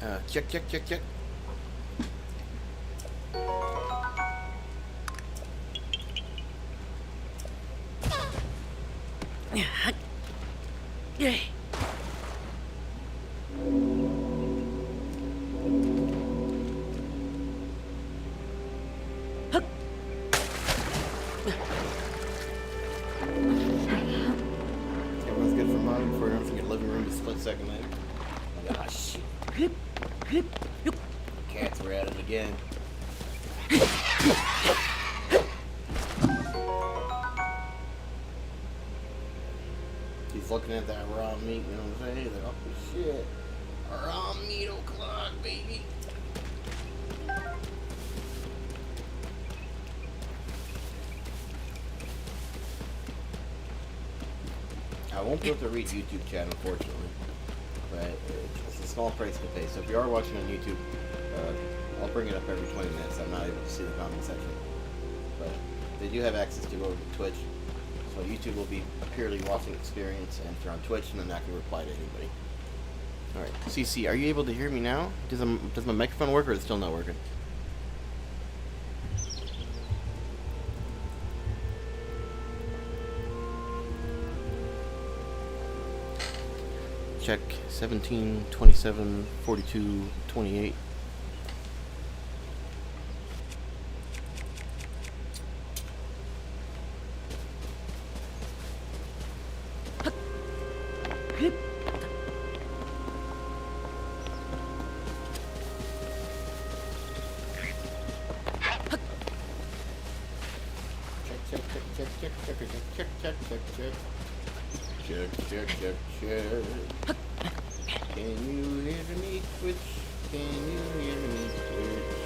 Check. Everyone's good for mine before you're in your living room to split second later. Ah, shit. Cats were at it again. He's looking at that raw meat, you know what I'm saying? He's like, oh shit. Raw meat o'clock, baby. I won't be able to read YouTube chat, unfortunately, but it's a small price to pay. So if you are watching on YouTube, I'll bring it up every 20 minutes. I'm not able to see the comment section, but they do have access to go over to Twitch. So YouTube will be a purely watching experience, and if you're on Twitch, then I can reply to anybody. All right, CC, are you able to hear me now? Does my microphone work, or is it still not working? Check 17, 27, 42, 28. Check. Can you hear me, Twitch? Can you hear me, Twitch?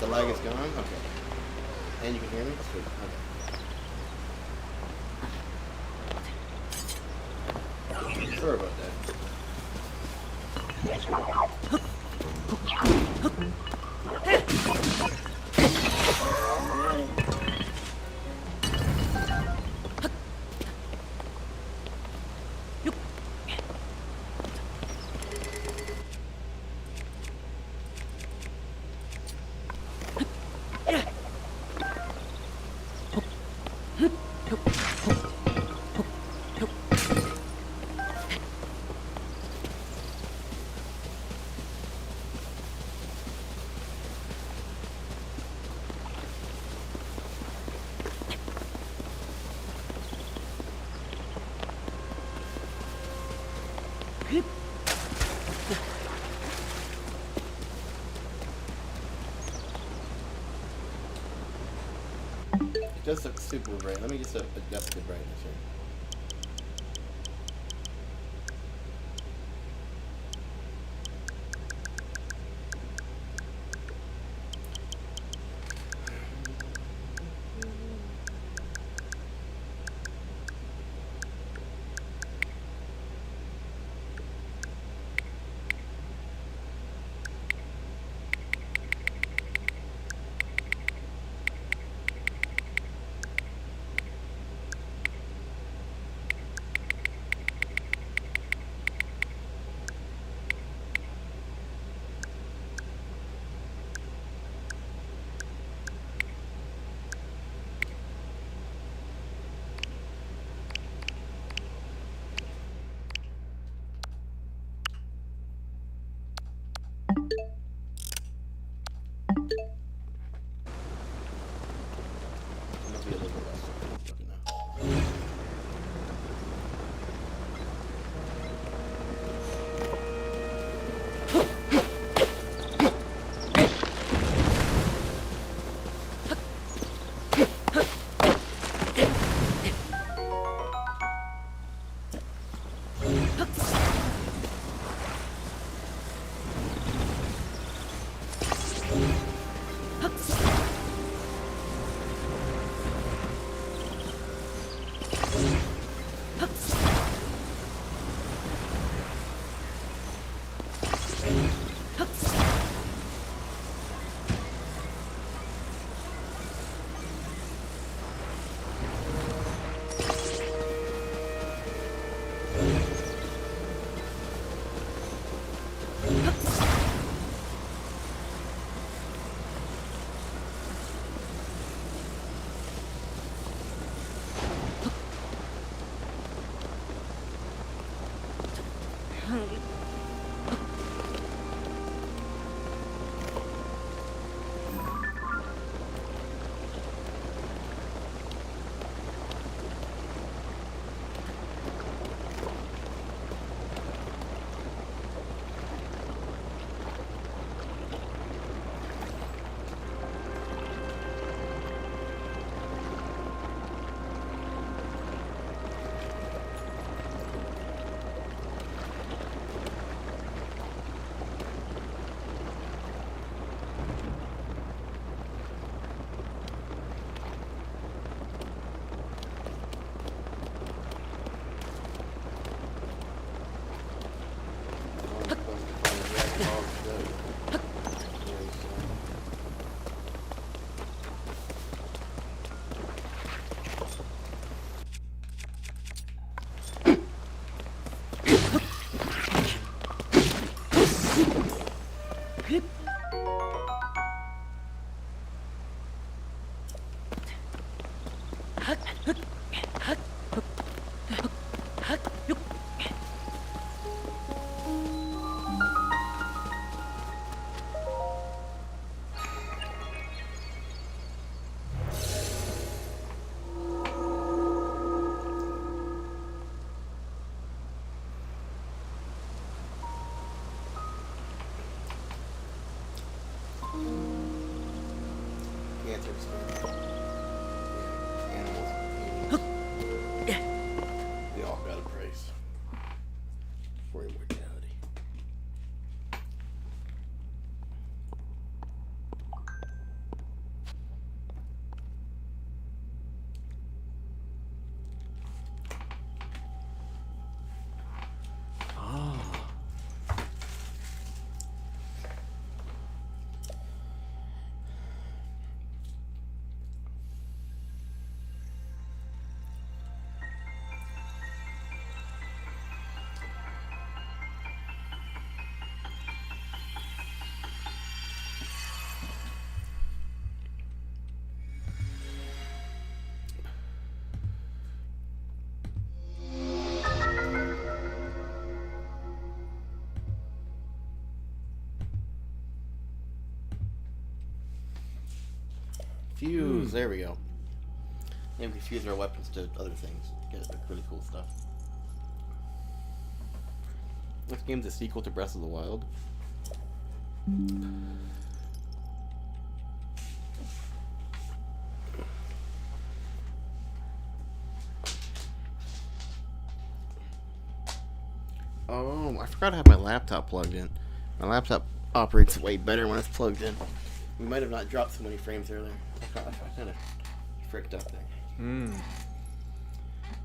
The lag is gone? Okay. And you can hear me? Sweet. Okay. Sorry about that. It does look super bright. Let me just adjust the brightness here. Animals. They all got a price for immortality. Fuse, there we go. And we can fuse our weapons to other things. Get really cool stuff. This game's a sequel to Breath of the Wild. Oh, I forgot to have my laptop plugged in. My laptop operates way better when it's plugged in. We might have not dropped so many frames earlier. I kind of fricked up there. And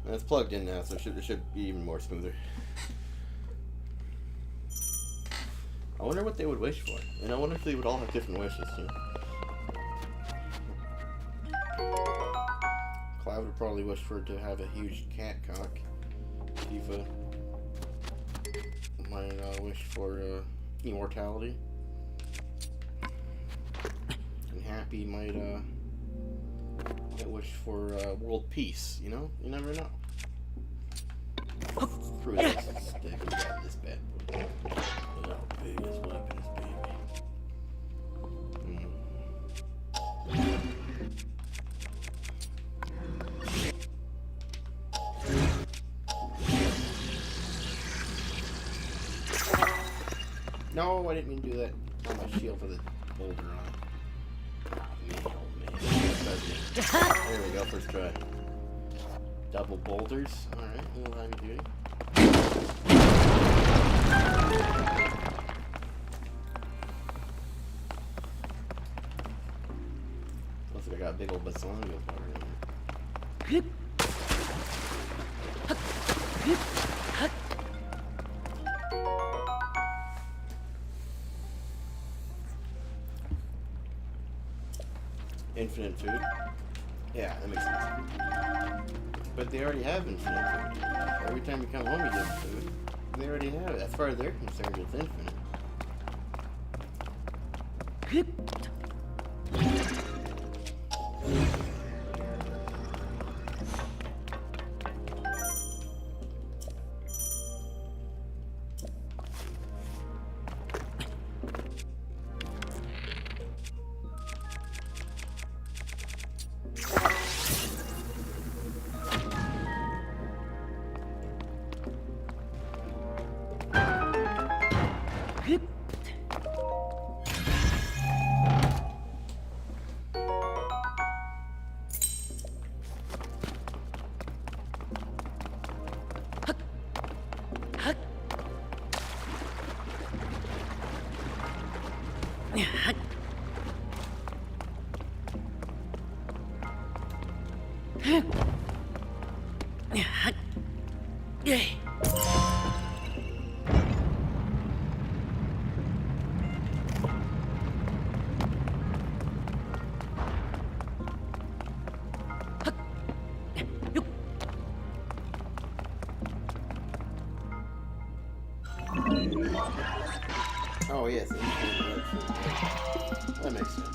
it's plugged in now, so it should be even more smoother. I wonder what they would wish for. And I wonder if they would all have different wishes, you know? Cloud would probably wish for it to have a huge cat cock. Tifa might wish for immortality. And Happy might wish for world peace, you know? You never know. Through this stick, we got this bad boy. Look how big this weapon is, baby. No, I didn't mean to do that. On my shield for the boulder on. Man, oh man. There we go, first try. Double boulders. Alright, a little heavy duty. Looks like I got a big old Basango part in here. Infinite food? Yeah, that makes sense. But they already have infinite food. Every time you come home you get food. They already have it. As far as they're concerned, it's infinite. Oh yes, infinite food. That makes sense.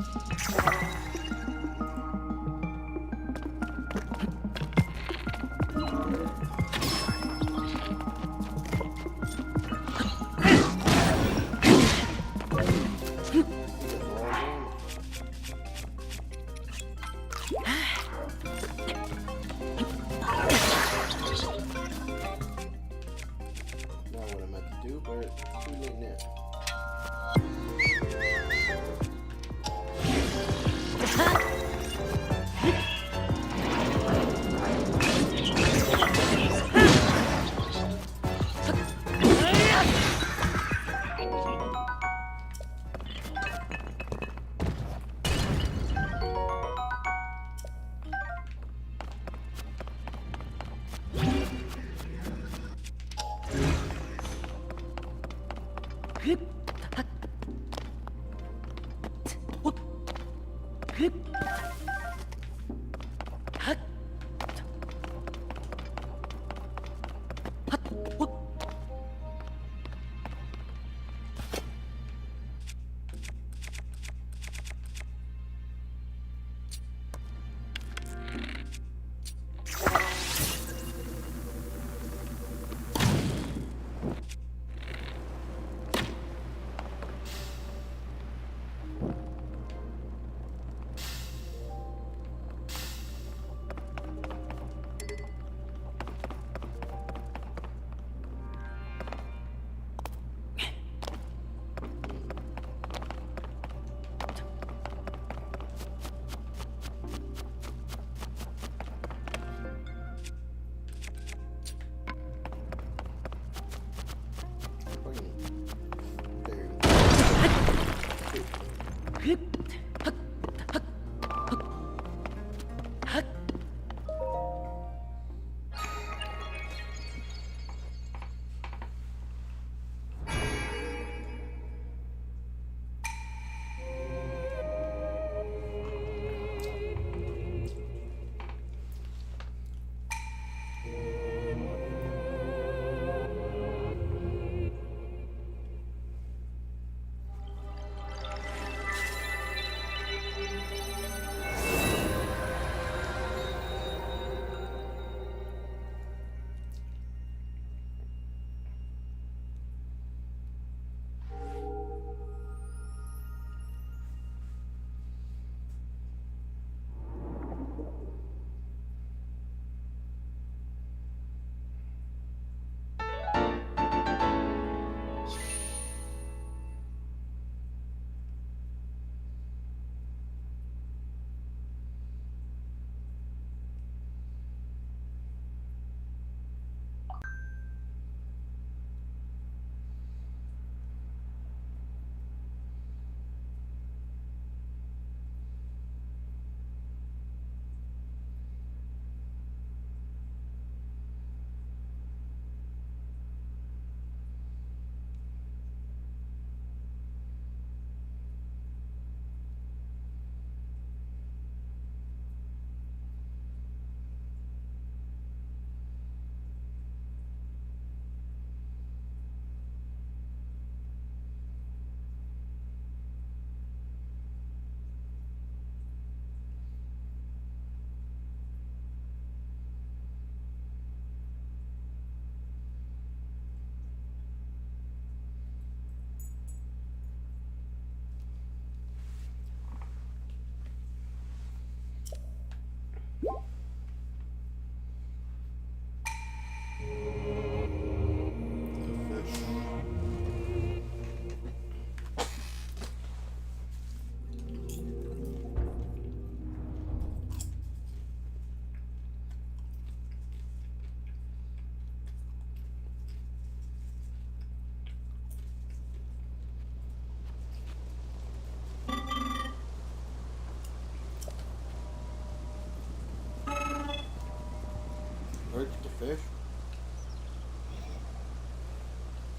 Allergic to fish?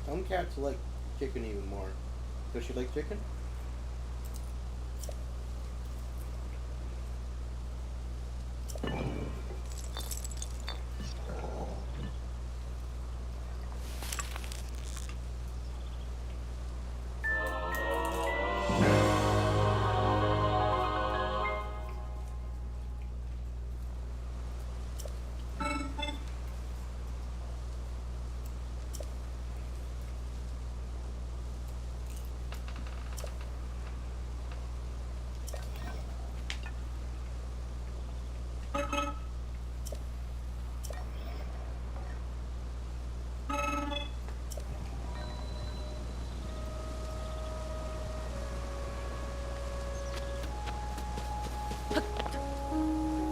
Some cats like chicken even more. Does she like chicken?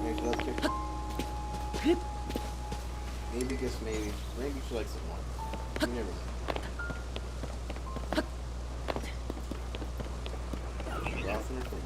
Maybe she loves chicken. Maybe, just maybe. Maybe she likes it more. You never know. Lost in her food.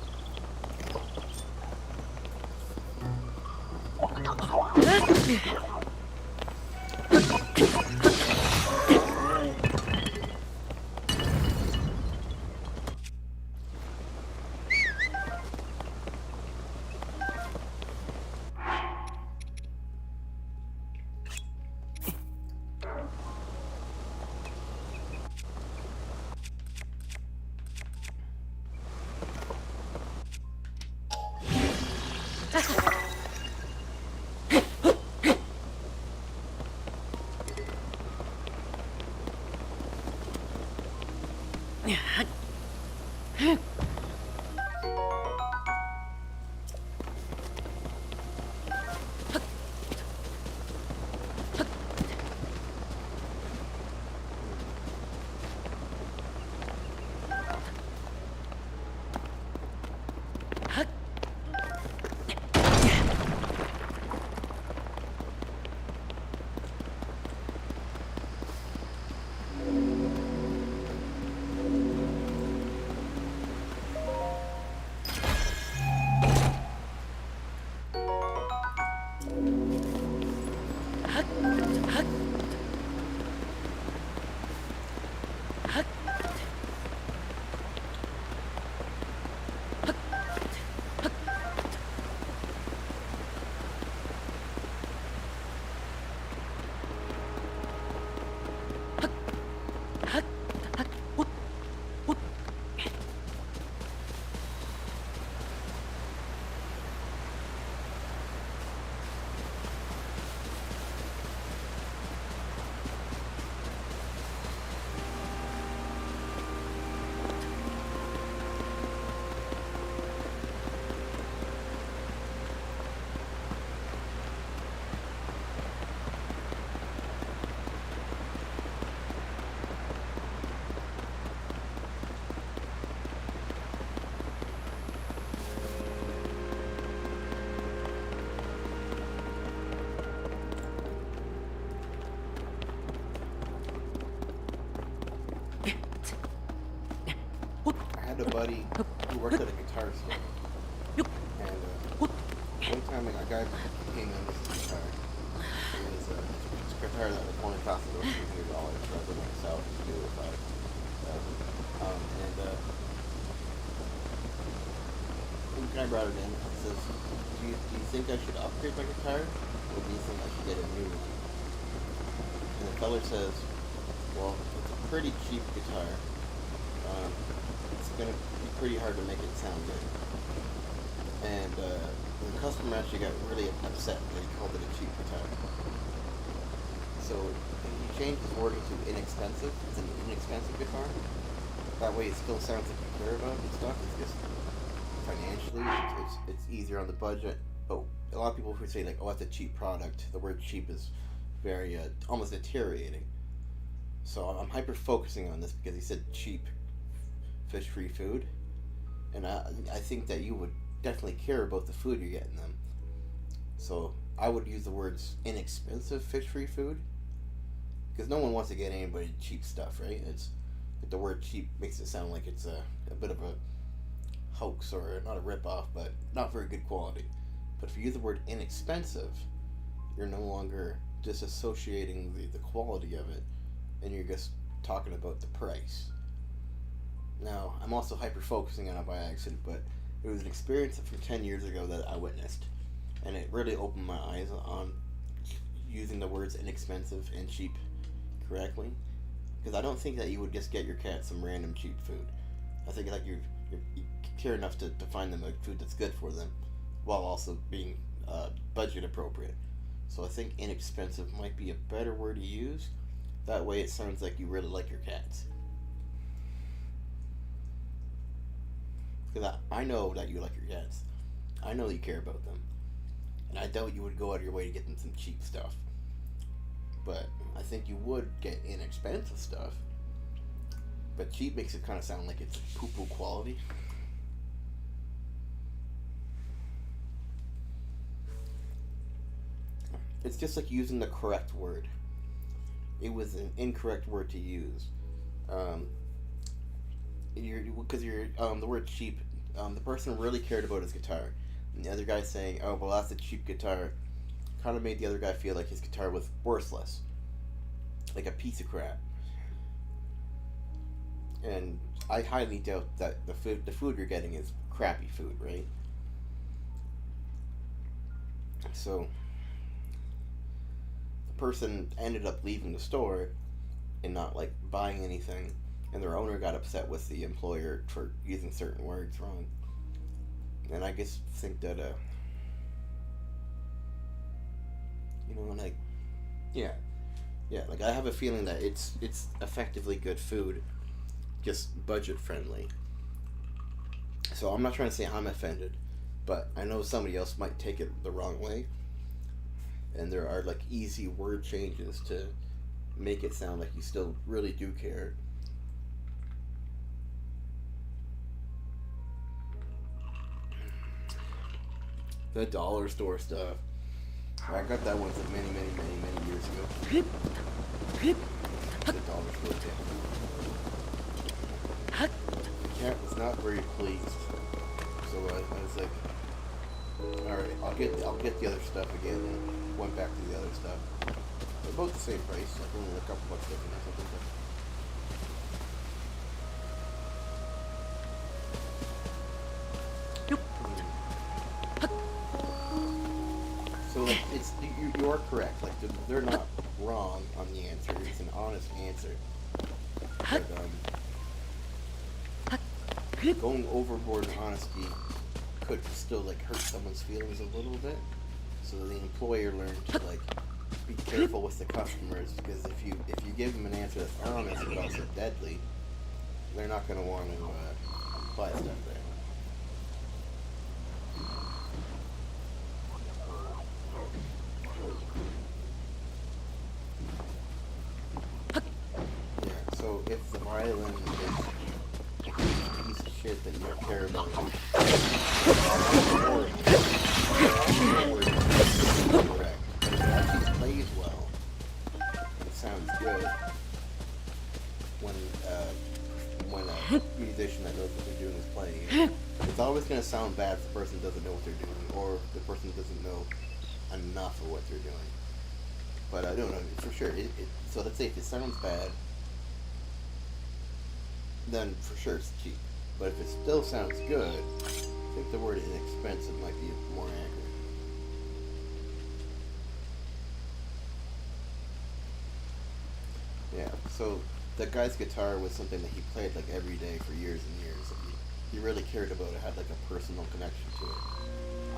A buddy who worked at a guitar store, and one time a guy came in with his guitar. It was a guitar that was only cost about $300 rather than myself to do with and the guy brought it in and says, do you think I should upgrade my guitar, or do you think I should get a new one? And the feller says, well, it's a pretty cheap guitar. It's going to be pretty hard to make it sound good. And the customer actually got really upset that he called it a cheap guitar. So he changed his wording to inexpensive. It's an inexpensive guitar. That way it still sounds like you care about it and stuff. It's just financially, it's easier on the budget. But a lot of people who say like, oh, that's a cheap product. The word cheap is very almost deteriorating. So I'm hyper focusing on this because he said cheap fish-free food, and I think that you would definitely care about the food you're getting them. So I would use the words inexpensive fish-free food, because no one wants to get anybody cheap stuff, right? It's the word cheap makes it sound like it's a bit of a hoax, or not a rip-off, but not very good quality. But if you use the word inexpensive, you're no longer disassociating the quality of it, and you're just talking about the price. Now, I'm also hyper focusing on it by accident, but it was an experience from 10 years ago that I witnessed, and it really opened my eyes on using the words inexpensive and cheap correctly. Because I don't think that you would just get your cat some random cheap food. I think like you care enough to find them a food that's good for them, while also being budget appropriate. So I think inexpensive might be a better word to use. That way it sounds like you really like your cats. Because I know that you like your cats. I know you care about them. And I doubt you would go out of your way to get them some cheap stuff. But I think you would get inexpensive stuff. But cheap makes it kind of sound like it's poo-poo quality. It's just like using the correct word. It was an incorrect word to use. Because the word cheap, the person really cared about his guitar. And the other guy saying, "Oh, well, that's a cheap guitar," kind of made the other guy feel like his guitar was worthless, like a piece of crap. And I highly doubt that the food you're getting is crappy food, right? So the person ended up leaving the store and not like buying anything, and their owner got upset with the employer for using certain words wrong. And I just think that like, yeah, like I have a feeling that it's effectively good food, just budget friendly. So I'm not trying to say I'm offended, but I know somebody else might take it the wrong way, and there are like easy word changes to make it sound like you still really do care. The dollar store stuff. I got that one many years ago. The dollar store thing. The cat was not very pleased, so I was like, "All right, I'll get the other stuff again." And went back to the other stuff. They're both the same price, like only a couple bucks different or something. So like you are correct. Like they're not wrong on the answer. It's an honest answer. But going overboard in honesty could still like hurt someone's feelings a little bit. So the employer learned to like be careful with the customers, because if you give them an answer that's honest but also deadly, they're not going to want to buy stuff there. So if the violin is a piece of shit that you don't care about, correct. If it actually plays well, and it sounds good, when a musician that knows what they're doing is playing it, it's always going to sound bad if the person doesn't know what they're doing, or the person doesn't know enough of what they're doing. But I don't know for sure. So let's say if it sounds bad, then for sure it's cheap. But if it still sounds good, I think the word inexpensive might be more accurate. Yeah, so that guy's guitar was something that he played like every day for years and years. He really cared about it, had like a personal connection to it.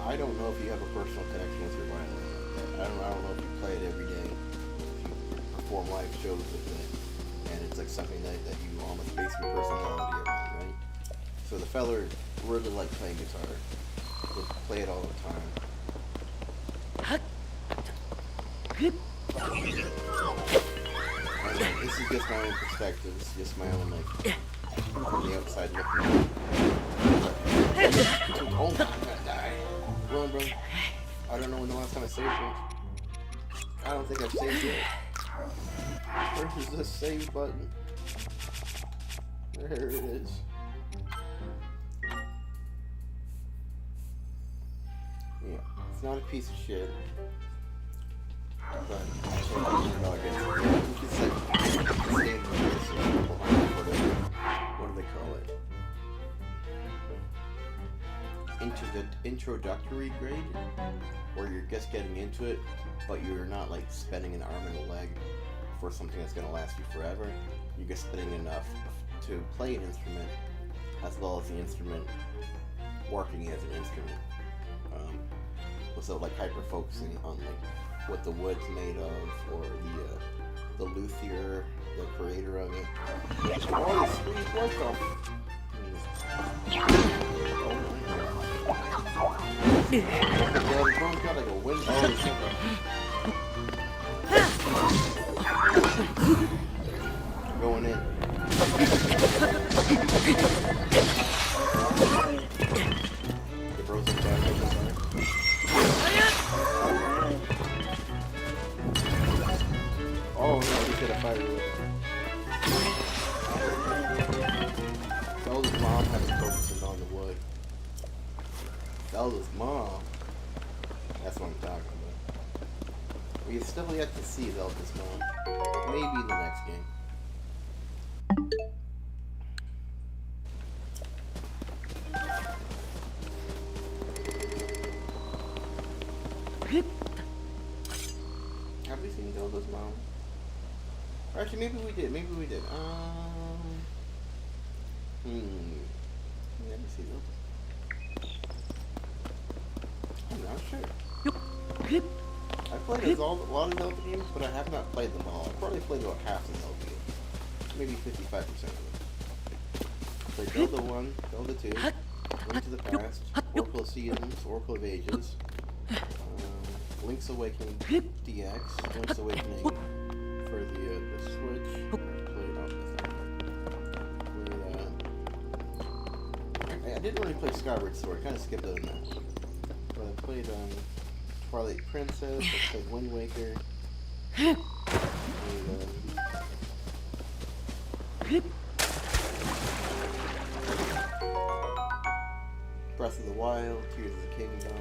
I don't know if you have a personal connection with your violin. I don't know if you play it every day, if you perform live shows with it, and it's like something that you almost base your personality around, right? So the feller really liked playing guitar. Would play it all the time. And this is just my own perspective. This is just my own, like, from the outside looking in. Oh, I'm gonna die. Run, bro. I don't know when the last time I saved it. I don't think I've saved it. Where is this save button? There it is. Yeah, it's not a piece of shit. introductory grade, where you're just getting into it, but you're not like spending an arm and a leg for something that's going to last you forever. You're just spending enough to play an instrument, as well as the instrument working as an instrument. So like hyper focusing on like what the wood's made of, or the luthier, the creator of it. Oh, the squeeze work off. Yeah, the drone's got like a wind. Going in. The frozen down. Oh no, he should have fired with it. Zelda's mom has been focusing on the wood. Zelda's mom? That's what I'm talking about. We still yet to see Zelda's mom. Maybe in the next game. Have we seen Zelda's mom? Or actually, maybe we did. Never see Zelda. I'm not sure. I played a lot of Zelda games, but I have not played them all. I've probably played about half the Zelda games. Maybe 55% of them. I played Zelda 1, Zelda 2, Link to the Past, Oracle of Seasons, Oracle of Ages, Link's Awakening DX, Link's Awakening for the Switch. I didn't really play Skyward Sword. I kind of skipped over that. But I played Twilight Princess. I played Wind Waker. And, Breath of the Wild, Tears of the Kingdom.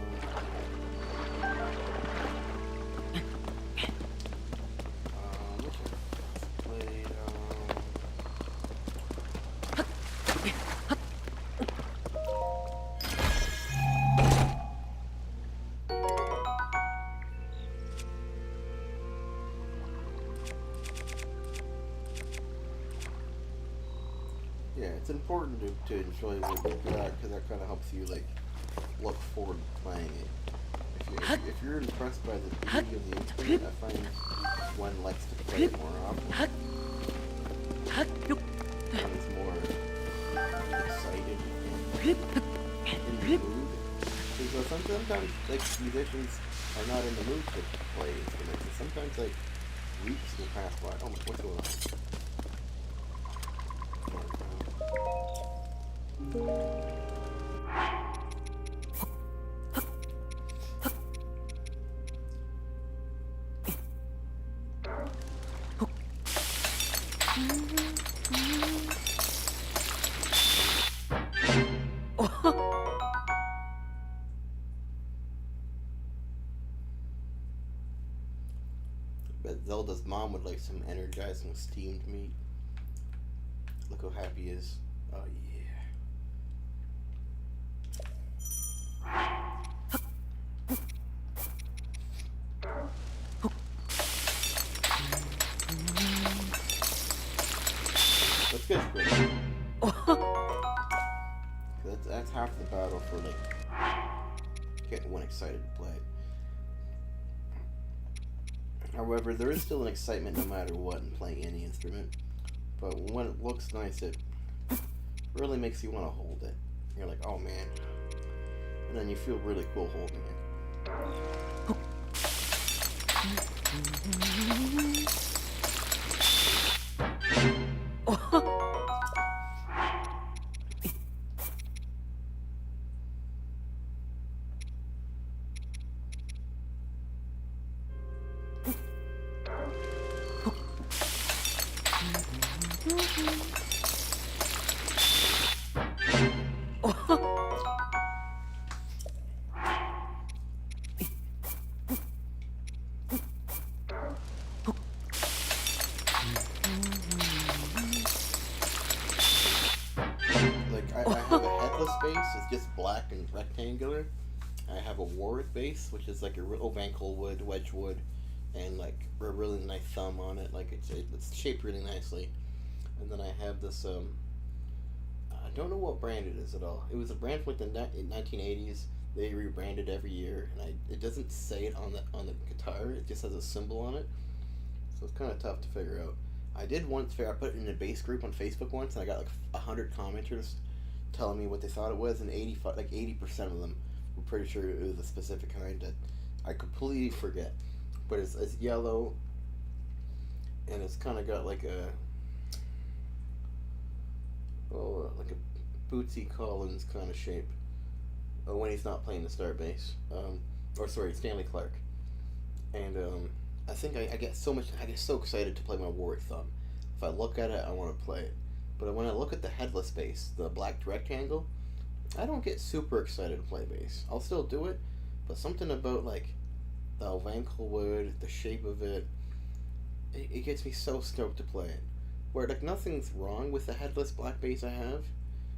Yeah, it's important to enjoy what you've got, because that kind of helps you like look forward to playing it. If you're impressed by the beauty of the instrument, I find one likes to play it more often. One is more excited and in the mood. Because sometimes like musicians are not in the mood to play instruments, and sometimes like weeks will pass by. Oh my, what's going on? But Zelda's mom would like some energizing steamed meat. Look how happy he is. Oh yeah. Let's get great. That's half the battle for like getting one excited to play. However, there is still an excitement no matter what in playing any instrument. But when it looks nice, it really makes you want to hold it. You're like, oh man. And then you feel really cool holding it. bass. It's just black and rectangular. I have a Warwick bass, which is like a real Vankel wood, Wedgwood, and like a really nice thumb on it. Like it's shaped really nicely. And then I have this I don't know what brand it is at all. It was a brand from like the 1980s. They rebranded every year, and it doesn't say it on the guitar. It just has a symbol on it, so it's kind of tough to figure out. I did once I put it in a bass group on Facebook once, and I got like 100 commenters telling me what they thought it was, and 80% of them were pretty sure it was a specific kind that I completely forget. But it's yellow, and it's kind of got like a Bootsy Collins kind of shape. When he's not playing the star bass, Stanley Clark, and I think I get so excited to play my Warwick thumb. If I look at it, I want to play it, but when I look at the headless bass, the black rectangle, I don't get super excited to play bass. I'll still do it, but something about like the Vankel wood, the shape of it, it gets me so stoked to play it. Where like nothing's wrong with the headless black bass I have.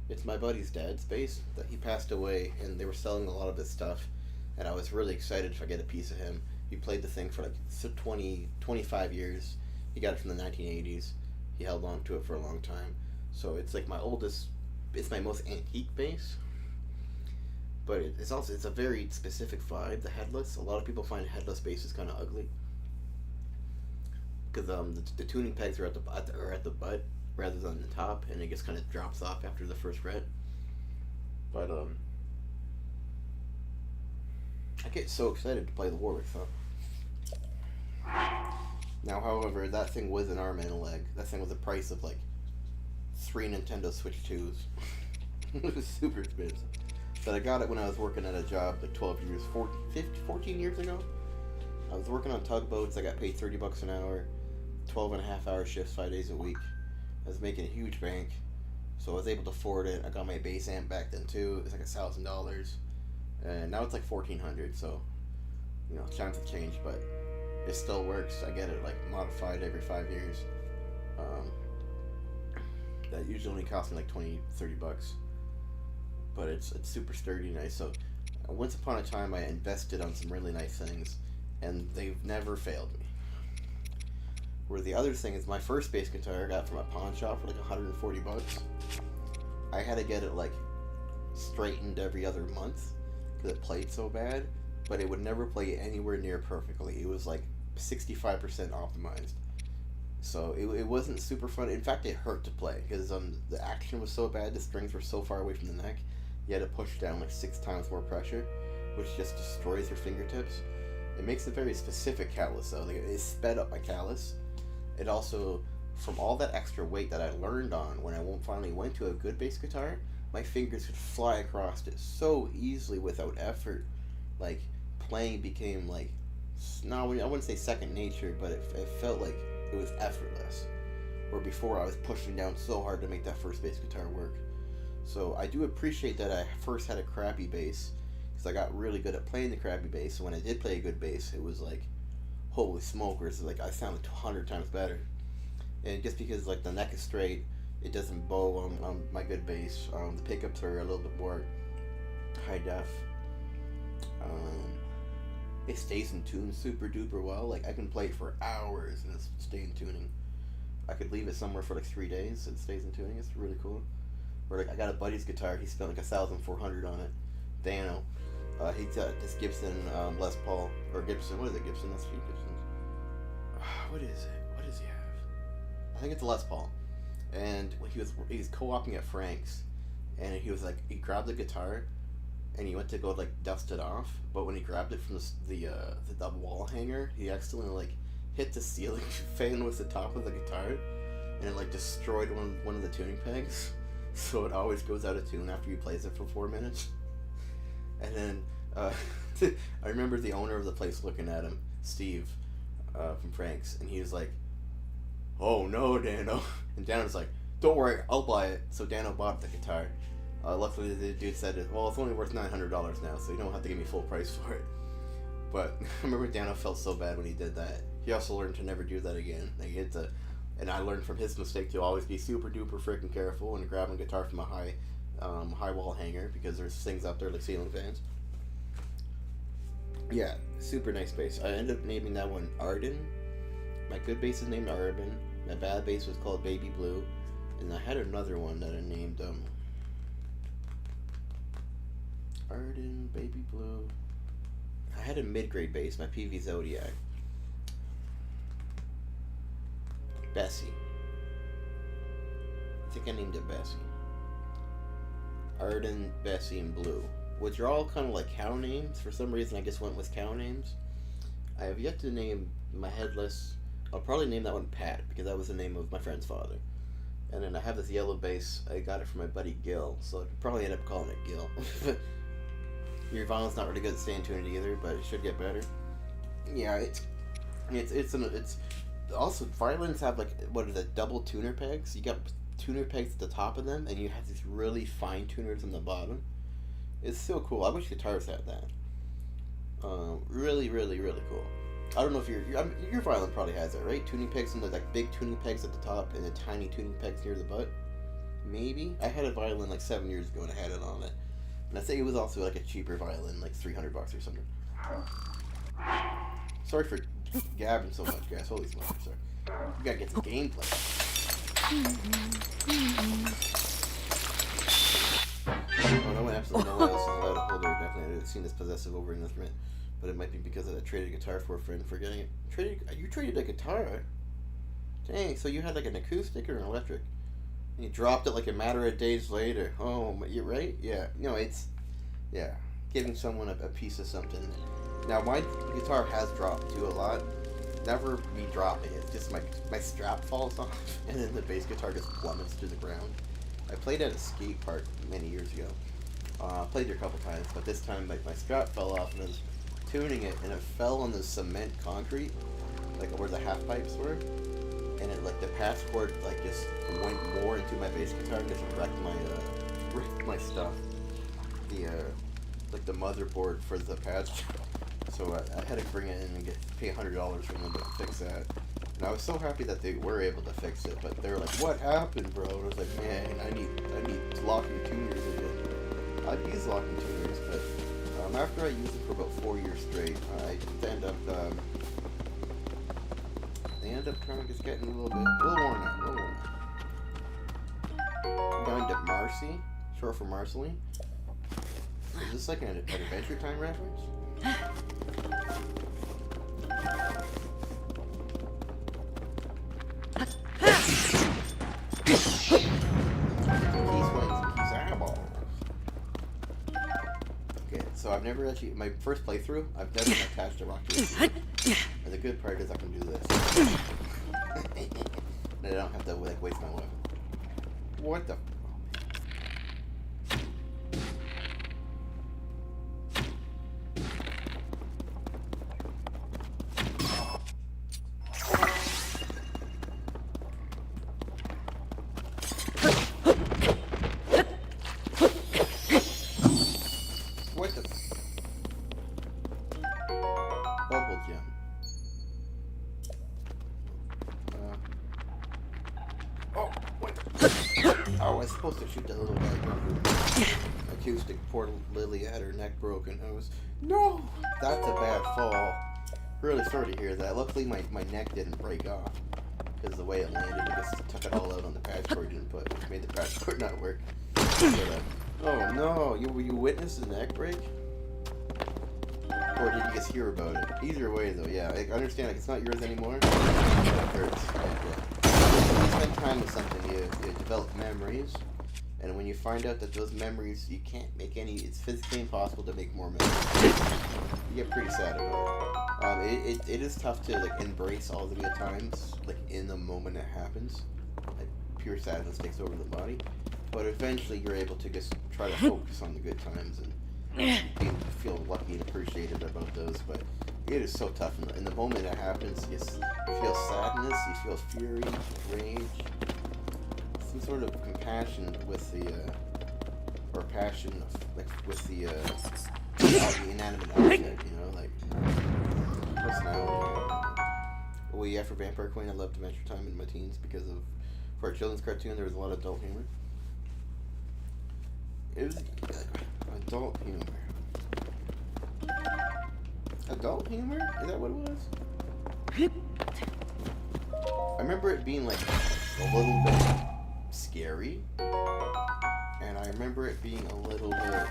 It's my buddy's dad's bass that he passed away, and they were selling a lot of his stuff, and I was really excited to get a piece of him. He played the thing for like 25 years. He got it from the 1980s. He held on to it for a long time. So it's like it's my most antique bass. But it's a very specific vibe, the headless. A lot of people find headless basses kind of ugly. Because the tuning pegs are at the butt rather than the top, and it just kind of drops off after the first fret. But I get so excited to play the Warwick thumb. Now, however, that thing was an arm and a leg. That thing was the price of like 3 Nintendo Switch 2s. It was super expensive. But I got it when I was working at a job like 14 years ago. I was working on tugboats. I got paid $30 an hour, 12.5-hour shifts, 5 days a week. I was making a huge bank, so I was able to afford it. I got my bass amp back then too. It was like $1,000, and now it's like $1,400. So, times have changed, but it still works. I get it like modified every 5 years. That usually only costs me like $20-$30, but it's super sturdy, nice. So, once upon a time, I invested on some really nice things, and they've never failed me. Where the other thing is, my first bass guitar I got from a pawn shop for like $140. I had to get it like straightened every other month because it played so bad, but it would never play anywhere near perfectly. It was like 65% optimized, so it wasn't super fun. In fact, it hurt to play because the action was so bad. The strings were so far away from the neck. You had to push down like 6 times more pressure, which just destroys your fingertips. It makes a very specific callus though. Like, it sped up my callus. It also, from all that extra weight that I learned on when I finally went to a good bass guitar, my fingers could fly across it so easily without effort. Like, playing became like, I wouldn't say second nature, but it felt like it was effortless. Where before I was pushing down so hard to make that first bass guitar work. So I do appreciate that I first had a crappy bass, because I got really good at playing the crappy bass. So when I did play a good bass, it was like, holy smokers, like I sounded 100 times better. And just because like the neck is straight, it doesn't bow on my good bass. The pickups are a little bit more high def. It stays in tune super duper well. Like I can play it for hours and it's stay in tuning. I could leave it somewhere for like 3 days. It stays in tuning. It's really cool. Or like I got a buddy's guitar. He spent like 1,400 on it. Dano. He got this Gibson Les Paul or Gibson. What is it? Gibson. That's Gibson's. What is it? What does he have? I think it's a Les Paul. And he was co-oping at Frank's, and he was like, he grabbed the guitar, and he went to go like dust it off. But when he grabbed it from the wall hanger, he accidentally like hit the ceiling fan with the top of the guitar, and it like destroyed one of the tuning pegs. So it always goes out of tune after he plays it for 4 minutes. And then I remember the owner of the place looking at him, Steve, from Frank's, and he was like, "Oh no, Dano." And Dano was like, "Don't worry, I'll buy it." So Dano bought the guitar. Luckily the dude said, "Well, it's only worth $900 now, so you don't have to give me full price for it." But I remember Dano felt so bad when he did that. He also learned to never do that again. Like, and I learned from his mistake to always be super duper freaking careful when grabbing a guitar from a high high wall hanger because there's things up there like ceiling fans. Yeah, super nice bass. I ended up naming that one Arden. My good bass is named Arden. My bad bass was called Baby Blue. And I had another one that I named Arden, Baby Blue. I had a mid-grade bass, my PV Zodiac. Bessie. I think I named it Bessie. Arden, Bessie, and Blue. Which are all kind of like cow names. For some reason, I just went with cow names. I have yet to name my headless. I'll probably name that one Pat, because that was the name of my friend's father. And then I have this yellow bass. I got it from my buddy Gil, so I'd probably end up calling it Gil. Your violin's not really good at staying tuned either, but it should get better. Yeah, it's also violins have like what are the double tuner pegs? You got tuner pegs at the top of them, and you have these really fine tuners on the bottom. It's so cool. I wish guitars had that. Really, really, really cool. I don't know if your violin probably has that, right? Tuning pegs and the like big tuning pegs at the top and the tiny tuning pegs near the butt. Maybe I had a violin like 7 years ago and I had it on it, and I think it was also like a cheaper violin, like $300 or something. Sorry for gabbing so much, guys. Holy smokes, sorry. We gotta get some gameplay. Oh, no one absolutely no one else is allowed to hold her. Definitely, I've seen this possessive over an instrument, but it might be because I traded a guitar for a friend for getting it. You traded a guitar? Dang, so you had like an acoustic or an electric? And you dropped it like a matter of days later. Oh, you're right? Yeah. No, yeah, giving someone a piece of something. Now, my guitar has dropped too a lot. Never me dropping it, just my strap falls off, and then the bass guitar just plummets to the ground. I played at a skate park many years ago. Played there a couple times, but this time like my strap fell off and I was tuning it, and it fell on the cement concrete, like where the half pipes were, and it like the patch cord like just went more into my bass guitar and just wrecked my stuff. The motherboard for the patch. So I had to bring it in and pay $100 from them to fix that. And I was so happy that they were able to fix it, but they were like, "What happened, bro?" And I was like, "Man, I need locking tuners again." I'd use locking tuners, but after I used them for about 4 years straight, they ended up kind of just getting a little worn out, Going to Marcy, short for Marceline. Is this like an Adventure Time reference? Okay, so I've never actually, my first playthrough, I've never attached a rock to it. And the good part is I can do this. And I don't have to like waste my weapon. What the? Oh, I was supposed to shoot that little guy. Acoustic, poor Lily had her neck broken. No! That's a bad fall. Really sorry to hear that. Luckily, my neck didn't break off. Because the way it landed, I just took it all out on the patch cord you didn't put, which made the patch cord not work. But, oh no, you witnessed a neck break? Or did you just hear about it? Either way, though, yeah. I understand, like, it's not yours anymore. It hurts. When you spend time with something, you develop memories, and when you find out that those memories, you can't make any, it's physically impossible to make more memories. You get pretty sad about it. It is tough to, like, embrace all the good times, like, in the moment it happens. Like, pure sadness takes over the body. But eventually you're able to just try to focus on the good times and feel lucky and appreciated about those. But it is so tough. In the moment it happens, you feel sadness, you feel fury, rage, some sort of compassion with the, or passion with the inanimate object, you know, like personality. Well, yeah, for Vampire Queen, I loved Adventure Time in my teens because for a children's cartoon, there was a lot of adult humor. It was adult humor. Adult humor? Is that what it was? I remember it being like a little bit scary, and I remember it being a little bit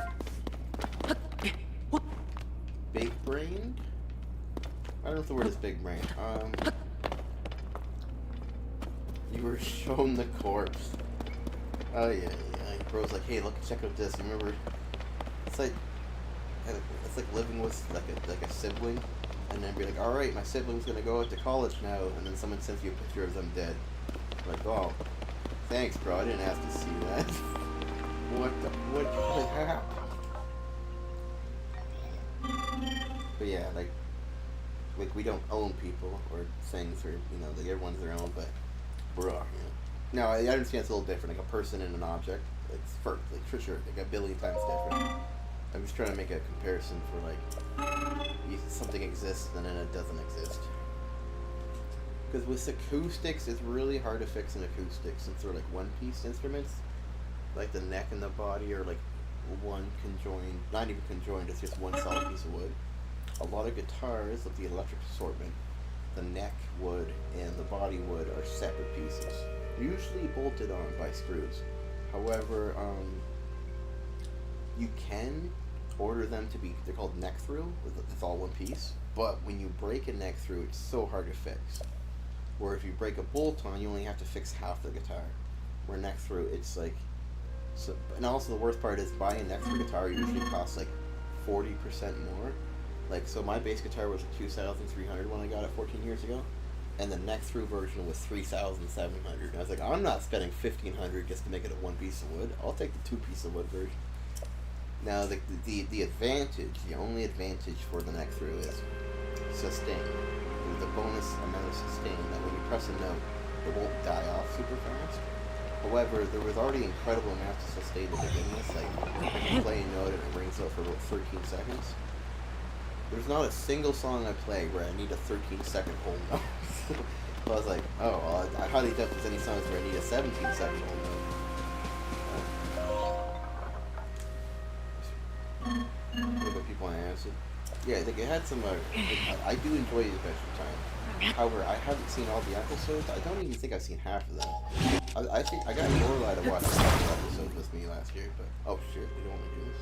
big-brained. I don't know if the word is big-brained. You were shown the corpse. Oh yeah. Bro's like, hey, look, check out this. Remember, it's like living with like a sibling, and then be like, all right, my sibling's gonna go out to college now, and then someone sends you a picture of them dead. Like, oh, thanks, bro. I didn't ask to see that. What happened? But yeah, like we don't own people or things, or like everyone's their own, but bro, No, I understand it's a little different. Like a person and an object, it's for sure, like a billion times different. I'm just trying to make a comparison for like something exists and then it doesn't exist. Because with acoustics, it's really hard to fix an acoustic since they're like one-piece instruments. Like the neck and the body are like one conjoined, not even conjoined, it's just one solid piece of wood. A lot of guitars with the electric assortment, the neck wood and the body wood are separate pieces, usually bolted on by screws. However, you can order them to be, they're called neck through, it's all one piece, but when you break a neck through, it's so hard to fix. Where if you break a bolt on, you only have to fix half the guitar. Where neck through, it's like, so, and also the worst part is buying a neck through guitar usually costs like 40% more. Like, so my bass guitar was $2,300 when I got it 14 years ago, and the neck through version was $3,700. I was like, I'm not spending $1,500 just to make it a one piece of wood. I'll take the two piece of wood version. Now the advantage, the only advantage for the neck through is sustain. There's a bonus amount of sustain that when you press a note, it won't die off super fast. However, there was already incredible amounts of sustain to begin with. Like, you play a note and it rings out for about 13 seconds. There's not a single song I play where I need a 13-second whole note. So I was like, oh, well, I highly doubt there's any songs where I need a 17-second whole note. What about people on acid? Yeah, I think it had some, I do enjoy the Adventure Time. However, I haven't seen all the episodes. I don't even think I've seen half of them. I think I got Lorelai to watch a couple episodes with me last year, but, oh shit, they don't want to do this.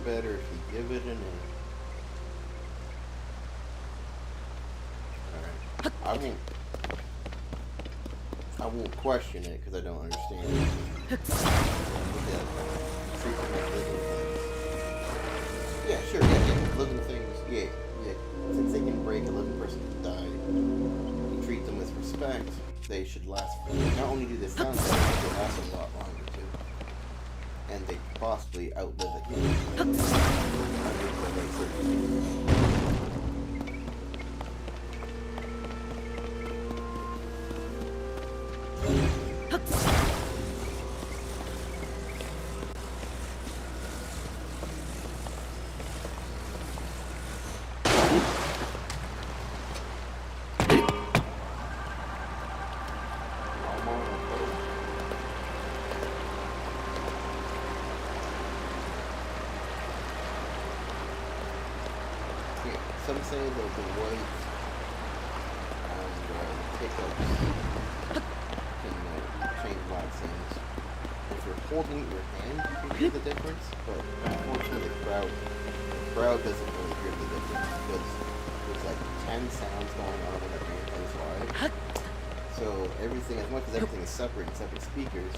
Better if you give it a name. Alright. I won't question it because I don't understand it. Yeah, sure, yeah. Living things, yeah. Since they can break, a living person can die. You treat them with respect, they should last. Not only do they sound better, but they last a lot longer too. And they possibly outlive it. some say that the white pickups can change a lot of things. If you're holding it in your hand, you can hear the difference, but unfortunately the crowd doesn't really hear the difference because there's like 10 sounds going on when the band plays live. So everything, as much as everything is separate in separate speakers,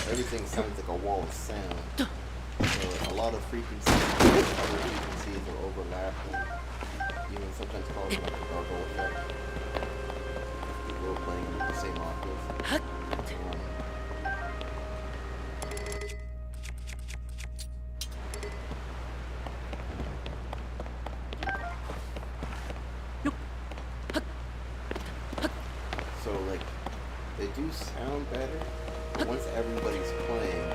everything sounds like a wall of sound. So a lot of frequencies, other frequencies are overlapping, even sometimes causing like a gargle effect. People are playing the same octave. So like, they do sound better, but once everybody's playing,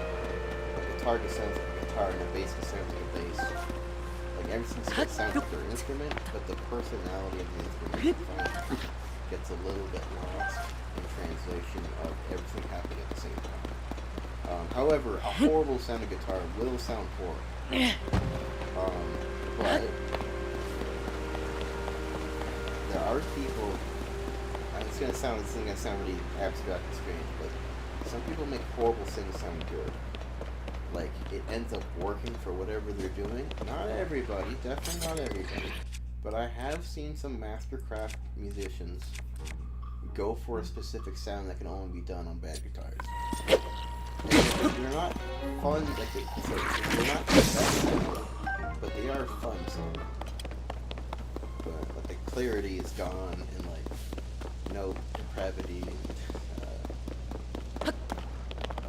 the guitar just sounds like a guitar and the bass just sounds like a bass. Like everything still sounds like their instrument, but the personality of the instrument gets a little bit lost in translation of everything happening at the same time. However, a horrible sounding guitar will sound horrible. But there are people. It's gonna sound really abstract and strange, but some people make horrible things sound good. Like, it ends up working for whatever they're doing. Not everybody, definitely not everybody. But I have seen some mastercraft musicians go for a specific sound that can only be done on bad guitars. And they're not fun, like, they're not the best sound, but they are fun sound. But the clarity is gone, and like, no depravity, a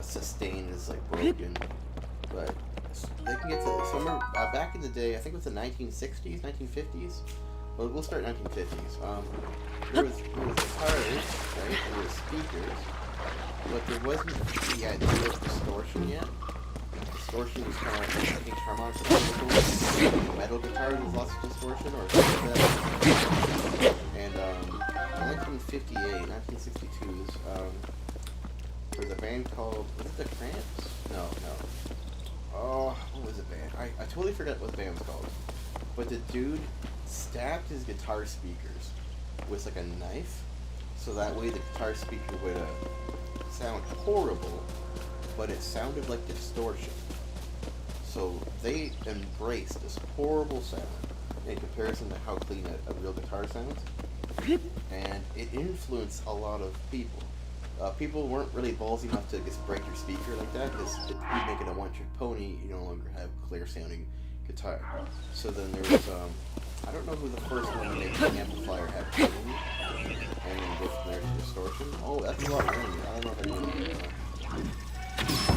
sustain is like broken, but they can get to somewhere back in the day. I think it was the 1960s, 1950s. Well, we'll start 1950s. There was guitars, right? There were speakers, but there wasn't the idea of distortion yet. Distortion was kind of, I think, harmonic. Metal guitars was lots of distortion, or something like that. And 1958, 1962s, there was a band called, was it the Cramps? No. Oh, what was the band? I totally forgot what the band was called. But the dude stabbed his guitar speakers with like a knife, so that way the guitar speaker would sound horrible, but it sounded like distortion. So they embraced this horrible sound in comparison to how clean a real guitar sounds. And it influenced a lot of people. People weren't really ballsy enough to just break your speaker like that, because if you make it a one-trick pony, you no longer have clear sounding guitar. So then there was, I don't know who the first one to make an amplifier had clean, and then go from there to distortion. Oh, that's a lot of money. I don't know if I knew that.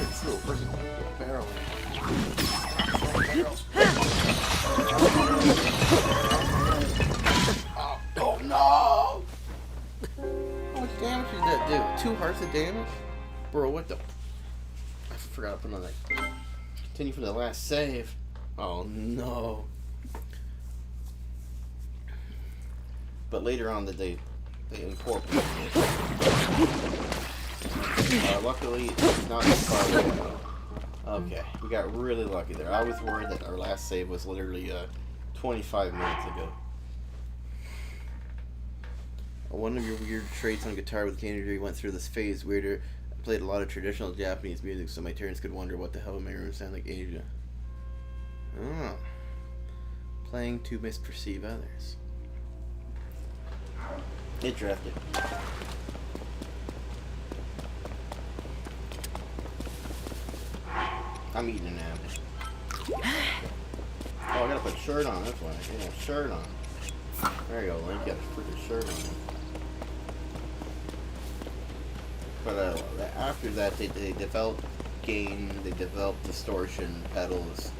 It's still freaking barrel. Oh no! How much damage did that do? 2 hearts of damage? Bro, what the? I forgot to put on that. Continue for the last save. Oh no. But later on they incorporated it. Luckily, it's not as far away. Okay, we got really lucky there. I was worried that our last save was literally 25 minutes ago. One of your weird traits on guitar with teenager, went through this phase. Weirder, I played a lot of traditional Japanese music, so my parents could wonder what the hell my room sound like Asia. Oh. Playing to misperceive others. It drafted. I'm eating an apple. Oh, I gotta put a shirt on, that's why. I got a shirt on. There you go, Link, got a freaking shirt on. But after that, they developed gain, they developed distortion pedals,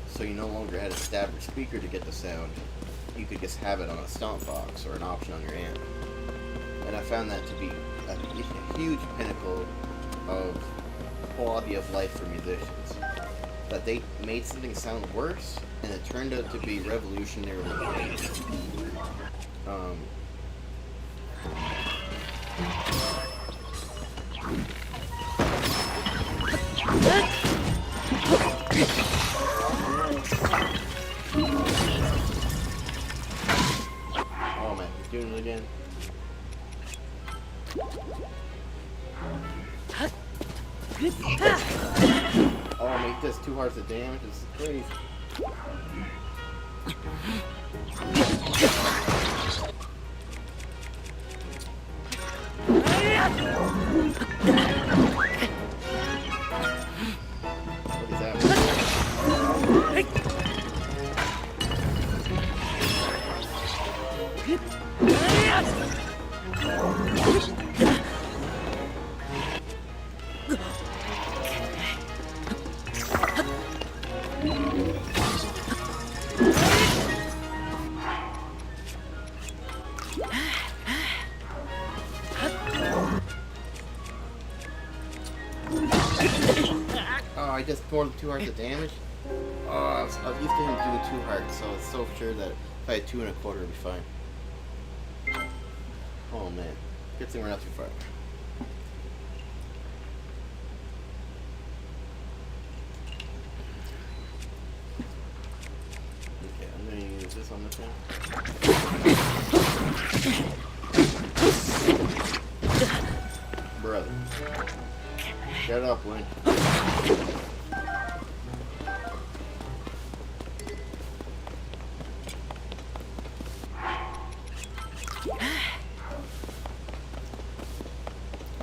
so you no longer had to stab your speaker to get the sound. You could just have it on a stomp box or an option on your amp. And I found that to be a huge pinnacle of quality of life for musicians. That they made something sound worse, and it turned out to be revolutionarily great. Oh, make this 2 hearts of damage. This is crazy. What is that? Oh, I just more than 2 hearts of damage? Oh, I was used to him doing 2 hearts, so it's so sure that if I had 2 1/4, it'd be fine. Oh man. Good thing we're not too far. Okay, I'm gonna use this on the thing. Brother. Shut up, Lynn.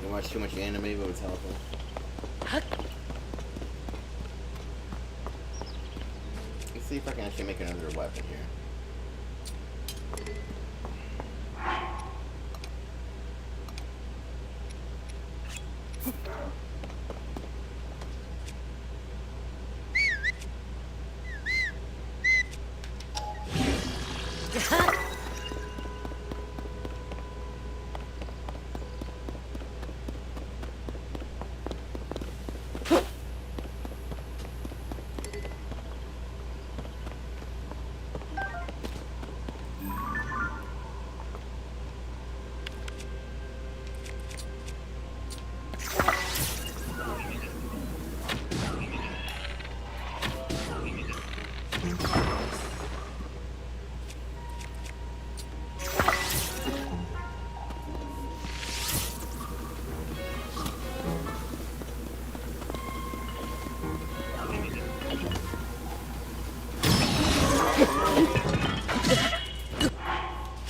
You watch too much anime, but it's helpful. Let's see if I can actually make another weapon here.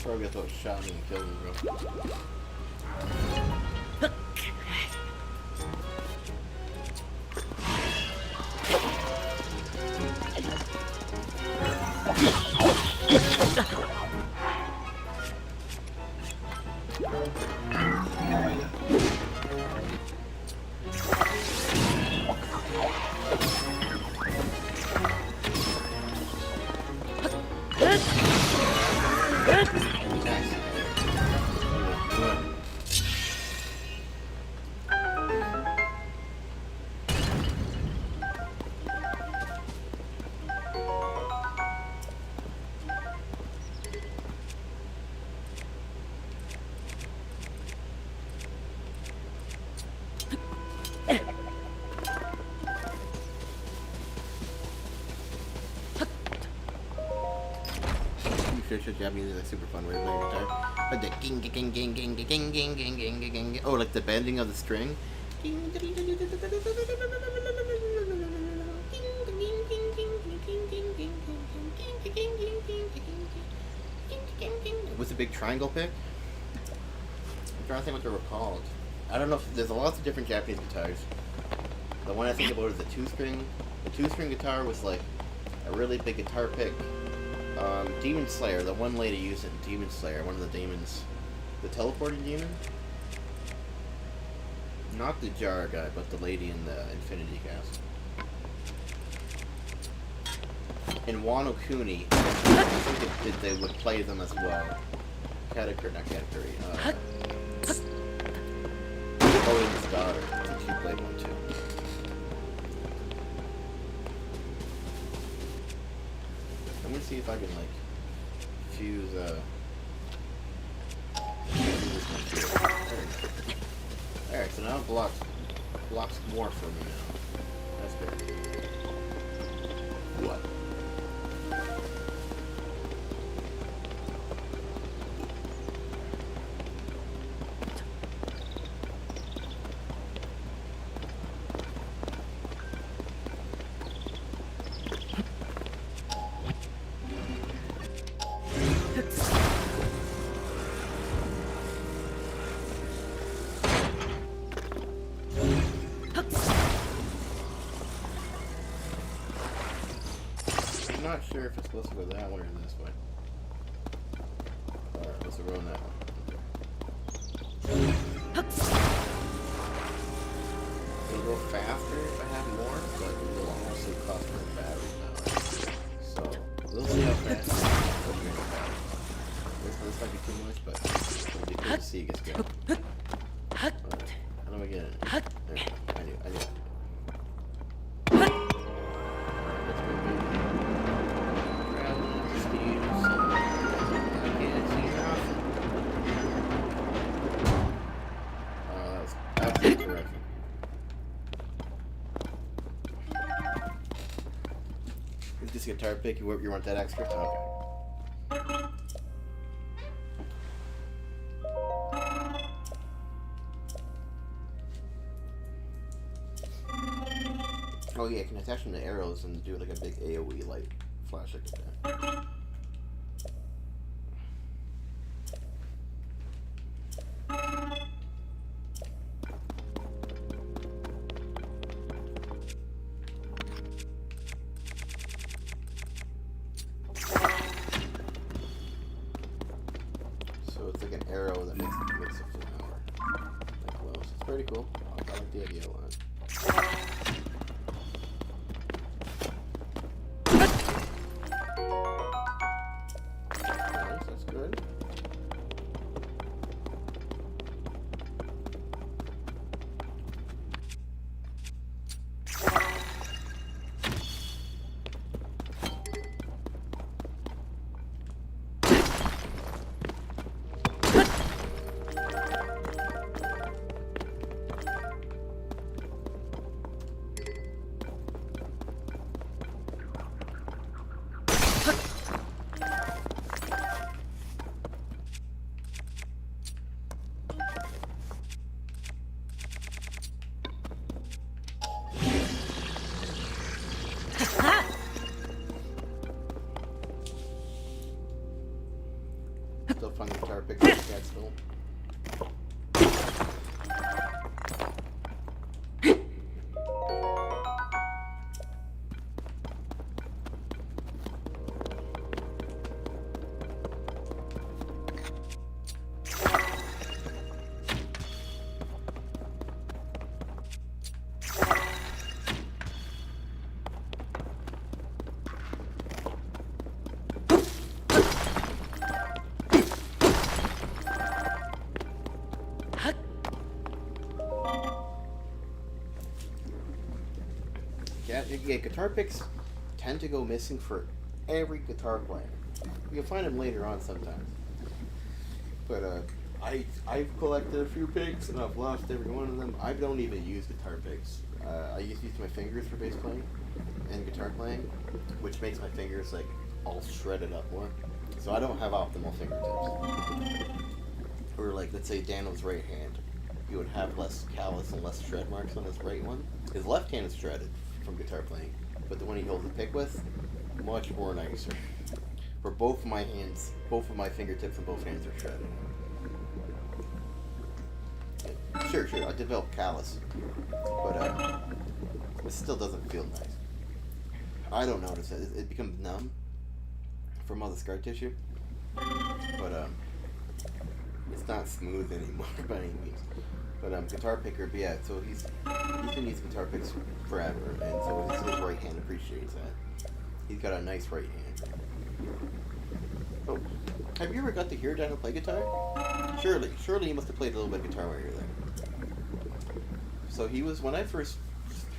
Probably I thought shot me and killed me, bro. Japanese is a super fun way of playing guitar. Like the ging ging ging ging ging ging ging ging ging ging. Oh, like the bending of the string. What's the big triangle pick? I'm trying to think what they were called. I don't know if there's lots of different Japanese guitars. The one I think about is the 2-string. The 2-string guitar was like a really big guitar pick. Demon Slayer, the one lady used it in Demon Slayer, one of the demons. The teleporting demon? Not the jar guy, but the lady in the Infinity Castle. In Wano Kuni, I think they would play them as well. Katakuri, not Katakuri. Odin's daughter. I think she played one too. I'm gonna see if I can like fuse Alright, so now it blocks more for me now. That's good. What? not sure if it's supposed to go that way or this way. Alright, let's run that one. It'll go faster if I have more, but it will also cost more battery now. So, we'll see how fast it goes. This might be too much, but it'll be cool to see it gets going. How do I get it? There, I knew it. Just guitar pick. You want that extra? Okay. Oh yeah, I can attach them to arrows and do like a big AoE light flash like that. So it's like an arrow that makes a flower. Like close. It's pretty cool. I like the idea a lot. Nice, that's good. Still fun guitar pick with the cat still. Yeah, guitar picks tend to go missing for every guitar player. You can find them later on sometimes. But I've collected a few picks and I've lost every one of them. I don't even use guitar picks. I used to use my fingers for bass playing and guitar playing, which makes my fingers like all shredded up more. So I don't have optimal fingertips. Or like, let's say Daniel's right hand, you would have less callus and less shred marks on his right one. His left hand is shredded from guitar playing, but the one he holds the pick with, much more nicer. For both of my hands, both of my fingertips and both hands are shredded. Sure, I developed callus, but it still doesn't feel nice. I don't notice it. It becomes numb from all the scar tissue, but it's not smooth anymore by any means. But guitar picker, but yeah, so he's been using guitar picks forever, and so his right hand appreciates that. He's got a nice right hand. Oh, have you ever got to hear Daniel play guitar? Surely you must have played a little bit of guitar while you were there. So he was, when I first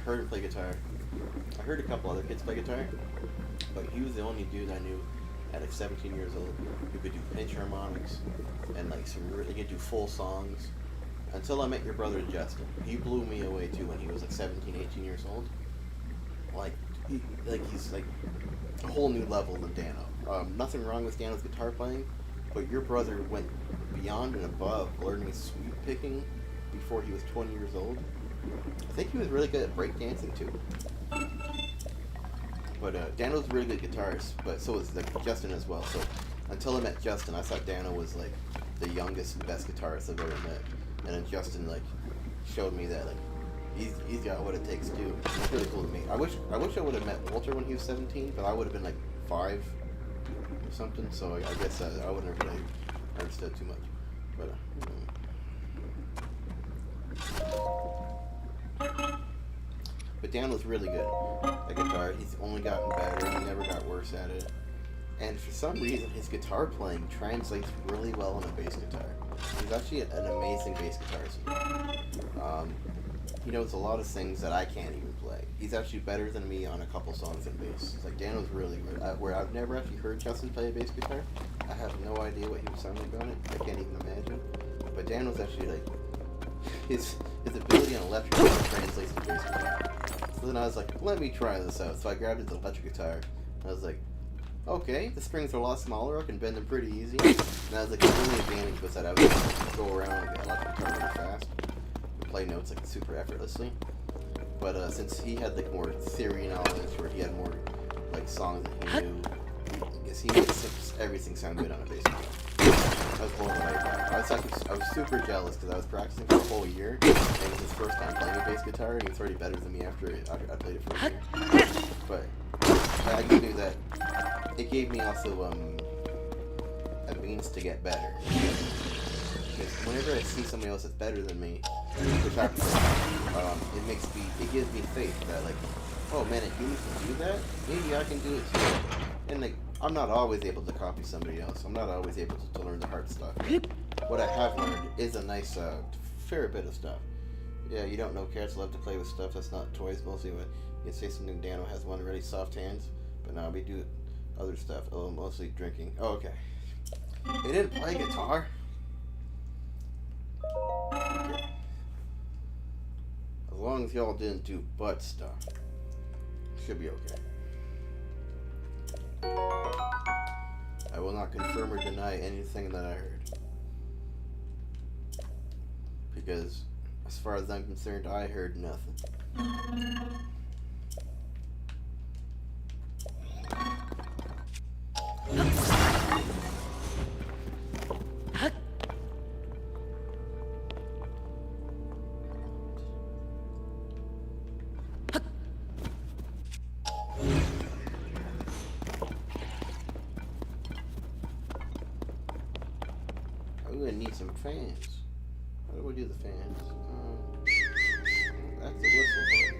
heard him play guitar, I heard a couple other kids play guitar, but he was the only dude I knew at like 17 years old who could do pinch harmonics and like some really could do full songs. Until I met your brother Justin. He blew me away too when he was like 17, 18 years old. He's like a whole new level than Dano. Nothing wrong with Dano's guitar playing, but your brother went beyond and above learning sweep picking before he was 20 years old. I think he was really good at breakdancing too. But Dano's a really good guitarist, but so is like Justin as well. So until I met Justin, I thought Dano was like the youngest and best guitarist I've ever met. And then Justin like showed me that like he's got what it takes too. It's really cool to me. I wish I would have met Walter when he was 17, but I would have been like 5 or something. So I guess I wouldn't really understood too much. But Dan was really good at guitar. He's only gotten better. He never got worse at it. And for some reason, his guitar playing translates really well on a bass guitar. He's actually an amazing bass guitarist. He knows a lot of things that I can't even play. He's actually better than me on a couple songs in bass. It's like Dan was really good. Where I've never actually heard Justin play a bass guitar. I have no idea what he would sound like on it. I can't even imagine. But Dan was actually like his ability on electric guitar translates to bass guitar. So then I was like, let me try this out. So I grabbed his electric guitar. I was like, okay, the strings are a lot smaller. I can bend them pretty easy. And I was like, the only advantage was that I would go around with the electric guitar really fast and play notes like super effortlessly. But since he had like more theory knowledge, where he had more like songs that he knew, I guess he makes everything sound good on a bass guitar. I was blown away by it. I was super jealous because I was practicing for a whole year, and it was his first time playing a bass guitar, and he was already better than me after I played it for a year. But I just knew that it gave me also a means to get better. Because whenever I see somebody else that's better than me, which happens, it gives me faith that like, oh man, if you can do that, maybe I can do it too. And like, I'm not always able to copy somebody else. I'm not always able to learn the hard stuff. What I have learned is a nice, fair bit of stuff. Yeah, you don't know cats love to play with stuff that's not toys mostly. But you say something, Dano has one really soft hands, but now we do other stuff. Oh, mostly drinking. Oh, okay. They didn't play guitar. Okay. As long as y'all didn't do butt stuff, should be okay. I will not confirm or deny anything that I heard. Because, as far as I'm concerned, I heard nothing. I'm gonna need some fans. How do we do the fans? That's the whistle button.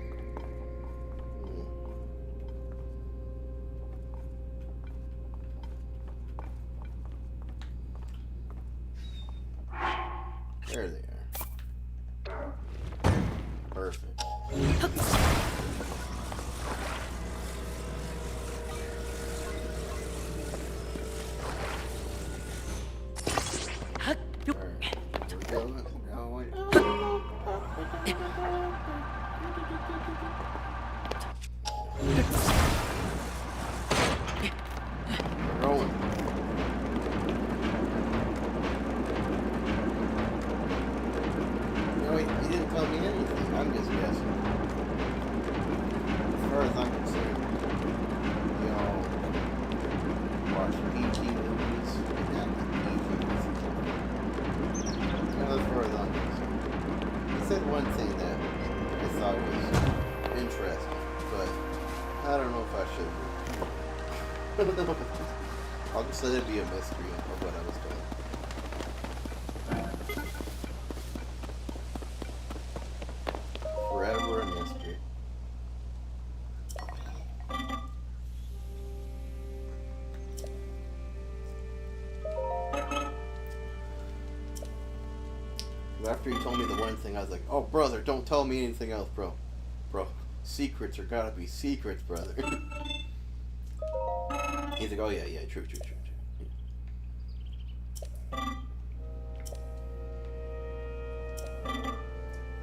There they are. Perfect. I'll just let it be a mystery of what I was doing. Forever a mystery. After he told me the one thing, I was like, oh brother, don't tell me anything else, bro. Bro, secrets are gotta be secrets, brother. He's like, oh yeah, true.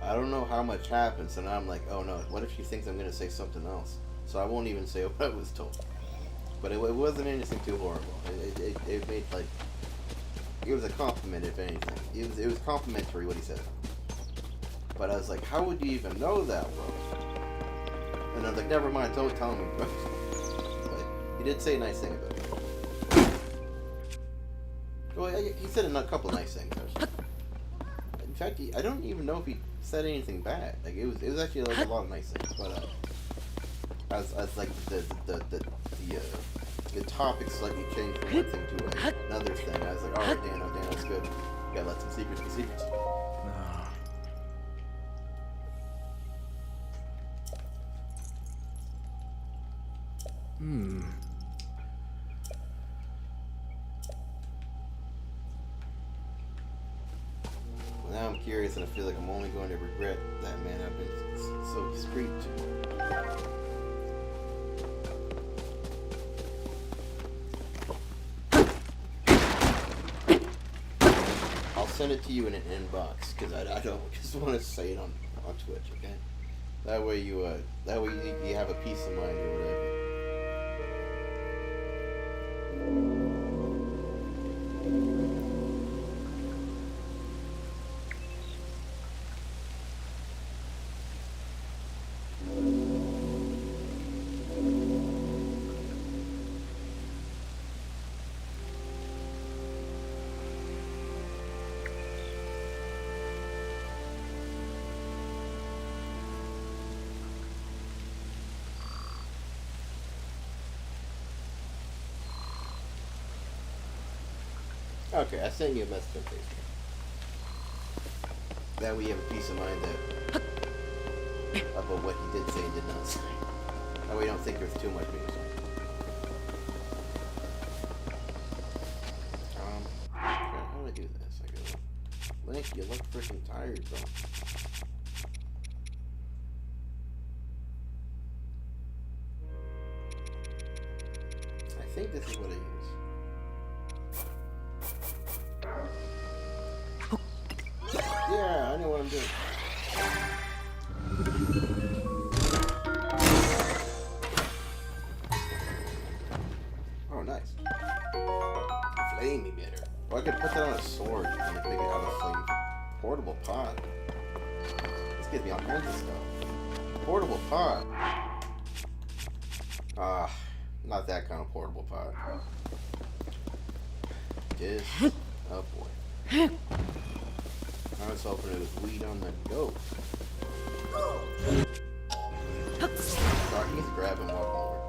I don't know how much happens, and I'm like, oh no, what if she thinks I'm gonna say something else? So I won't even say what I was told. But it wasn't anything too horrible. It made like, it was a compliment if anything. It was complimentary what he said. But I was like, how would you even know that, bro? And I was like, never mind, don't tell me, bro. He did say a nice thing about it. Well, he said a couple nice things. In fact, I don't even know if he said anything bad. Like it was actually like a lot of nice things. But as like the the topic slightly changed from one thing to another thing. I was like, alright, Dano, that's good. You gotta let some secrets be secrets. Well, now I'm curious and I feel like I'm only going to regret that, man. I've been so discreet. I'll send it to you in an inbox because I don't just want to say it on Twitch, okay? That way you have a peace of mind or whatever. Okay, I sent you a message on Facebook. That way you have a peace of mind that about what he did say and did not say. That way you don't think there's too much being said. How do I do this? I go, Link, you look freaking tired, bro. I think this is what I use. Yeah, I know what I'm doing. Oh, nice. Flame emitter. Oh, I could put that on a sword and make it have a flame. Portable pot. This gives me all kinds of stuff. Portable pot. Not that kind of portable pot. This. Oh boy. I was hoping it was weed on the go. So I can just grab and walk over.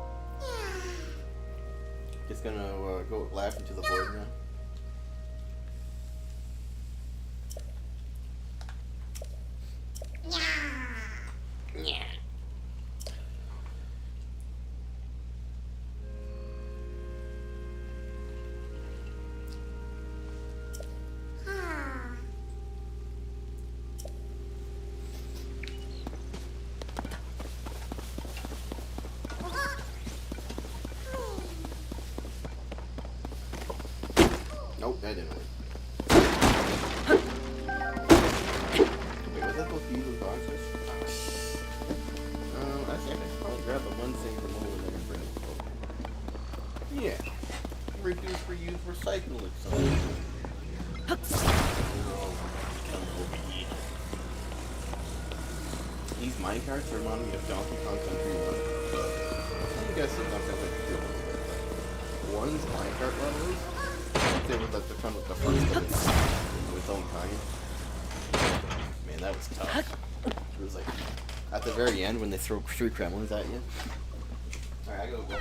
Just gonna go laugh into the void now. Yeah. Nope, that didn't work. Wait, was that supposed to use the boxes? Actually, I could probably grab the one thing from over there and bring it over. Yeah. Reduce, reuse, recycle it. These minecarts remind me of Donkey Kong Country 1. You guys see Donkey Kong Country 2? One's minecart levels. They would like to come with the first of its own kind. Man, that was tough. It was like at the very end when they throw 3 Kremlins at you. Alright, I gotta go.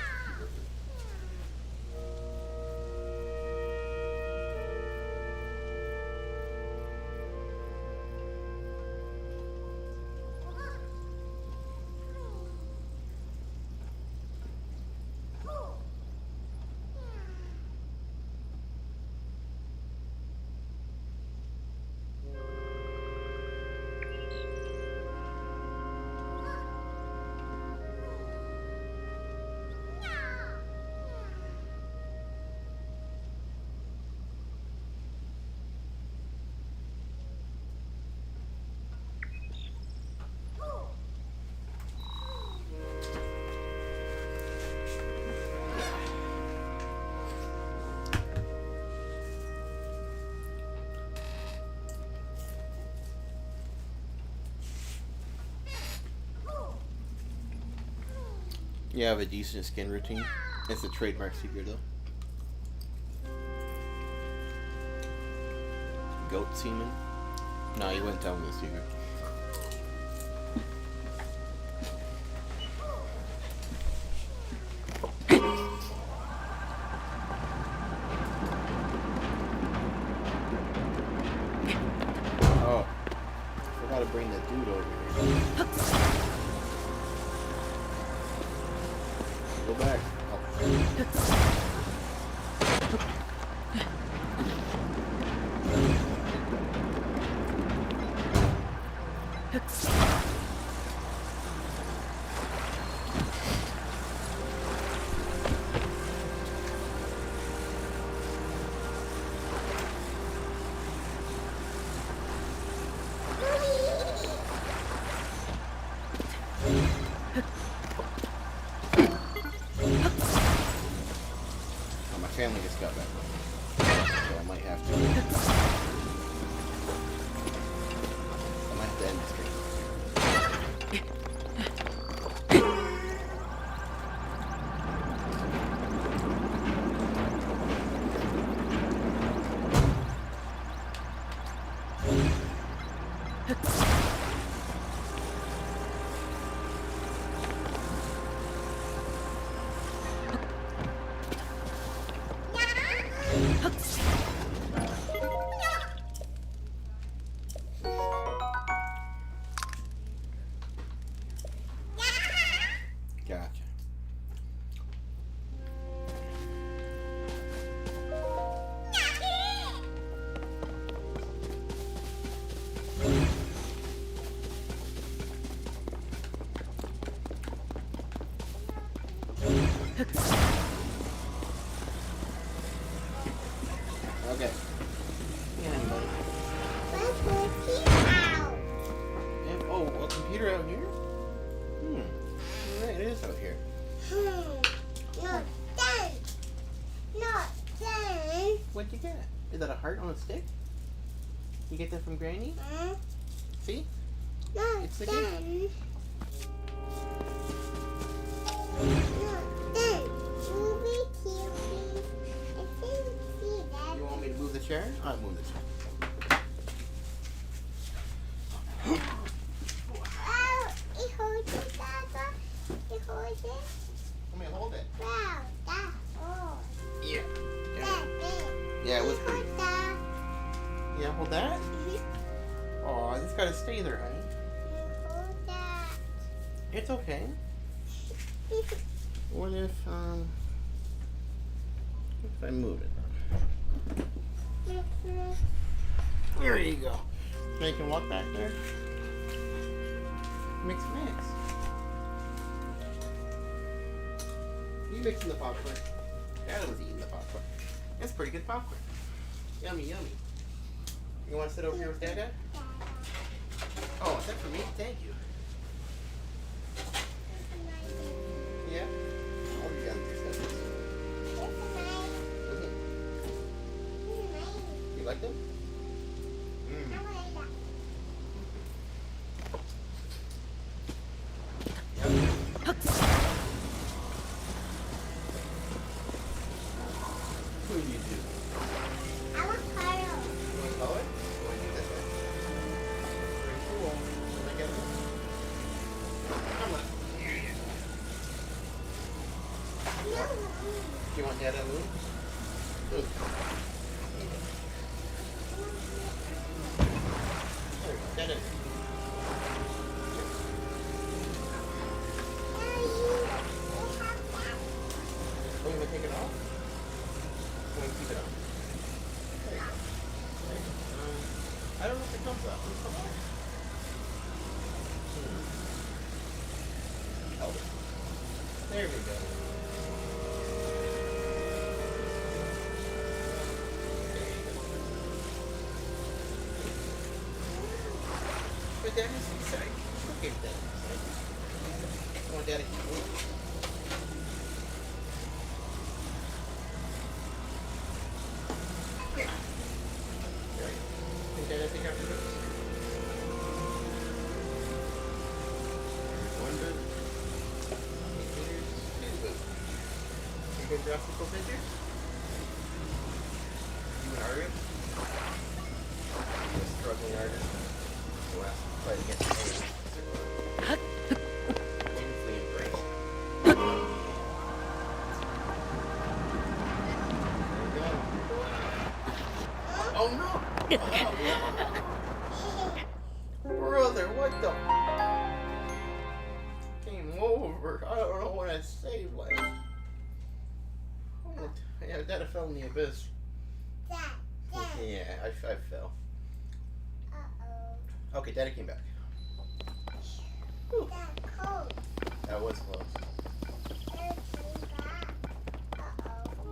You have a decent skin routine. It's a trademark secret though. Goat semen? No, you wouldn't tell me the secret. food over. Go back. Oh. Oh, my family just got back. So I might have to. I might have to end this stream. Gotcha. Okay. Anybody? And, oh, a computer out here? Right, it is out here. Not done. Not done. What'd you get? Is that a heart on a stick? You get that from Granny? See? Not It's the done. Not done. Movie, TV. I didn't see that. You want me to move the chair? I'll move the chair. Wow, it holds it, Dada. It holds it. Let me hold it. Wow, that's all. Yeah. That big. Yeah, it was pretty. Hold that. Yeah, hold that? Oh, I just gotta stay there, honey. Hold that. It's okay. What if I move it? There you go. Now you can walk back there. Mix. You mixing the popcorn. Dad was eating the popcorn. That's pretty good popcorn. Yummy, yummy. You want to sit over here with Dada? Oh, is that for me? Thank you. Yeah? Oh, you got your stuff. You like them? Who do you do? I want color. You want color? You want to do this way? Very cool. Let me get this. Come on. You want Dad to move? Move. There we go. Dad. Oh, you want to take it off? You want to keep it on? There you go. There you go. I don't know if it comes off. Does it come off? Hold it. There we go. But Dad is excited. Okay, Dad is excited. I want Dad to keep moving. Good graphical picture? You an artist? You a struggling artist? Well, try to get the painfully embraced. There you go. Oh no! Oh, no. Brother, what the over. I don't know what I saved last. Yeah, Dad fell in the abyss. Dad. Yeah, I fell. Uh-oh. Okay, Daddy came back. Whew. Dad, cold. That was close. Dad came back. Uh-oh.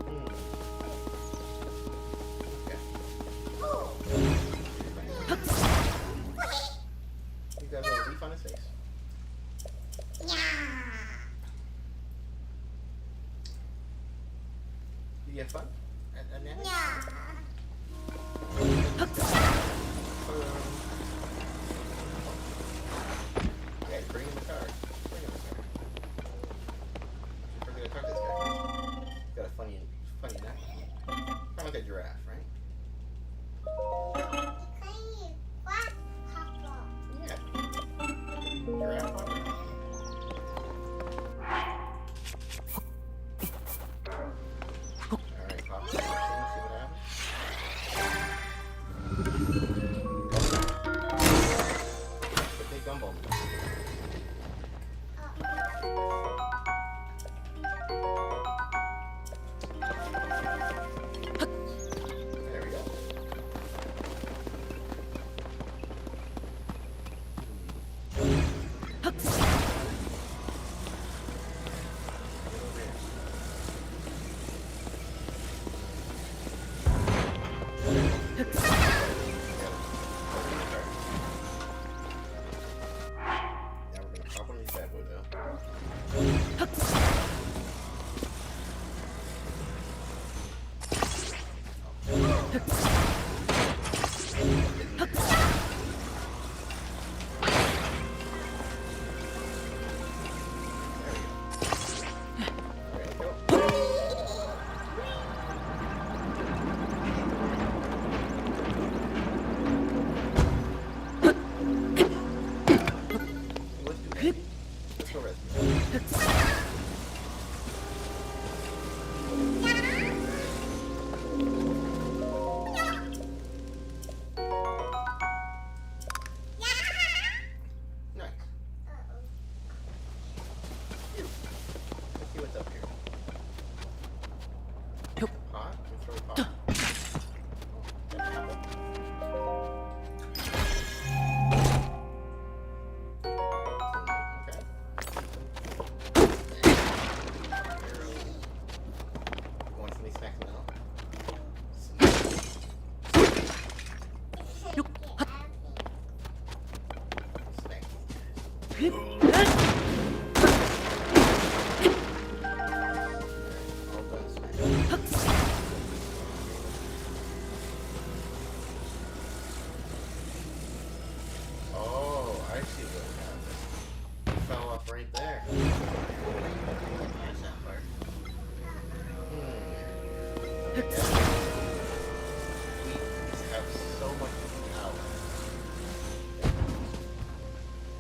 Okay. Oh. He got a little leaf on his face. Yeah. Did you have fun? At Nanny? Yeah. Yeah, bring him the car. Bring him the car. We're gonna talk to this guy. He's got a funny neck. Kind of like a giraffe, right? Yeah. Giraffe. Alright, pop the machine, see what happens. The big gumball. There we go. Now we're gonna hop on these bad boys out. Let's go rescue. Nice. Let's see what's up here. Pot? Let's throw a pot. Oh, got an apple. Okay. Want some of these snacks now? Snacks. All done snacks. Oh, I see what happened. It fell off right there. That's that part. We have so much power.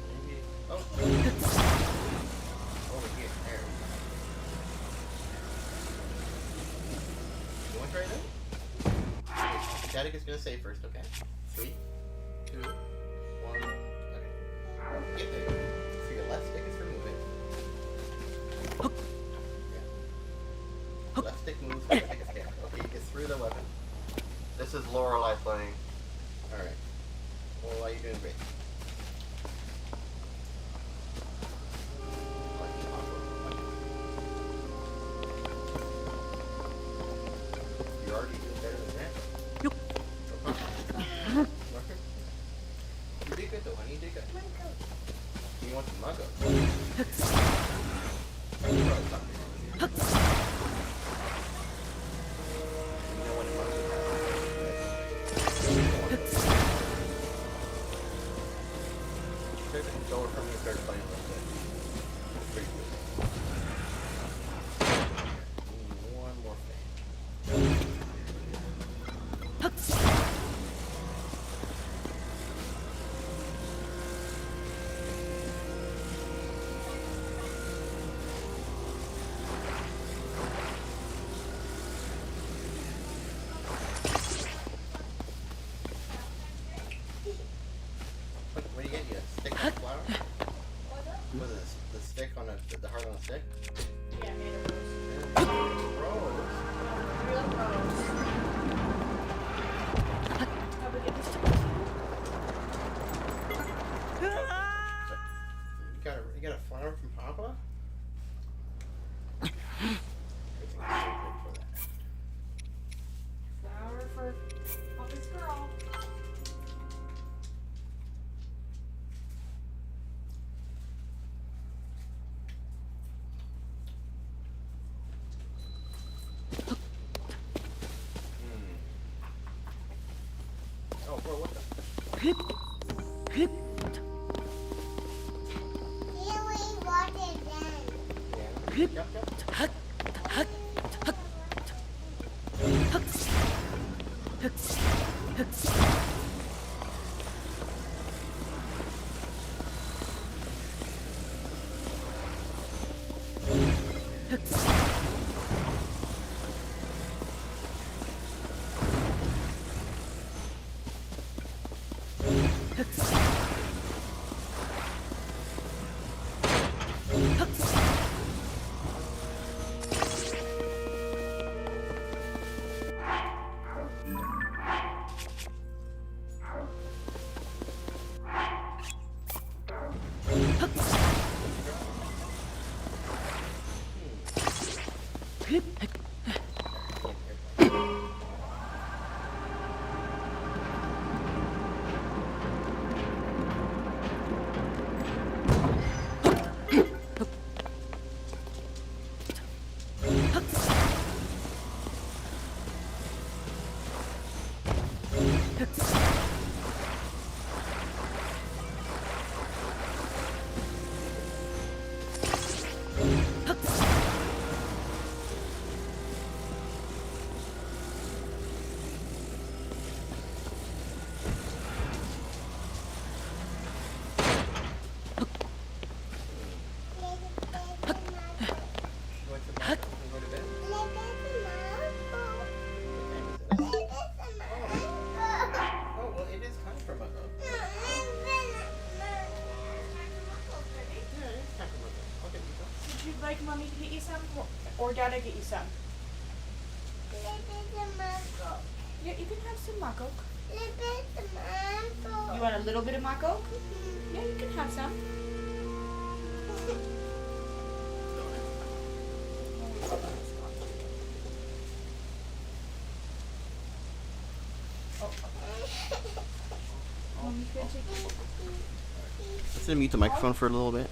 Maybe. Oh. Over here. There. You want to try that? Daddy is gonna say first, okay? 3, 2, 1. Okay. Get there. So your left stick is for moving. Yeah. Left stick moves, right stick is camera. Okay, you get through the weapon. This is Lorelei playing. Alright. Lorelei, you're doing great. You're already doing better than that. You did good though, honey. You did good. You want some muggo? You know when muggo took the controller from me and started playing a little bit. It's pretty good. Need one more thing. What do you get? You a stick of flour? Was it the stick stick on the heart on a stick? Yeah, I made a rose. Rose. Real rose. How we get this to You got a flower from Papa? flower for Papa's girl. Oh, bro, what the? Here we watch it then. Yeah. Yep, yep. Would you like mommy to get you some or dad to get you some? Yeah, you can have some mock oak. You want a little bit of mock oak? Yeah, you can have some. Mommy, could you? Let's mute the microphone for a little bit.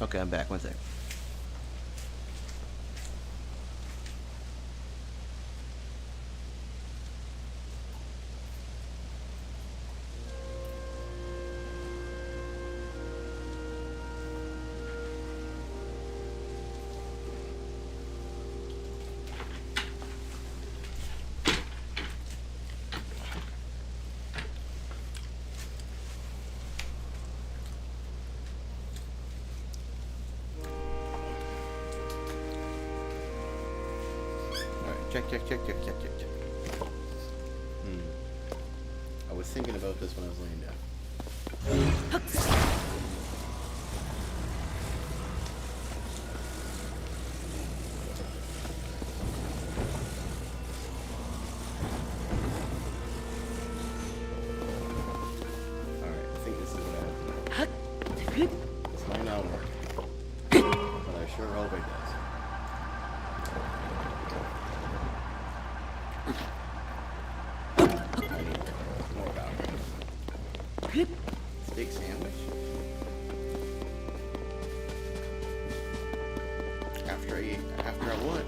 Okay, I'm back. One sec. Check. I was thinking about this when I was laying down. Alright, I think this is what happened. This might not work. But I sure hope it does. I need more power. Steak sandwich? After I what?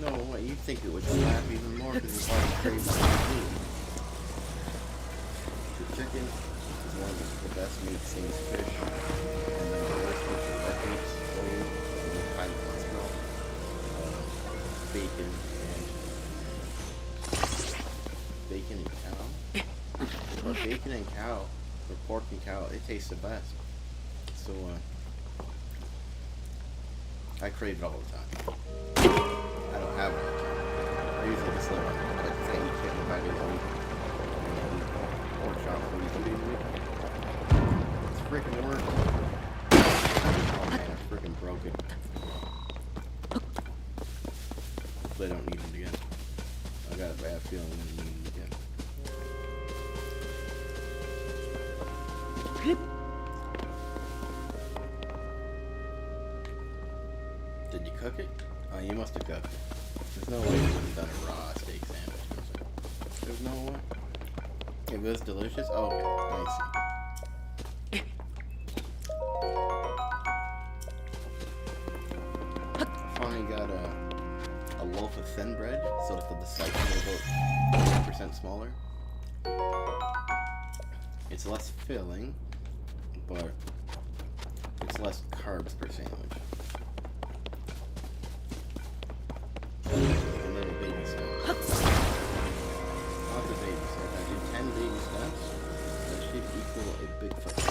No, what, you think it would slap even more because it's already crazy meat. The chicken is one of the best meat seen as fish, and then the worst meat is red meat, and the kind of smell. Bacon and cow. But bacon and cow, or pork and cow, it tastes the best. So, I crave it all the time. I don't have it. I usually just live on it. I say eat chicken 5 days a week. And eat pork chop 42 days a week. It's freaking work. Oh man, it's freaking broken. Hopefully I don't need it again. I got a bad feeling I'm gonna need it again. Did you cook it? Oh, you must have cooked it. There's no way you would have done a raw steak sandwich, was there? There's no way. It was delicious? Oh, okay. I see. I finally got a loaf of thin bread, so that the slice is about 10% smaller. It's less filling, but it's less carbs per sandwich. A big fucking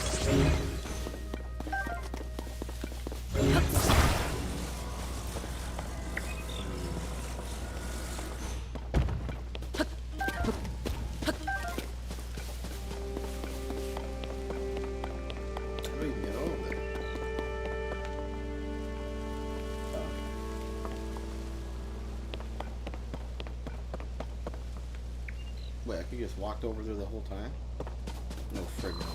how do we get over there? Wait, I could just walked over there the whole time? No friggin' way.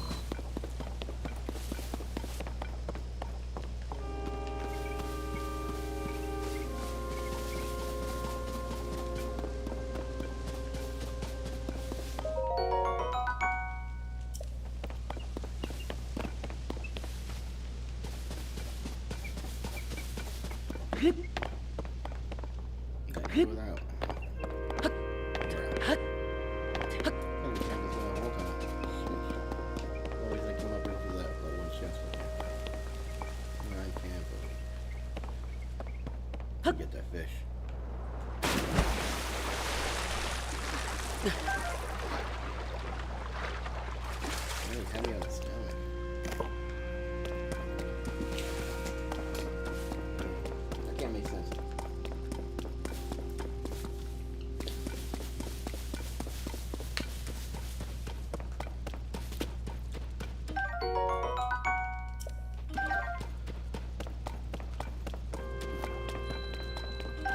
Okay, without. Get that fish. Really heavy on the stomach. That can't make sense.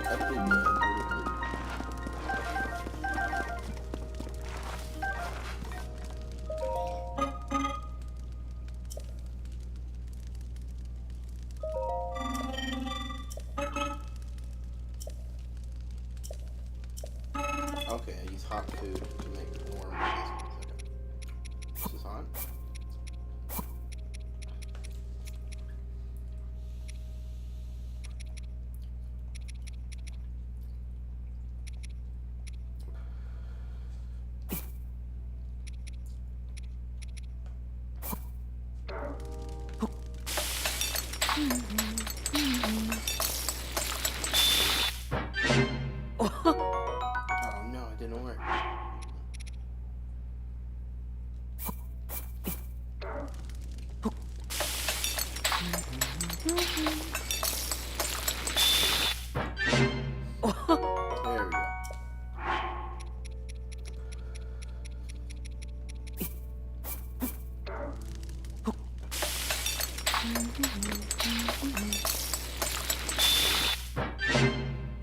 That's pretty good. Oh no, it didn't work. There we go.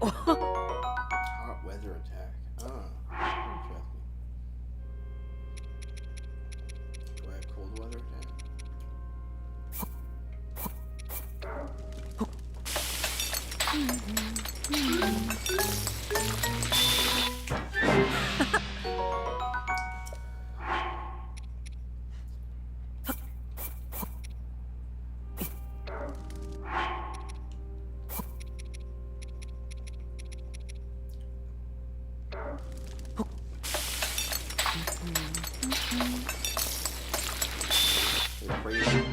Hot weather attack. Interesting. Do I have cold weather attack? They're crazy.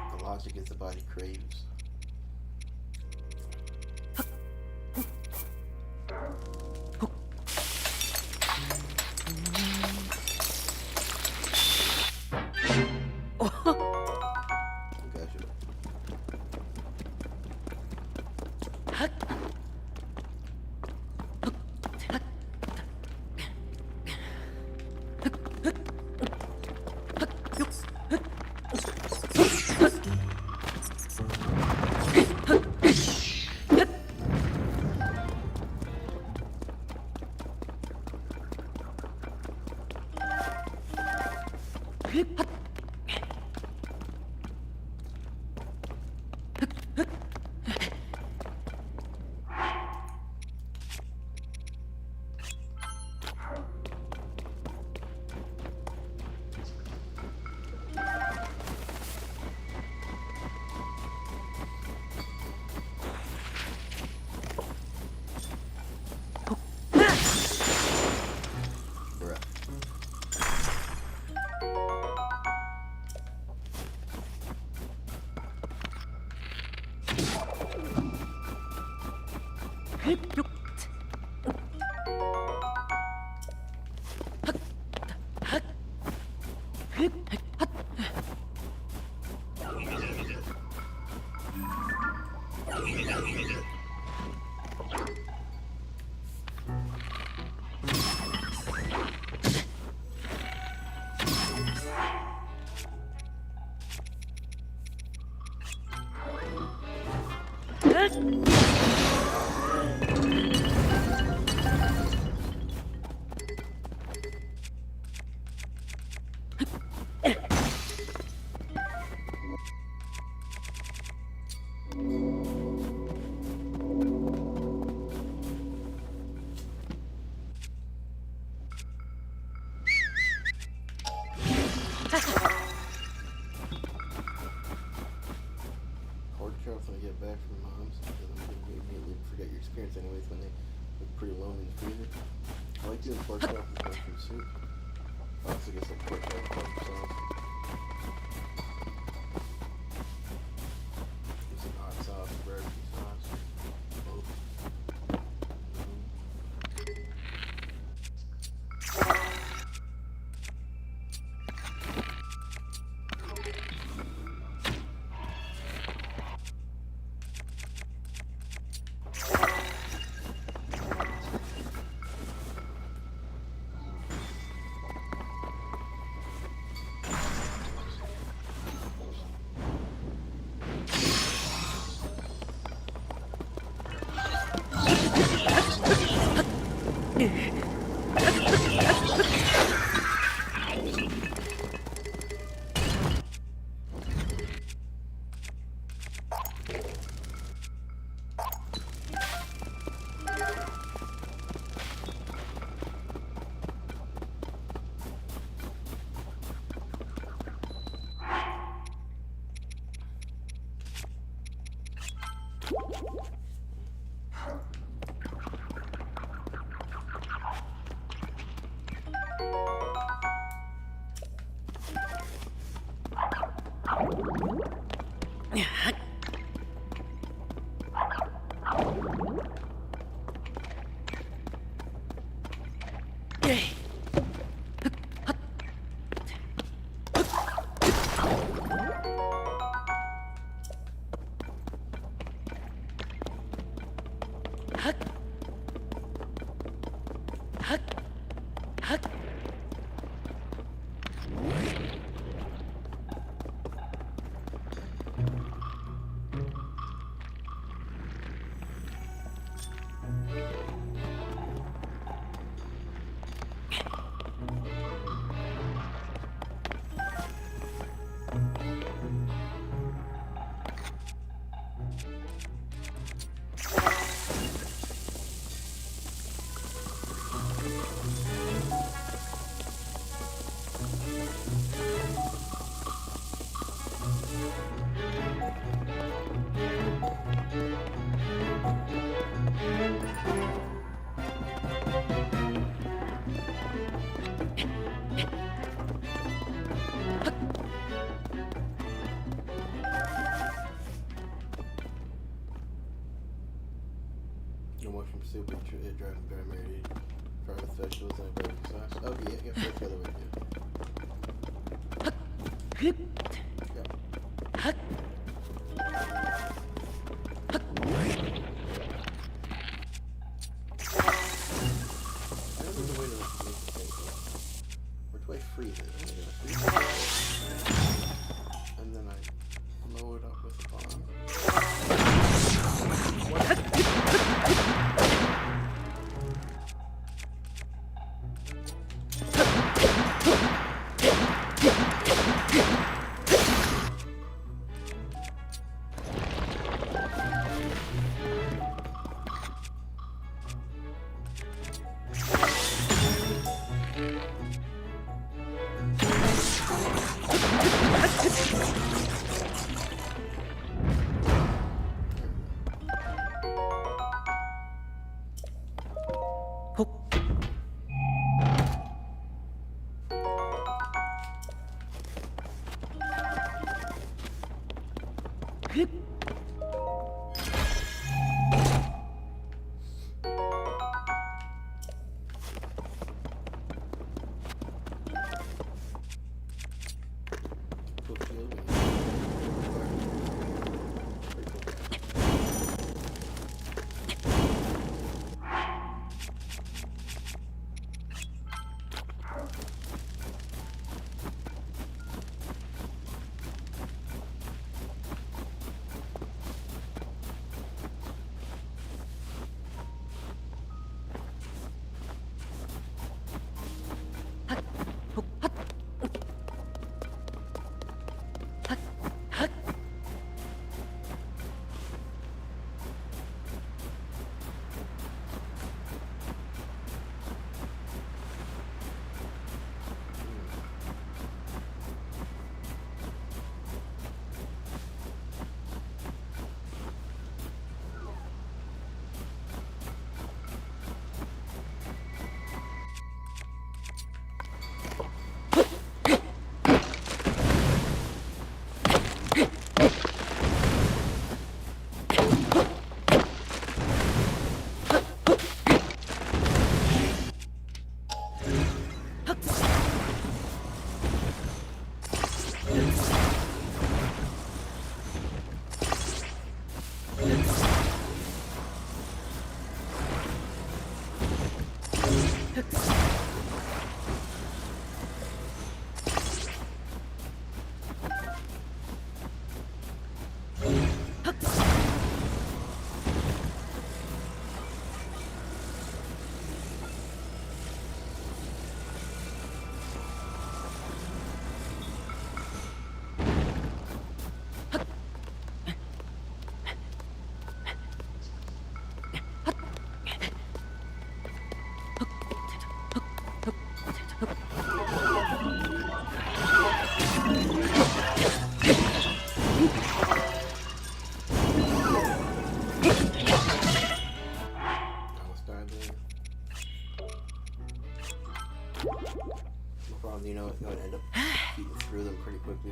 The logic is the body craves. Gotcha. Bruh. Hard trails when I get back from mom's. You immediately forget your experience anyways when they look pretty alone in the freezer. I like doing pork chop with mushroom soup. I also get some pork chop with mushroom sauce. Get some hot sauce, barbecue sauce. Both. You watch from Super driving primary private specials and driving slash. Oh yeah, that's the other way too. Yep. I don't know the way to make the thing. Which way freeze it? And then I blow it up with a bomb.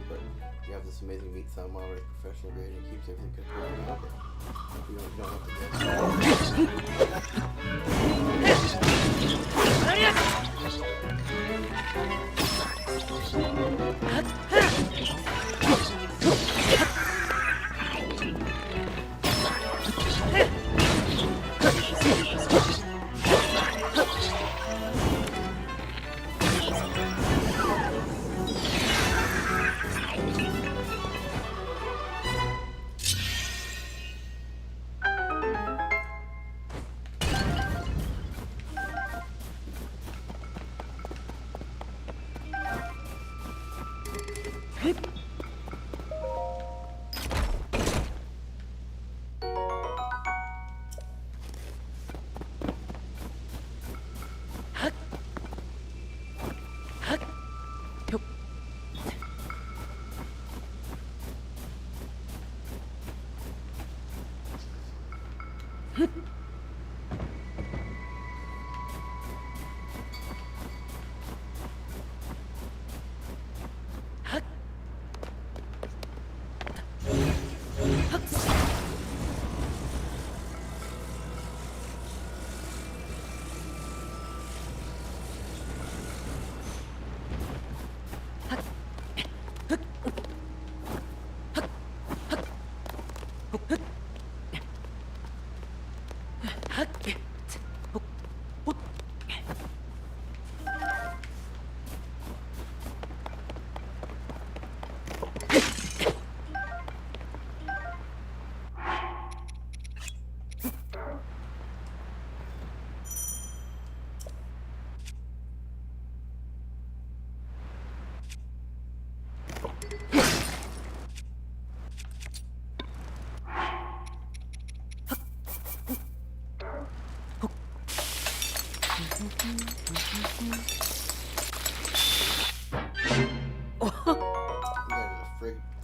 but you have this amazing meat salmon already professional grade and it keeps everything cooked perfectly. Okay. You don't have to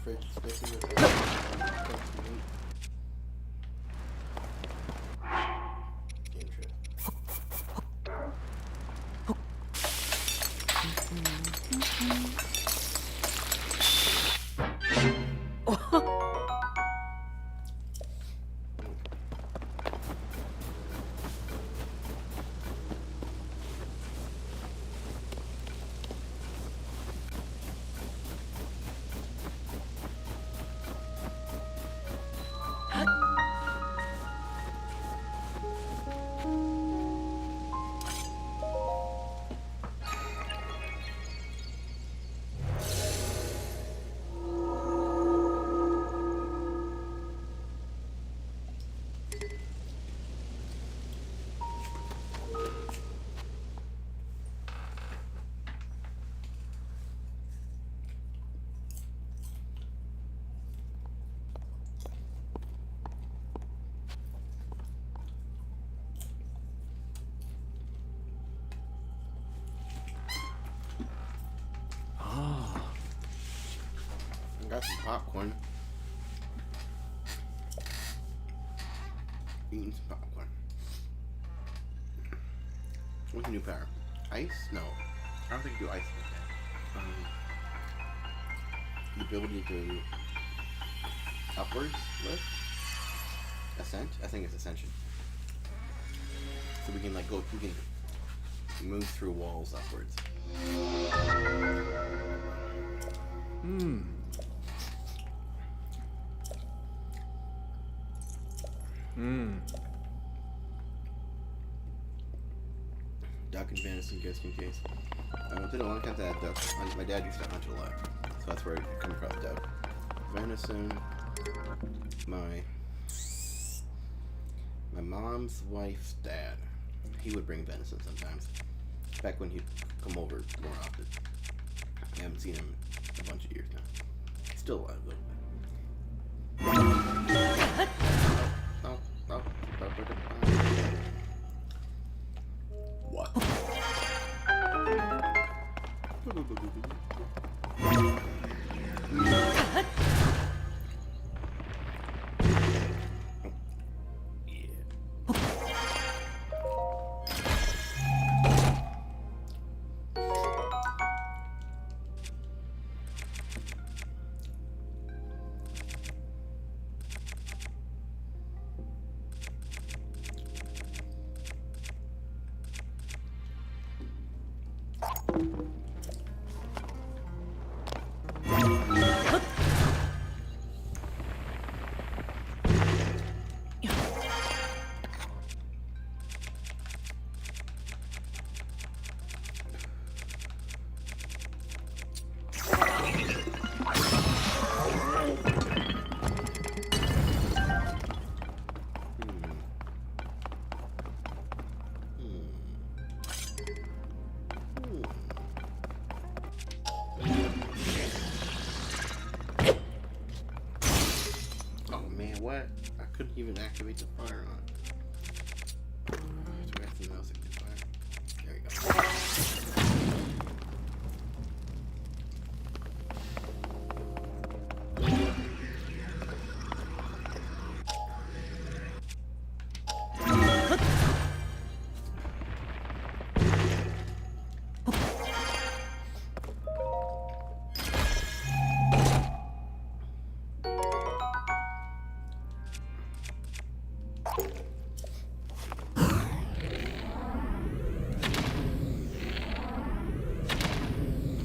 fridge sticky with got some popcorn. Eating some popcorn. What's the new power? Ice? No. I don't think you do ice like that. The ability to upwards lift? Ascent? I think it's ascension. So we can we can move through walls upwards. Duck and venison just in case. It did a long time to add duck. My dad used to hunt a lot, so that's where I come across duck. Venison. My mom's wife's dad. He would bring venison sometimes. Back when he'd come over more often. I haven't seen him in a bunch of years now. He's still alive though. What? Couldn't even activate the fire on it. Do I have to mouse active fire? There you go.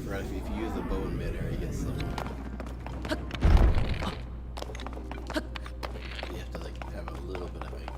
Right, if you use the bow in midair, you get slow. You have to like have a little bit of height.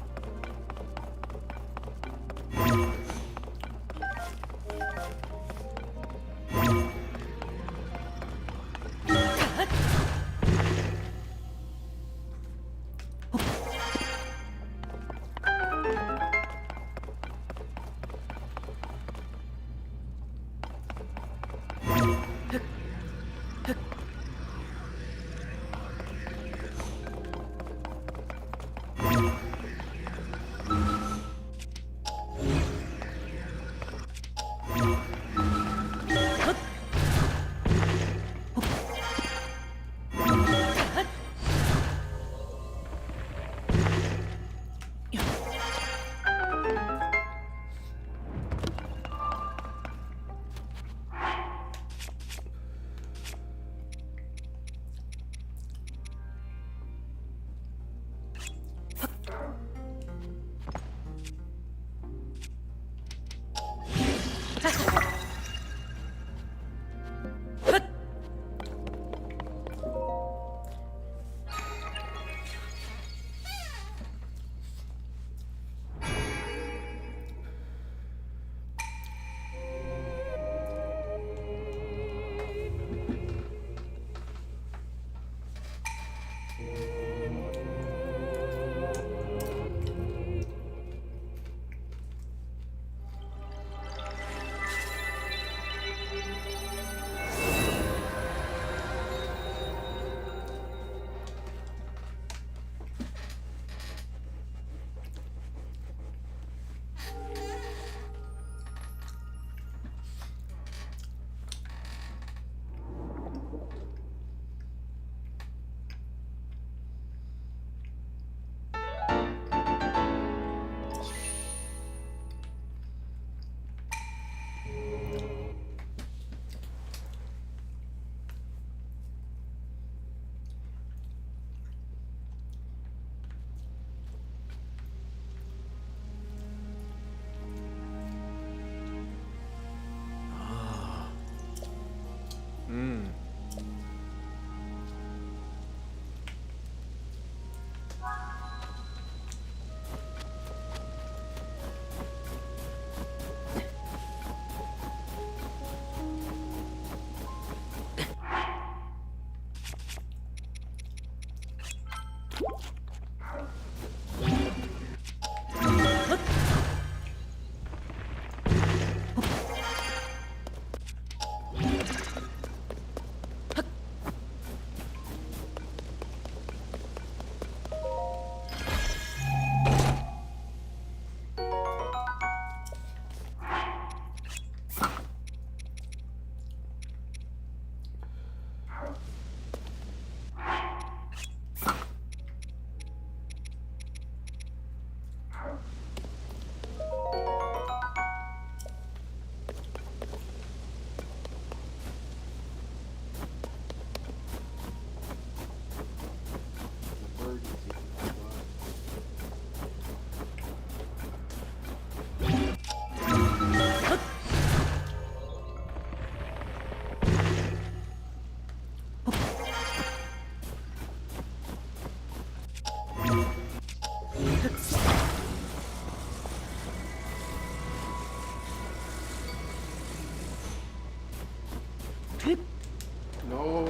No.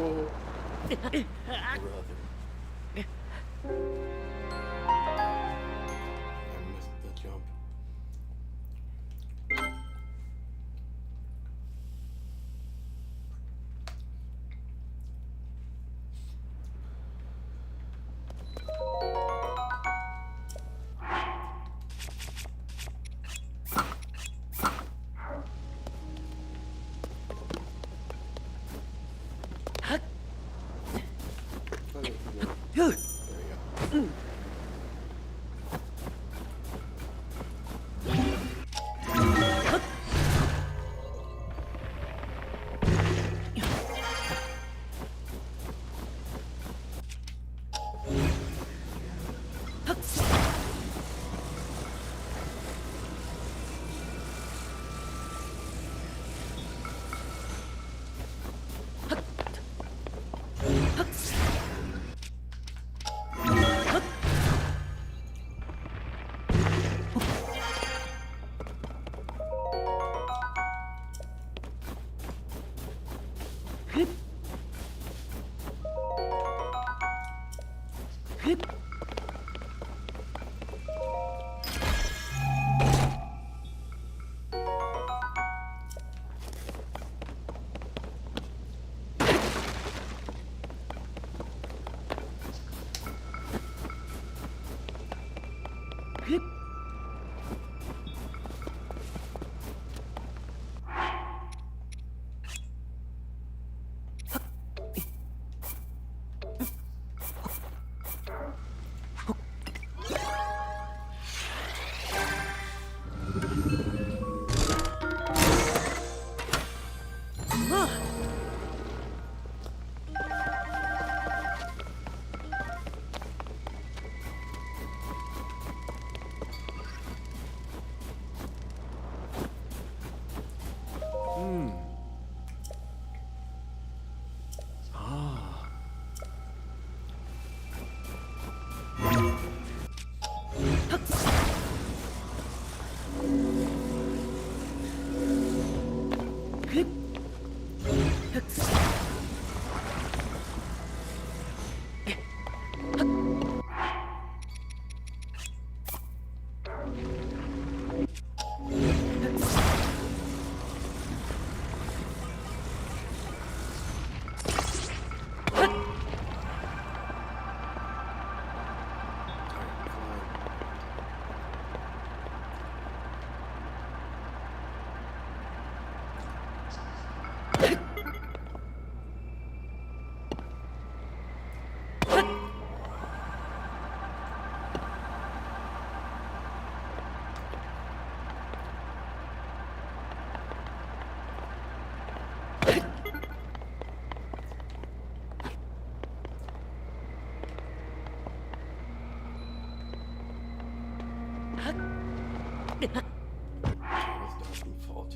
Brother. I missed the jump. There you go. Charles Dawson fault.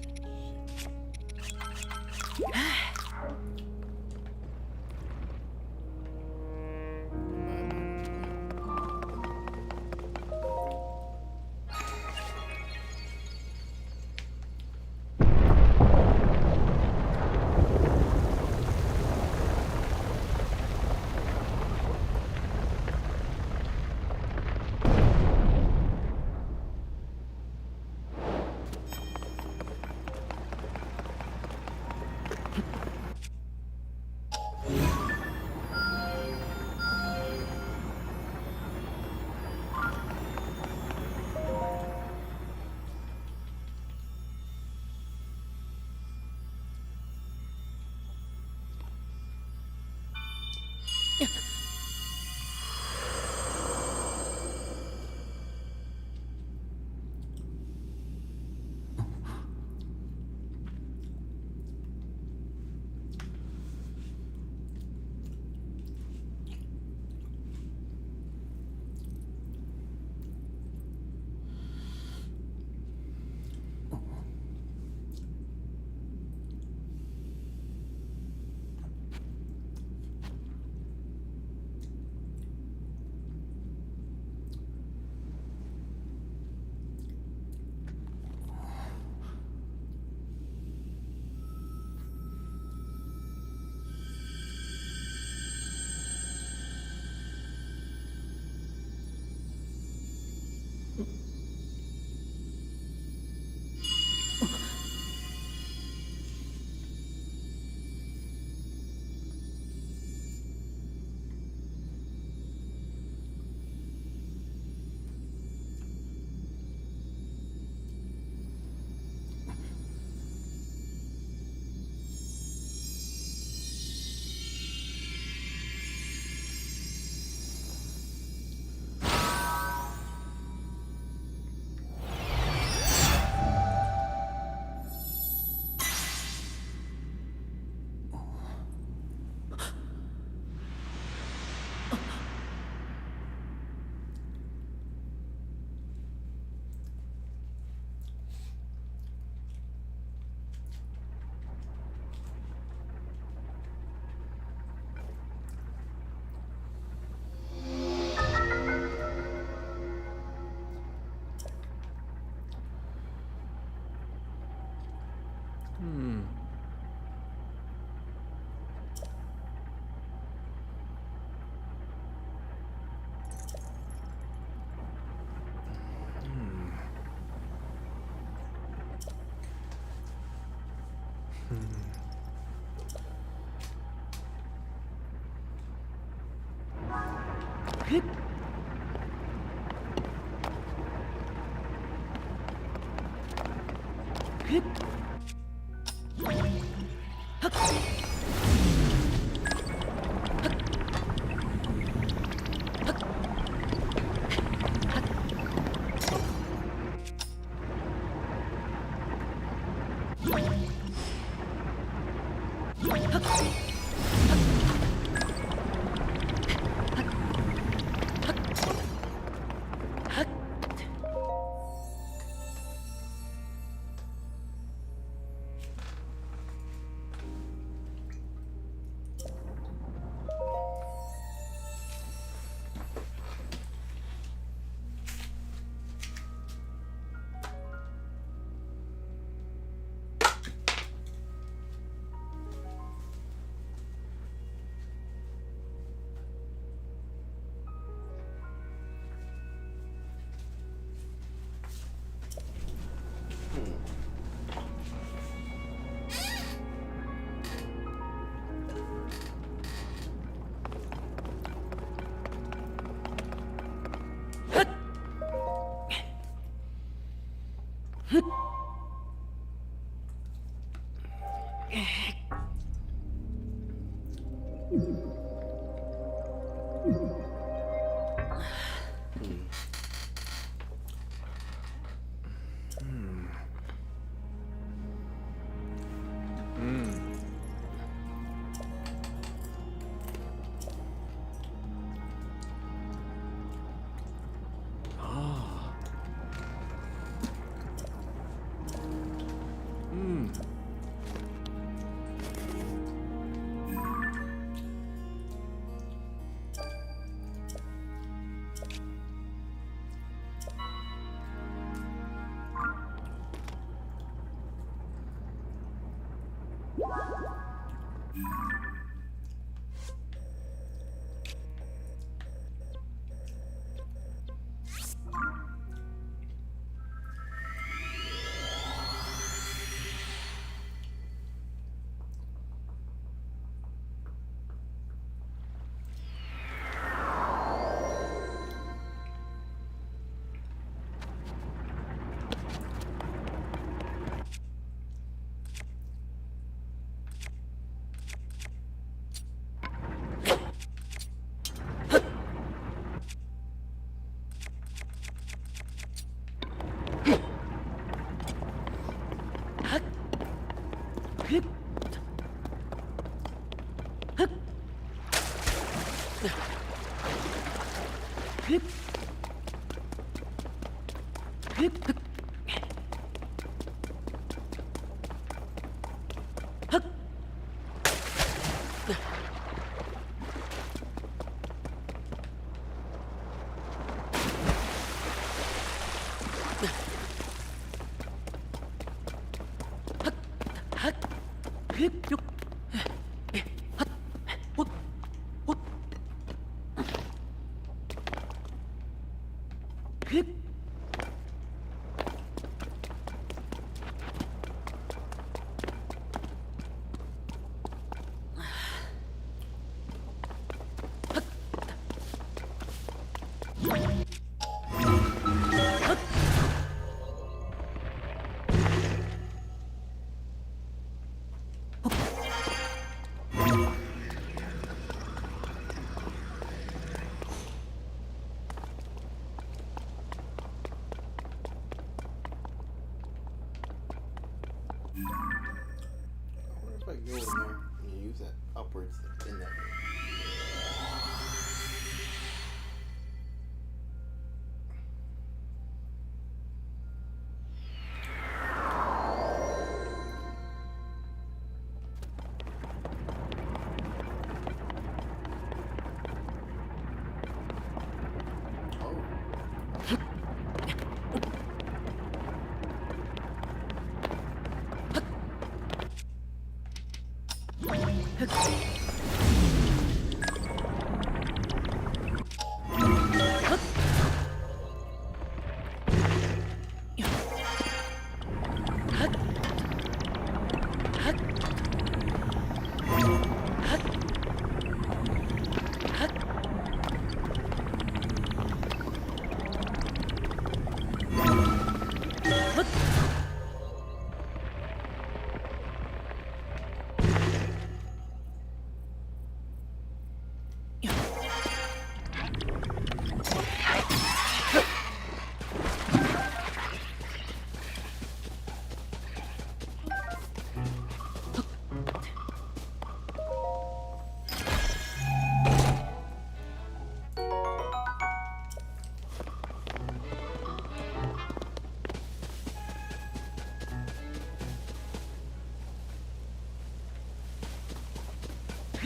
If I go in there and you use that upwards in that room.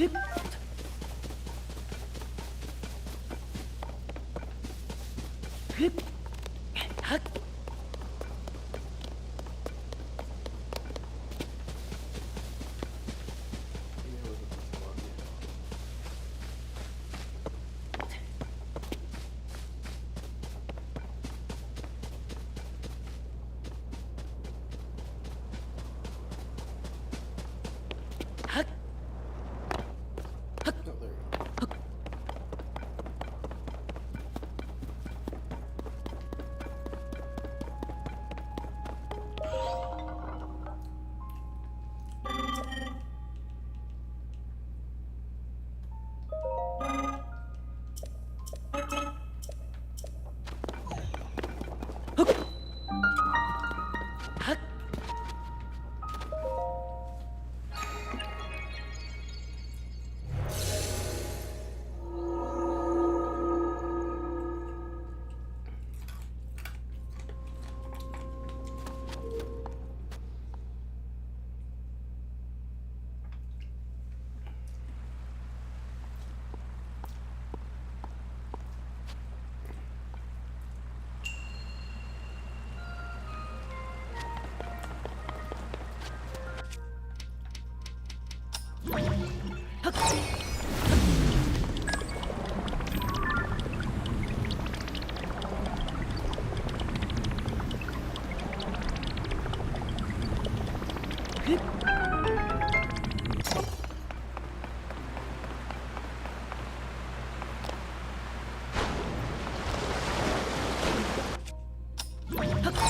Oh, there we go.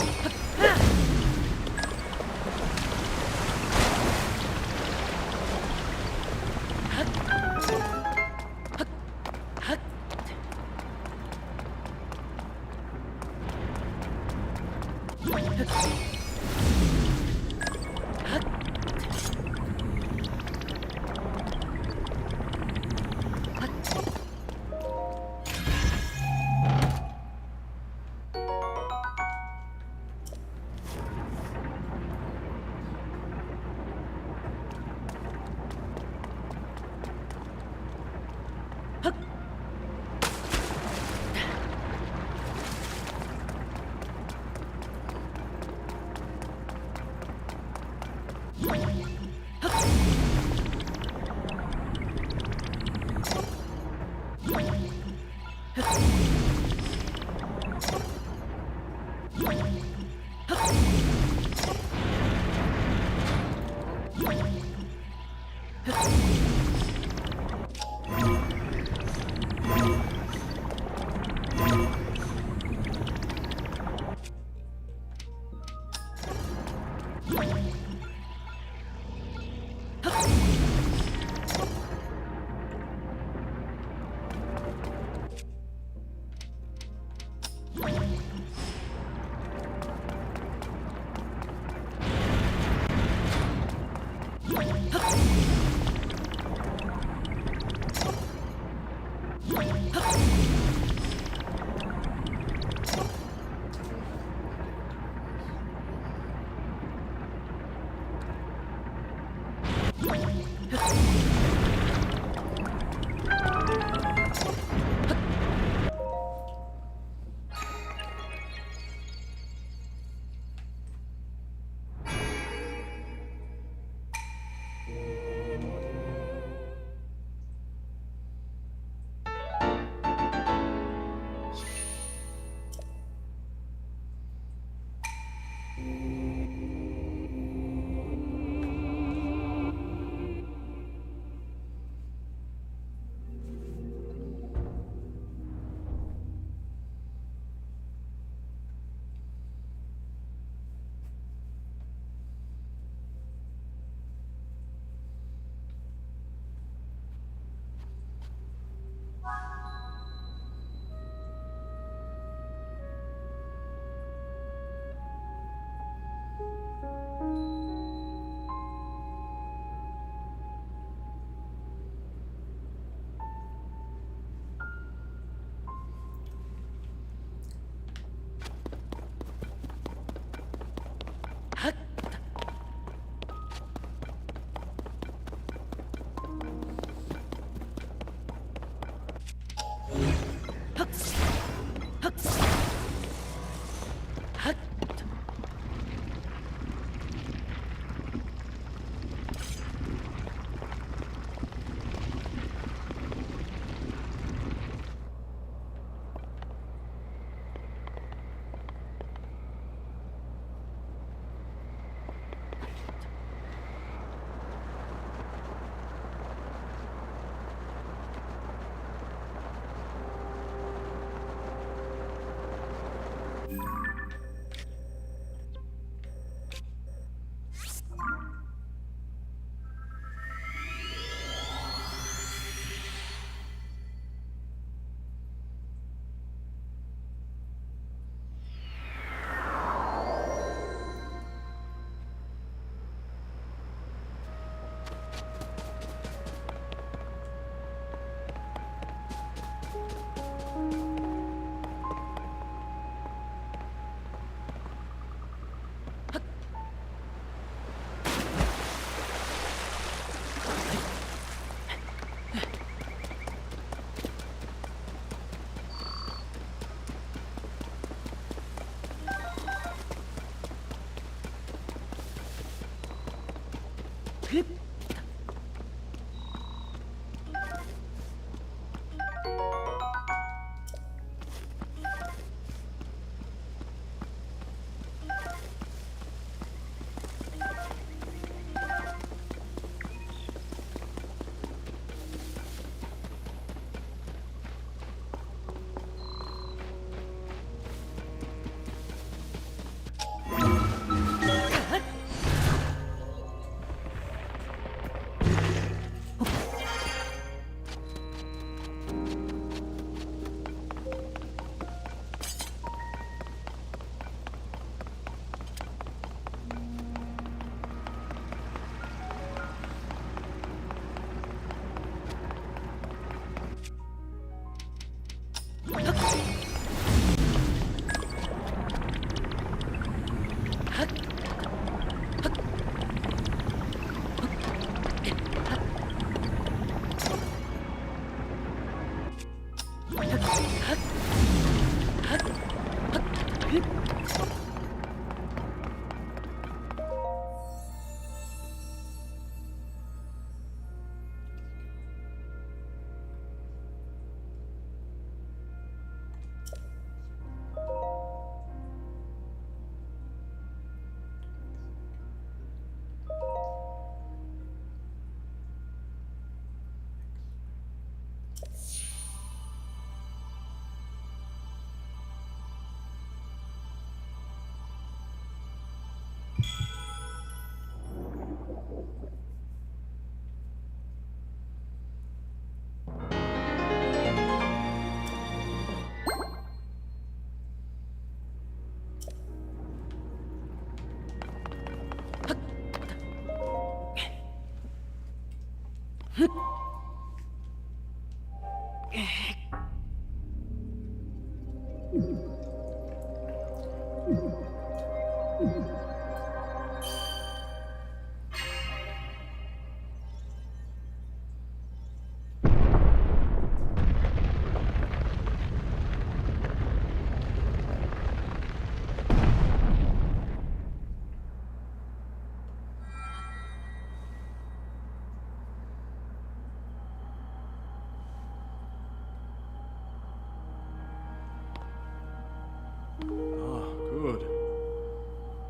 Good.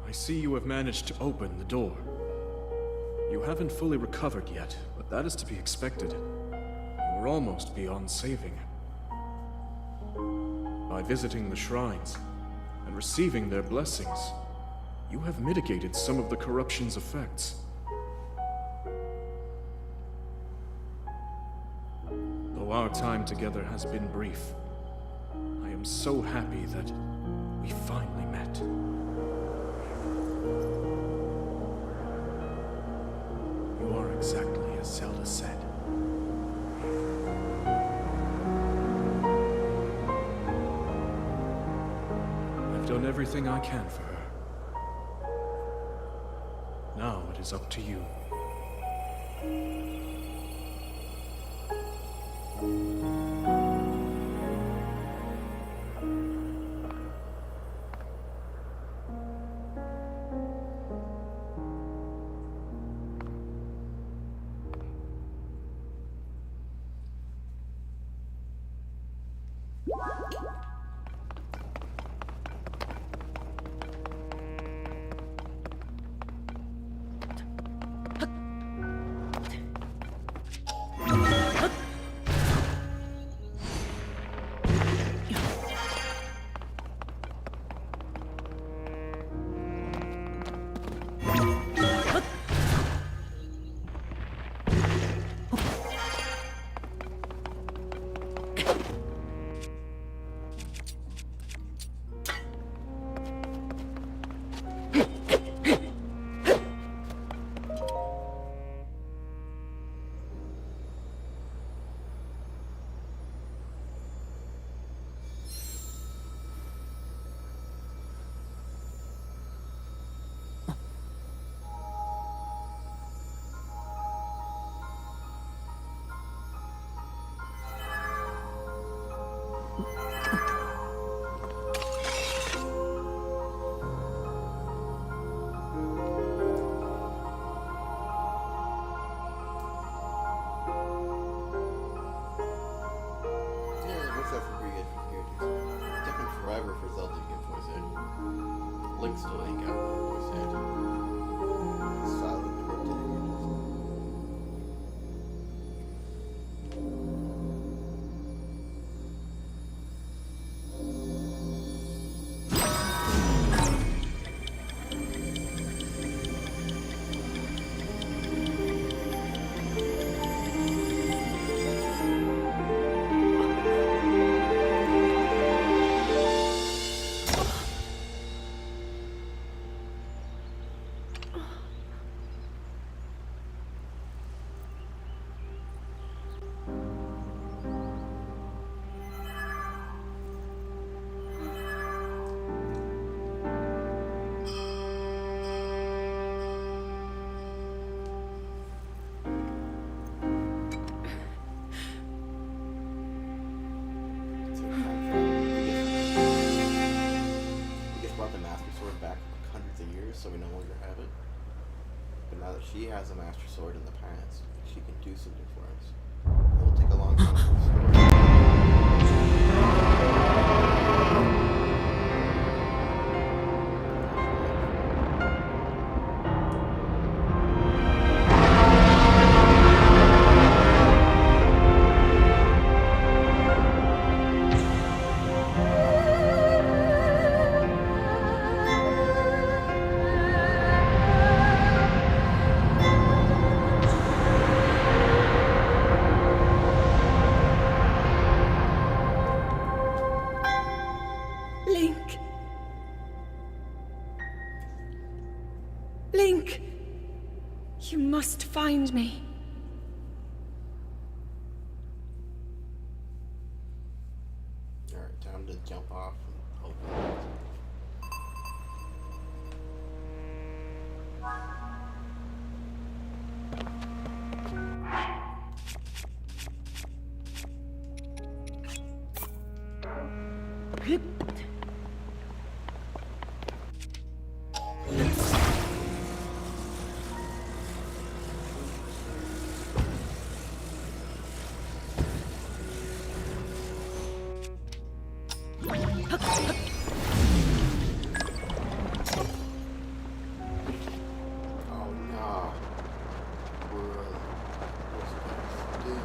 I see you have managed to open the door. You haven't fully recovered yet, but that is to be expected. You were almost beyond saving. By visiting the shrines and receiving their blessings, you have mitigated some of the corruption's effects. Though our time together has been brief, I am so happy that we finally met. You are exactly as Zelda said. I've done everything I can for her. Now it is up to you. Yeah, it looks like some pretty good characters. It took him forever for Zelda to get voice acting. Link still ain't got voice acting. Silent rotating. So we no longer have it. But now that she has a Master Sword in the past, she can do something for us. It will take a long time to restore. Link. Link. You must find me. Alright, time to jump off and open it. Oh no. What's supposed to do?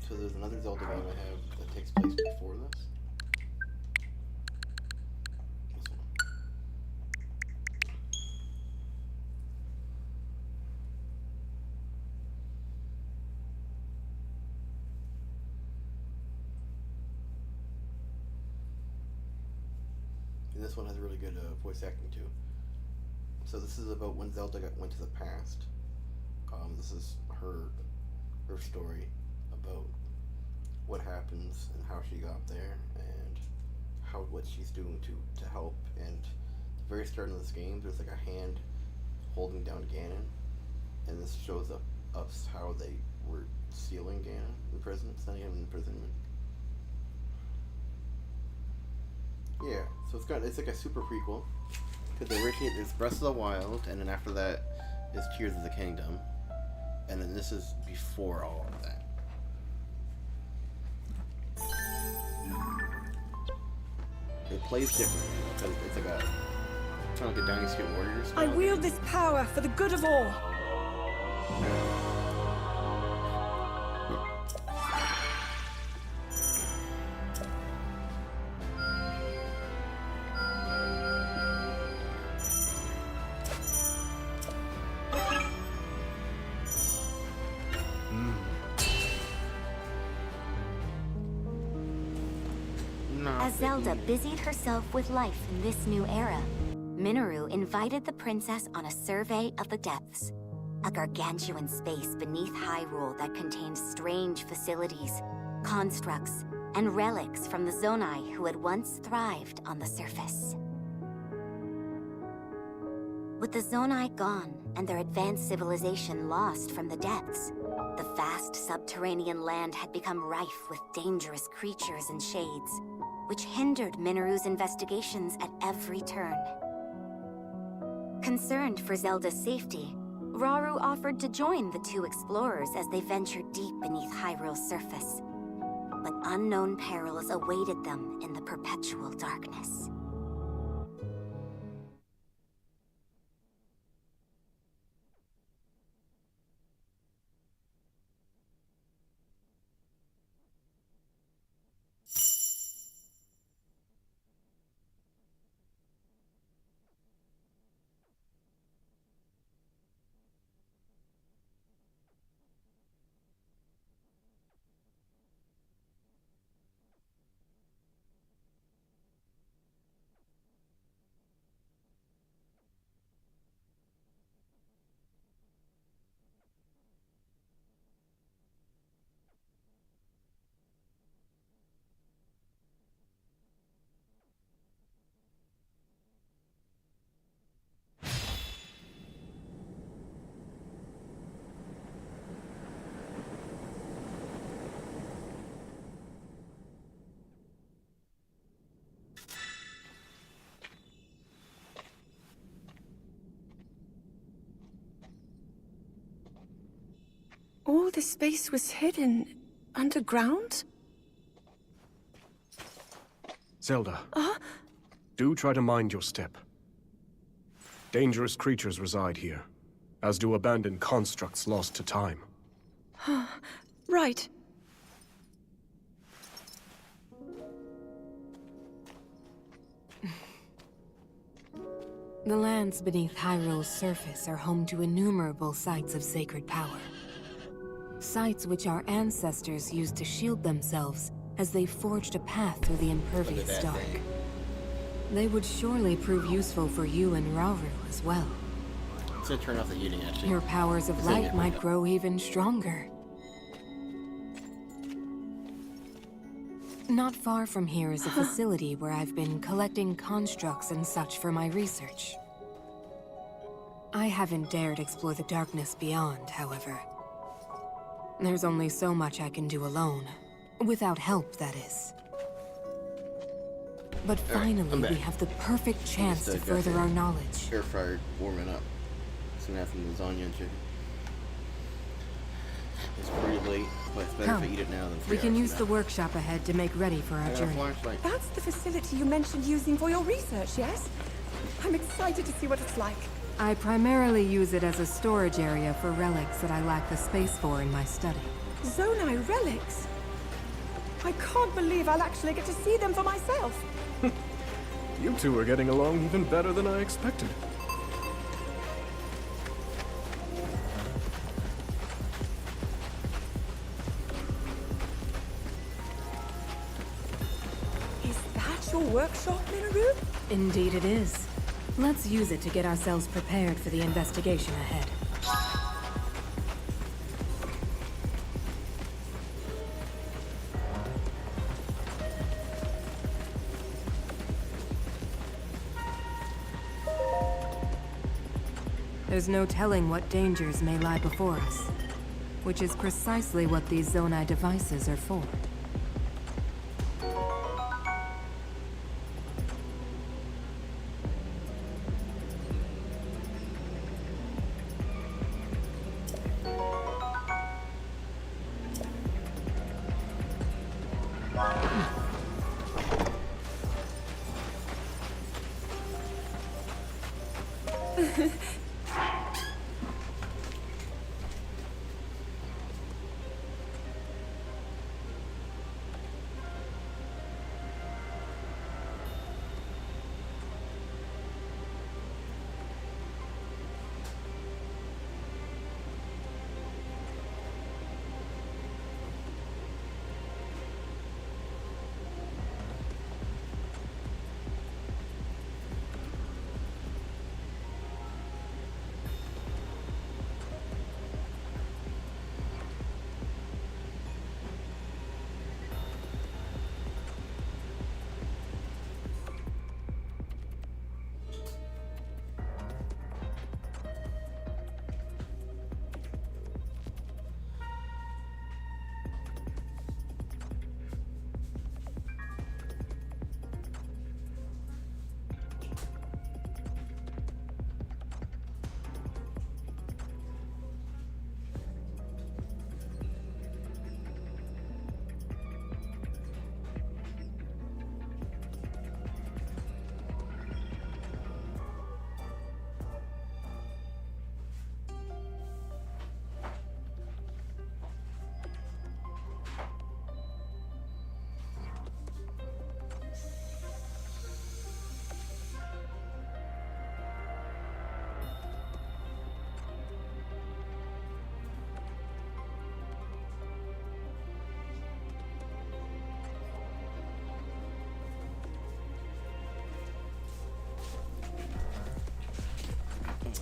So there's another Zelda game I have that takes place before this. This one. And this one has really good voice acting too. So this is about when Zelda went to the past. This is her story about what happens and how she got there and what she's doing to help. And at the very start of this game, there's like a hand holding down Ganon, and this shows us how they were sealing Ganon in prison, sending him in imprisonment. Yeah, so it's like a super prequel. Because originally there's Breath of the Wild, and then after that is Tears of the Kingdom, and then this is before all of that. It plays different because it's like kind of like a Dynasty Warriors. I wield this power for the good of all. As Zelda busied herself with life in this new era, Minoru invited the princess on a survey of the depths, a gargantuan space beneath Hyrule that contained strange facilities, constructs, and relics from the Zonai who had once thrived on the surface. With the Zonai gone and their advanced civilization lost from the depths, the vast subterranean land had become rife with dangerous creatures and shades, which hindered Minoru's investigations at every turn. Concerned for Zelda's safety, Rauru offered to join the two explorers as they ventured deep beneath Hyrule's surface. But unknown perils awaited them in the perpetual darkness. All this space was hidden underground? Zelda. Do try to mind your step. Dangerous creatures reside here, as do abandoned constructs lost to time. Right. The lands beneath Hyrule's surface are home to innumerable sites of sacred power. Sites which our ancestors used to shield themselves as they forged a path through the impervious dark. They would surely prove useful for you and Rauru as well. It's gonna turn off the heating, actually. Your powers of light might grow even stronger. Not far from here is a facility where I've been collecting constructs and such for my research. I haven't dared explore the darkness beyond, however. There's only so much I can do alone. Without help, that is. But finally, we have the perfect chance to further our knowledge. Air fryer warming up. It's gonna have some lasagna and chicken. It's pretty late, but it's better if I eat it now than 3 We can hours use from the now. workshop ahead to make ready for our I got a journey. flashlight. That's the facility you mentioned using for your research, yes? I'm excited to see what it's like. I primarily use it as a storage area for relics that I lack the space for in my study. Zonai relics? I can't believe I'll actually get to see them for myself. You two are getting along even better than I expected. Is that your workshop, Minoru? Indeed it is. Let's use it to get ourselves prepared for the investigation ahead. There's no telling what dangers may lie before us, which is precisely what these Zonai devices are for.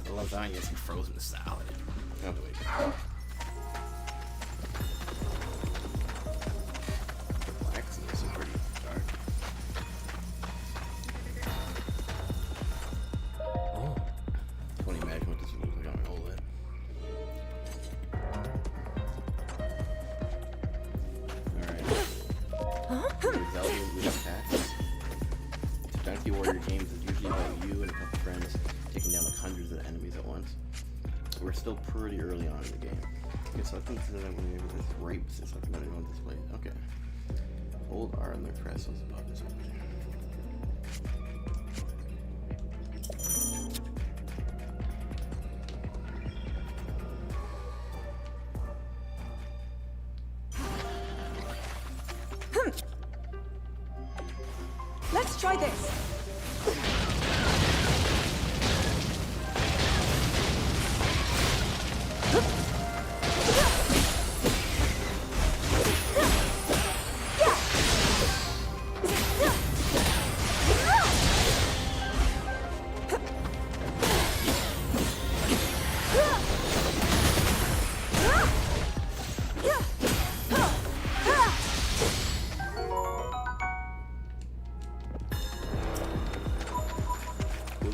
The lasagna is frozen salad. Oh, wait. The blacks in this are pretty dark. Oh, I can't imagine what this would look like on an OLED. Alright. Zelda with attacks. Donkey Warrior games is usually about you and a couple friends taking down like hundreds of enemies at once. We're still pretty early on in the game. Okay, so I think this rapes is something that I don't display. Okay. Hold R on the press was above this one. Let's try this.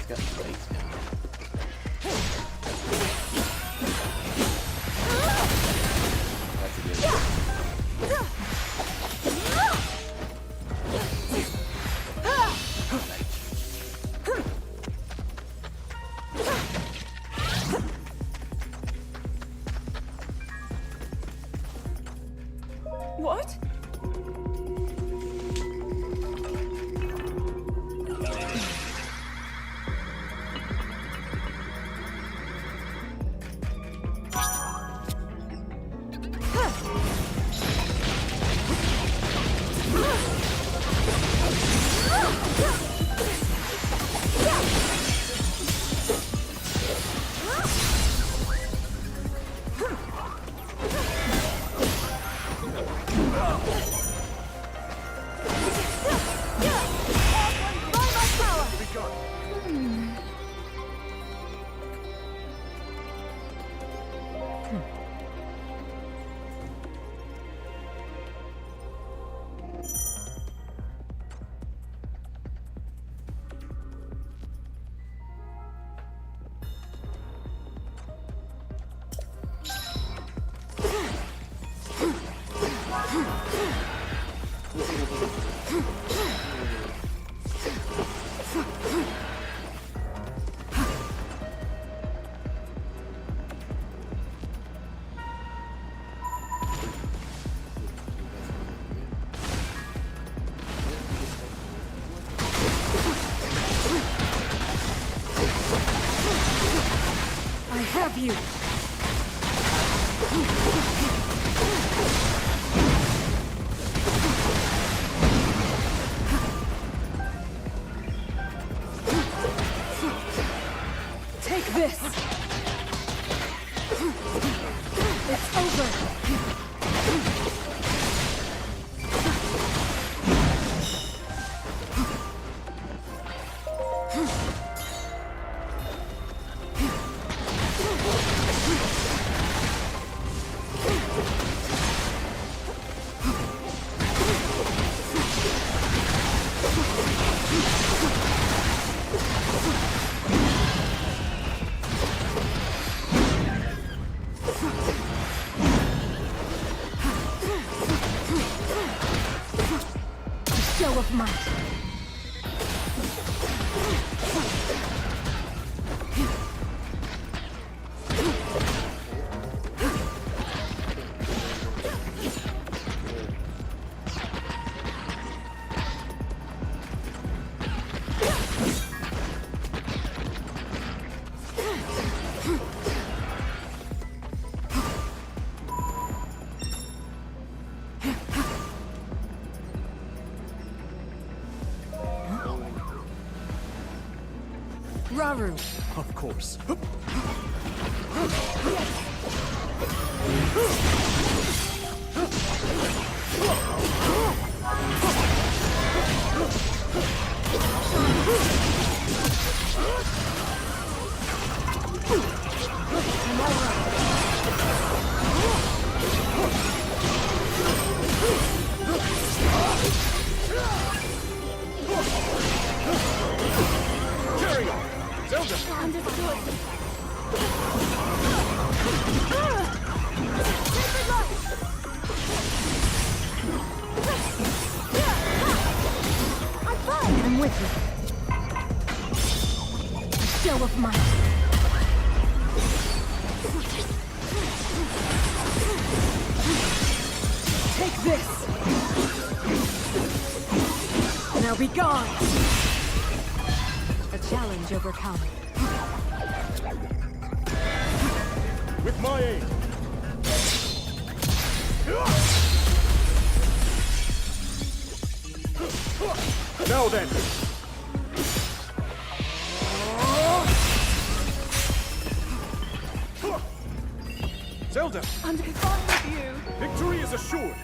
He's got some base down. That's a good one. What? I have you! Take this! It's over! Show of might. Raru. Of course. Carry on! Zelda! Understood. I'm with you. A show of might. Take this! Now be gone! A challenge overcome. With my aid! Now then! Zelda! I'm fine with you. Victory is assured!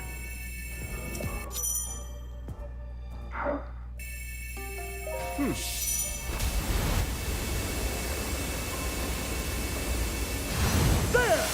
There!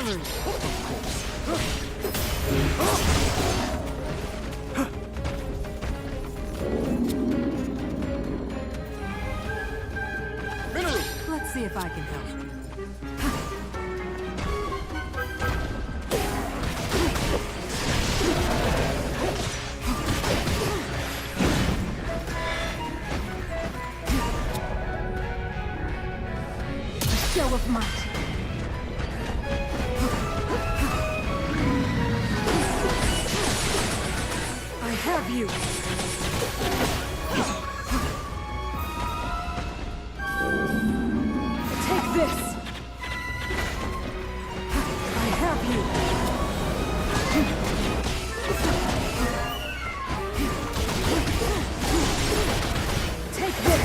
Raru! Let's see if I can help. A show of might. I have you. Take this! I have you! Take this!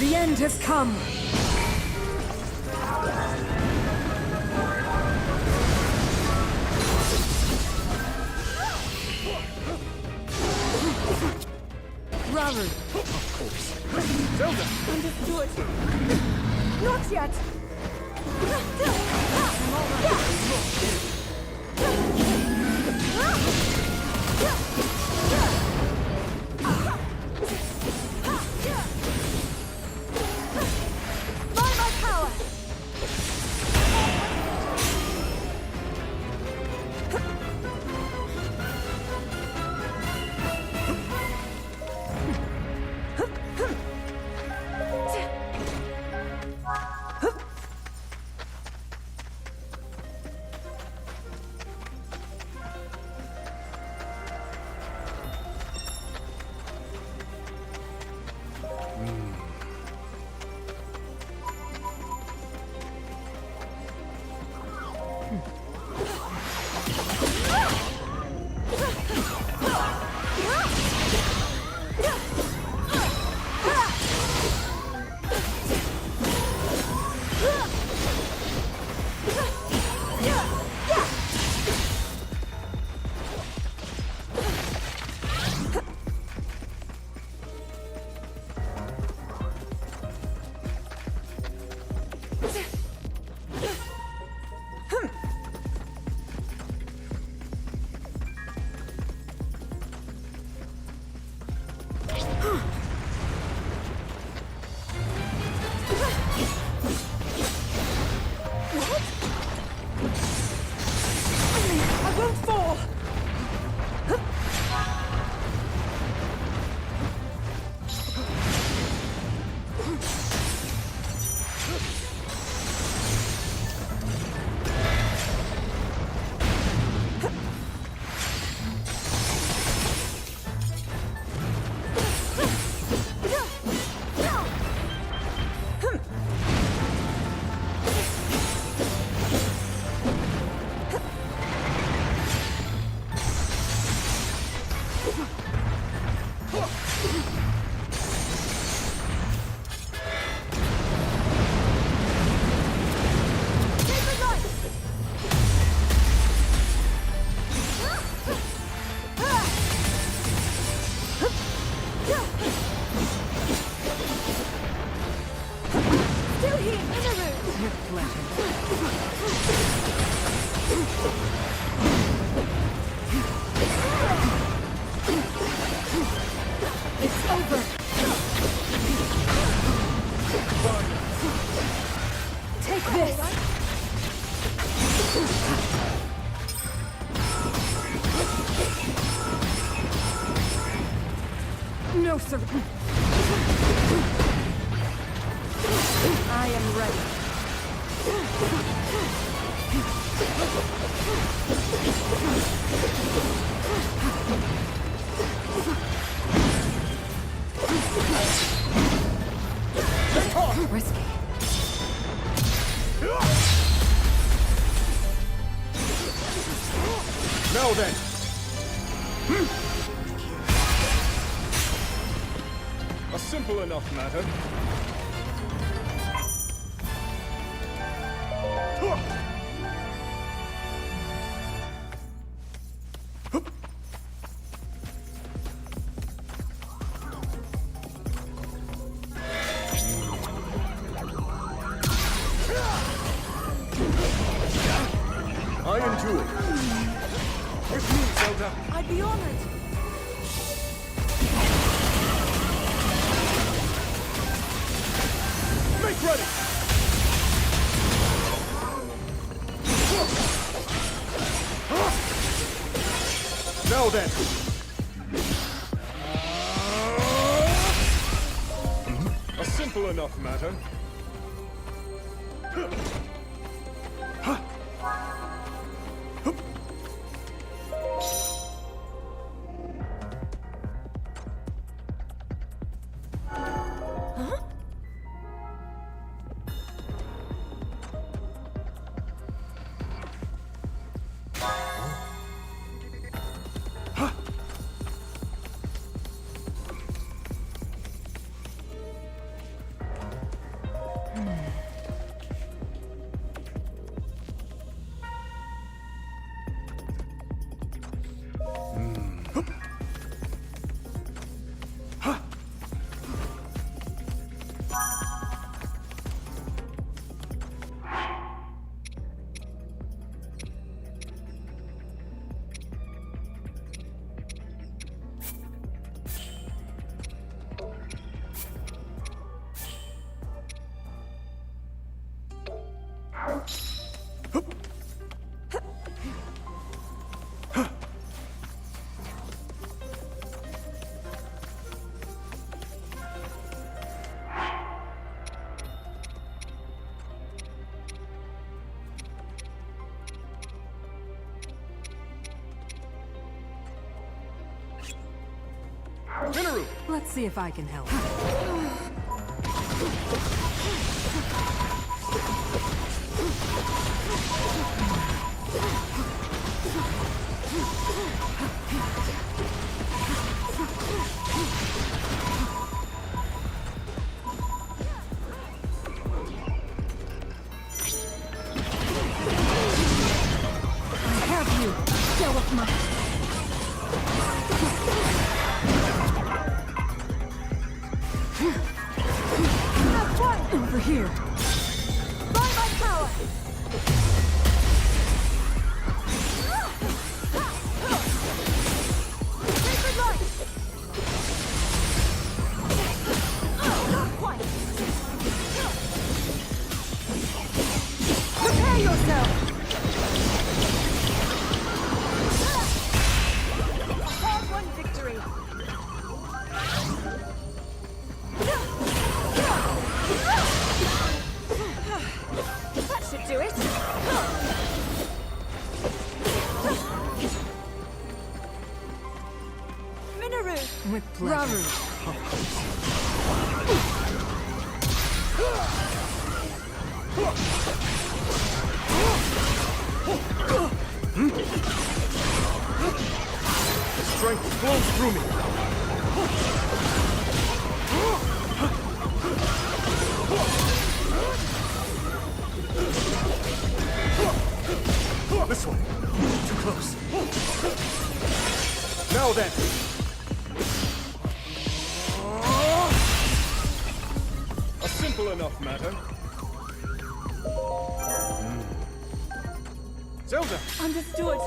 The end has come! Raru! Of course. Zelda! Understood. Not yet. By my power. I won't fall! Take this! No, sir. I am ready. Risky. Now then! A simple enough matter. Be honored. Make ready! Now then! A simple enough matter. Minoru! Let's see if I can help. I have you! Go with my... Over here. By my power! Sacred light! Not quite! Prepare yourself! Hard-won victory! That should do it. Minoru! With pleasure. Strength flows through me. This way. Too close. Now then. A simple enough matter. Zelda! Understood.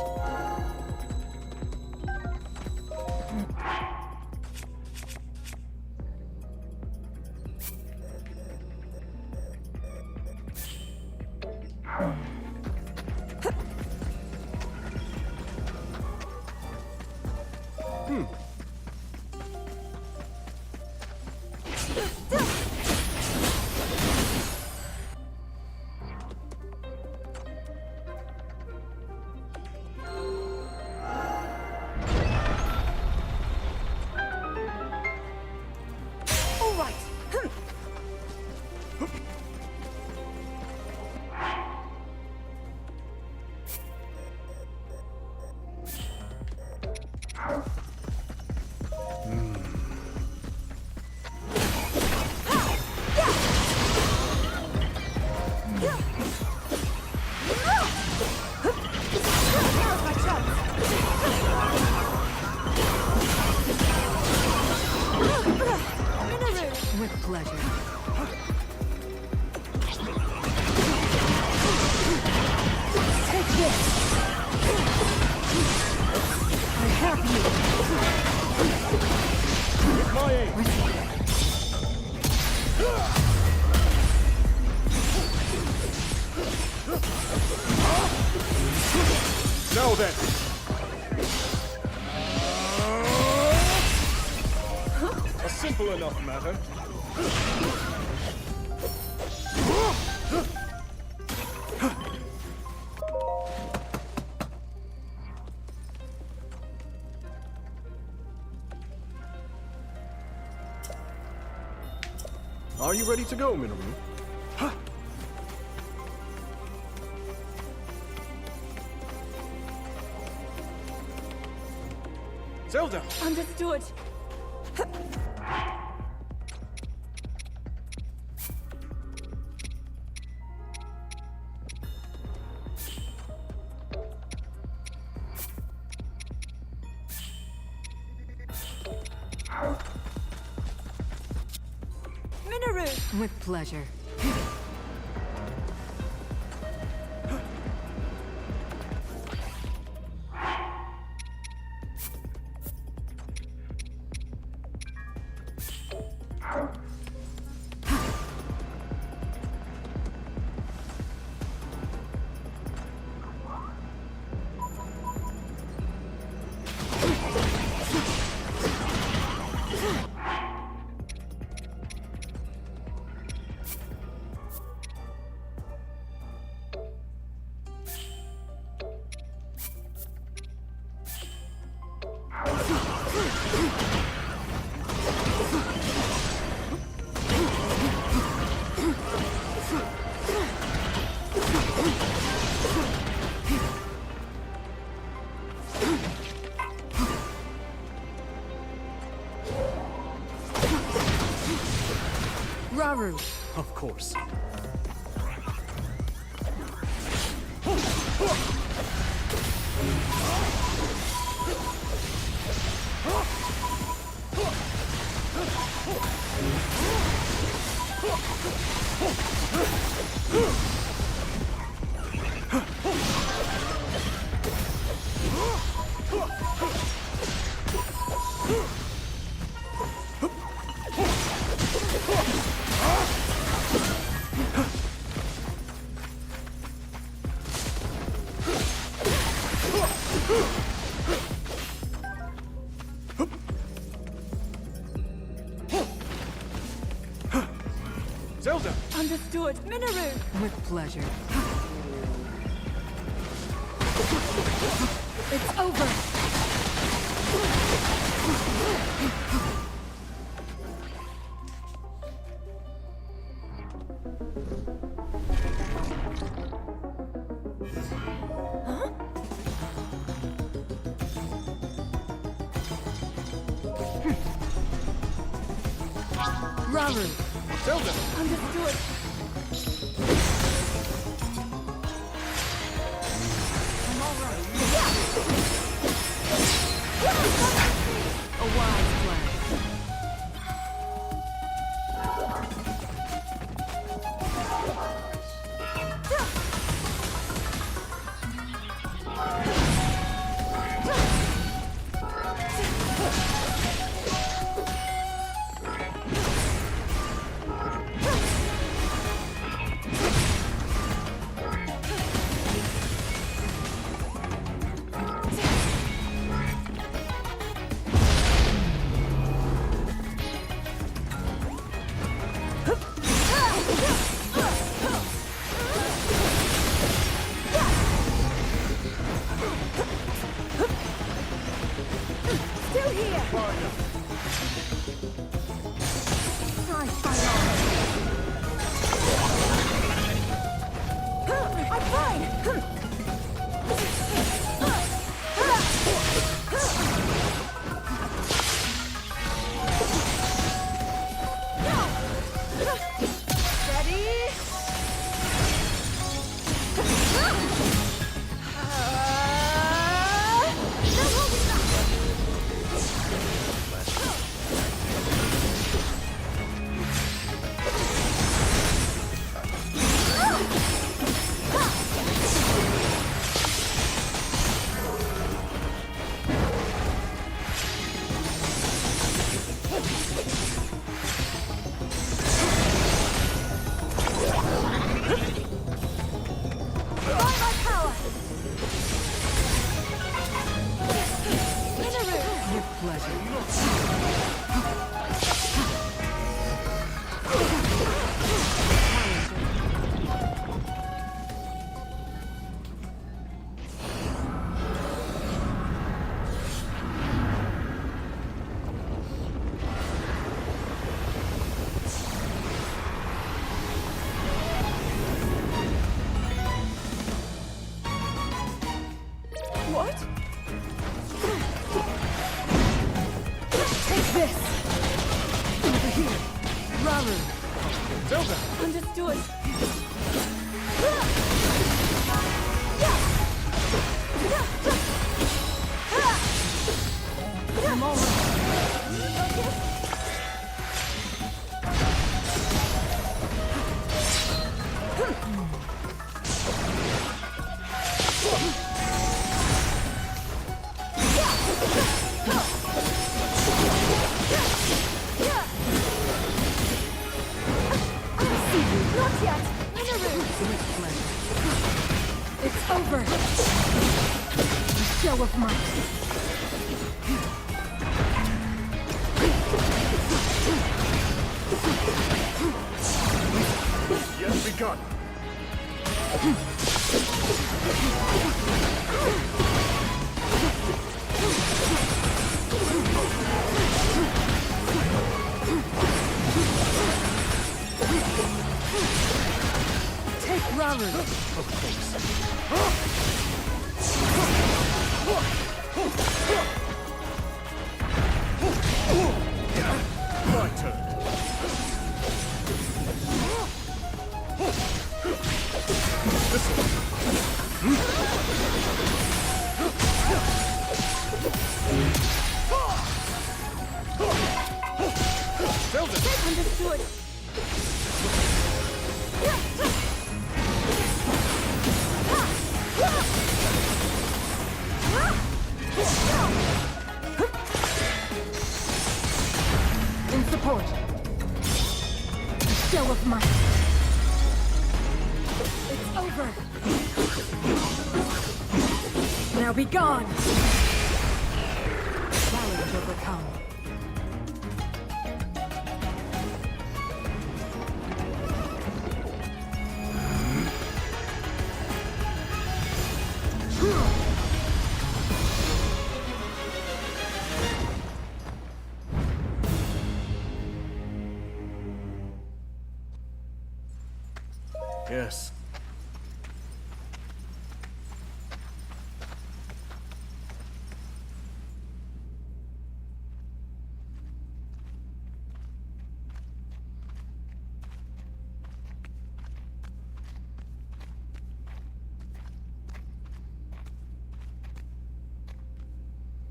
All right. Now's my chance. Minoru! With pleasure. Take this! I have you! Now then! A simple enough matter. Are you ready to go, Minoru? Zelda! Understood. Minoru! With pleasure. Raru! Of course. Zelda! Understood. Minoru! With pleasure. It's over. Raru! Zelda! Understood. A wise plan. this! Over here! Raru! Zelda! Understood! I'm all right. Not yet! Minaru! It's over! A show of might. Yet begun! Take Raru! My turn. This Zelda! Understood! In support. A show of might. It's over. Now be gone. Challenge overcome. Yes.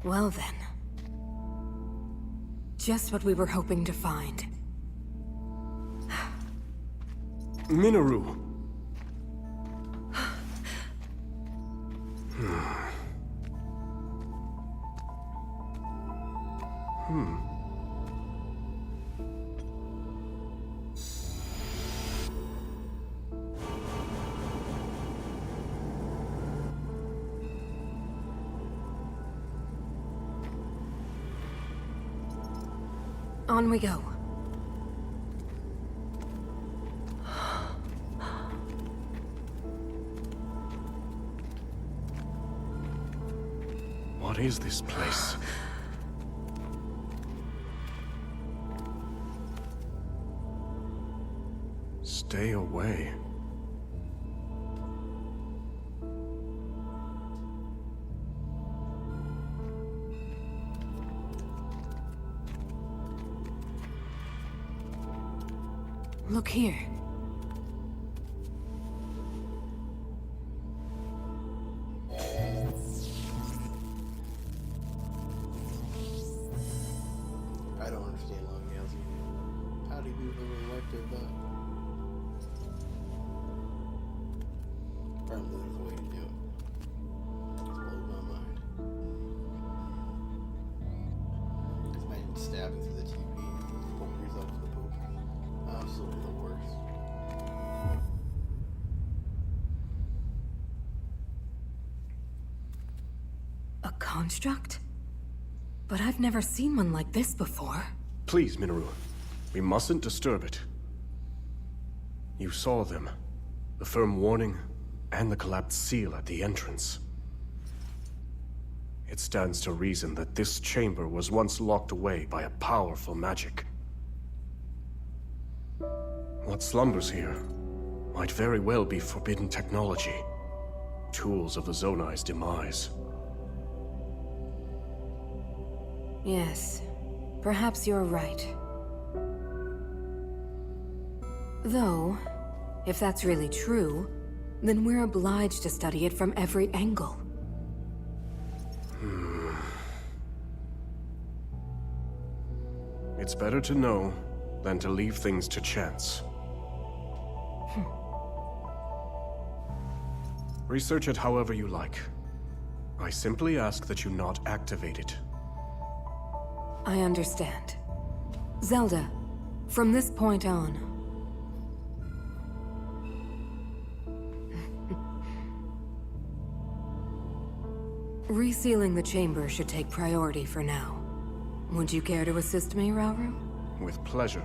Well then. Just what we were hoping to find. Minaru. On we go. What is this place? Stay away. Look here. I don't understand long nails. How do people like their butt? Probably there's a way to do it. It's blows my mind. Just imagine stabbing through the TV and poking yourself in the poop. Absolutely the worst. A construct? But I've never seen one like this before. Please, Minaru. We mustn't disturb it. You saw them. The firm warning, and the collapsed seal at the entrance. It stands to reason that this chamber was once locked away by a powerful magic. What slumbers here might very well be forbidden technology. Tools of the Zonai's demise. Yes. Perhaps you're right. Though, if that's really true, then we're obliged to study it from every angle. It's better to know than to leave things to chance. Research it however you like. I simply ask that you not activate it. I understand. Zelda, from this point on... Resealing the chamber should take priority for now. Would you care to assist me, Rauru? With pleasure.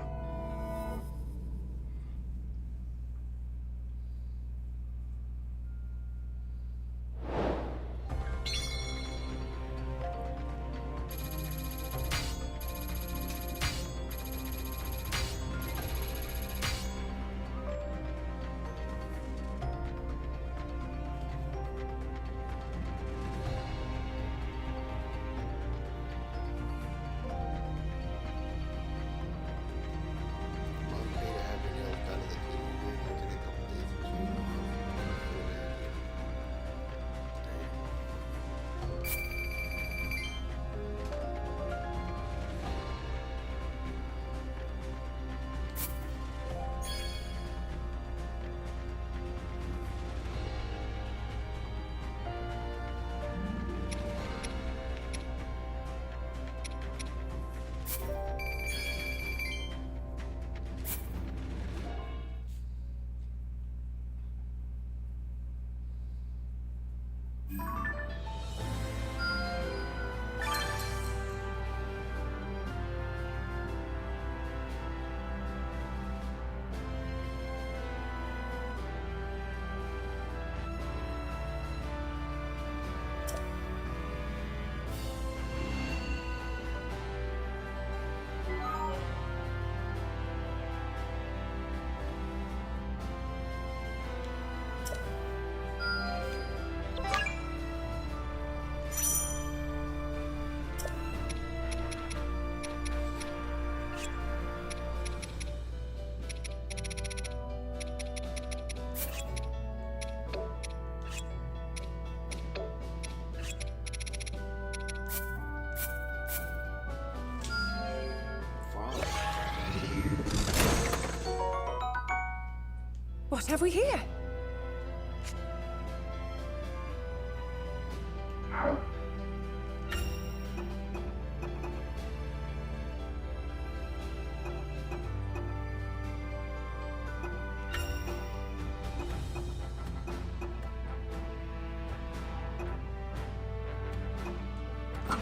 What have we here?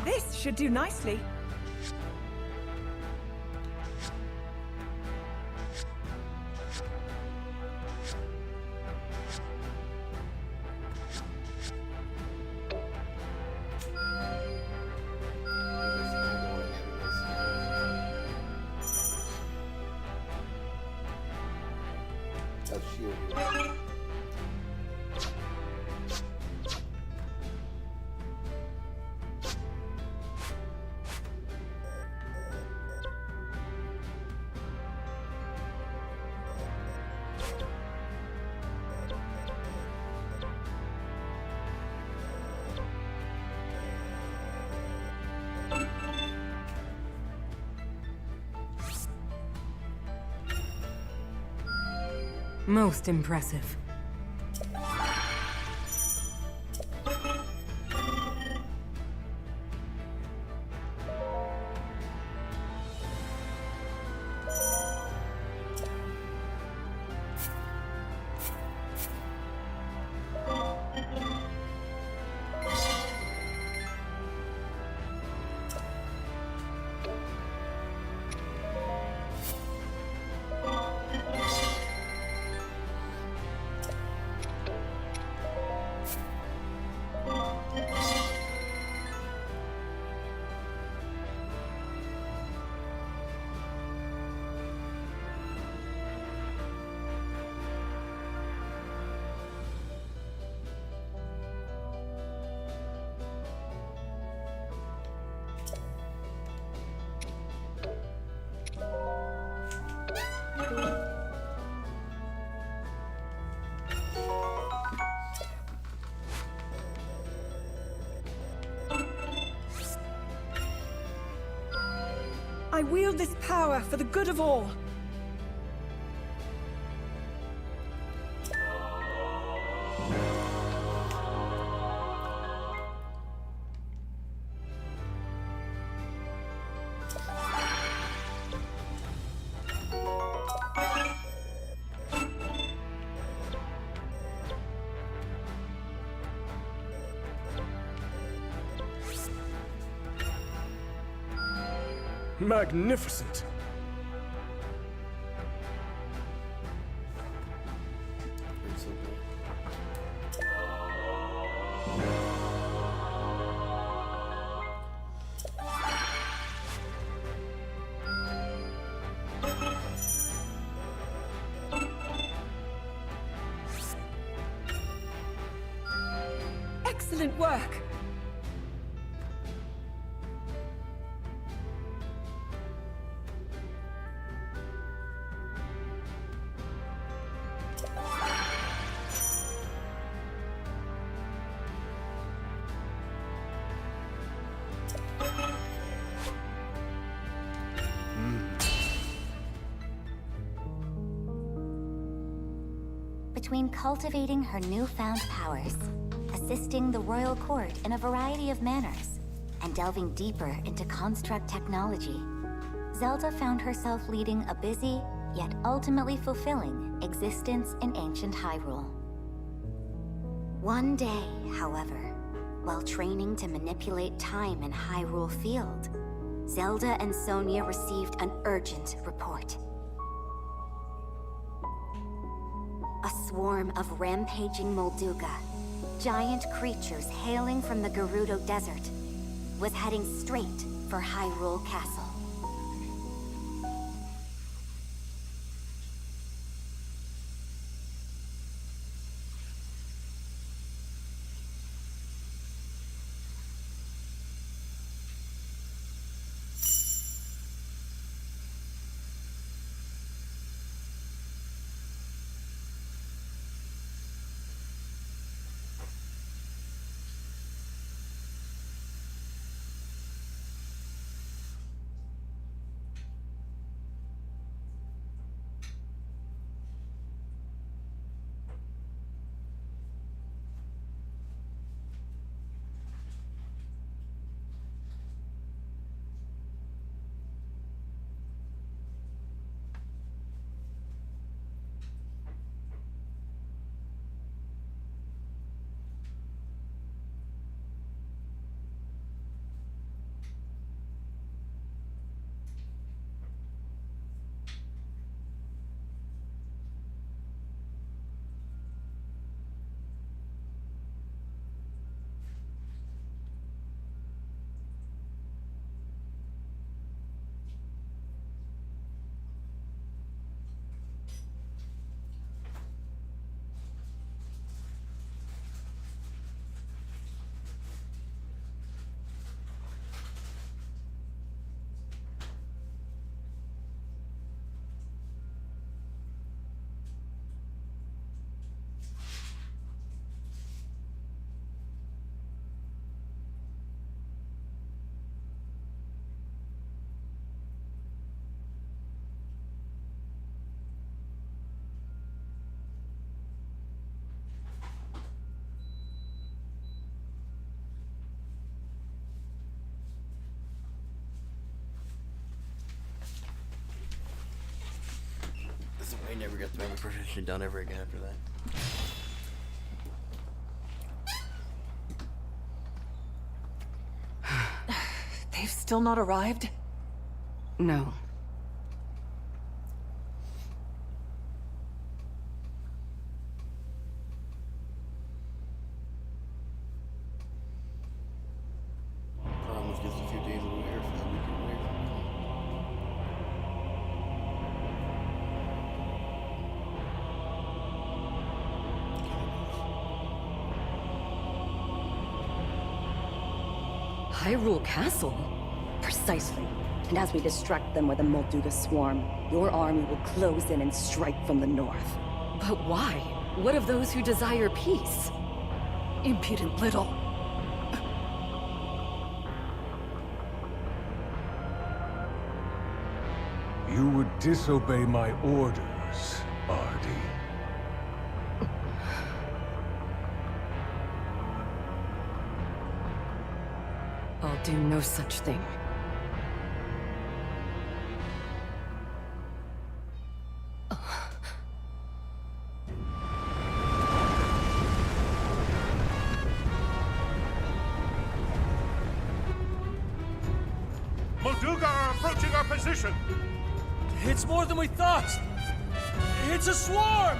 This should do nicely. Most impressive. I wield this power for the good of all. Magnificent! Pretty simple. Excellent work! Between cultivating her newfound powers, assisting the royal court in a variety of manners, and delving deeper into construct technology, Zelda found herself leading a busy, yet ultimately fulfilling, existence in ancient Hyrule. One day, however, while training to manipulate time in Hyrule Field, Zelda and Sonia received an urgent report. A swarm of rampaging Molduga, giant creatures hailing from the Gerudo Desert, was heading straight for Hyrule Castle. I never got the memory protection done ever again after that. They've still not arrived? No. Almost gets a few days away or a week away from Hyrule Castle? Precisely. And as we distract them with a Molduga swarm, your army will close in and strike from the north. But why? What of those who desire peace? Impudent little. You would disobey my orders, Artie. I'll do no such thing. Molduga are approaching our position! It's more than we thought! It's a swarm!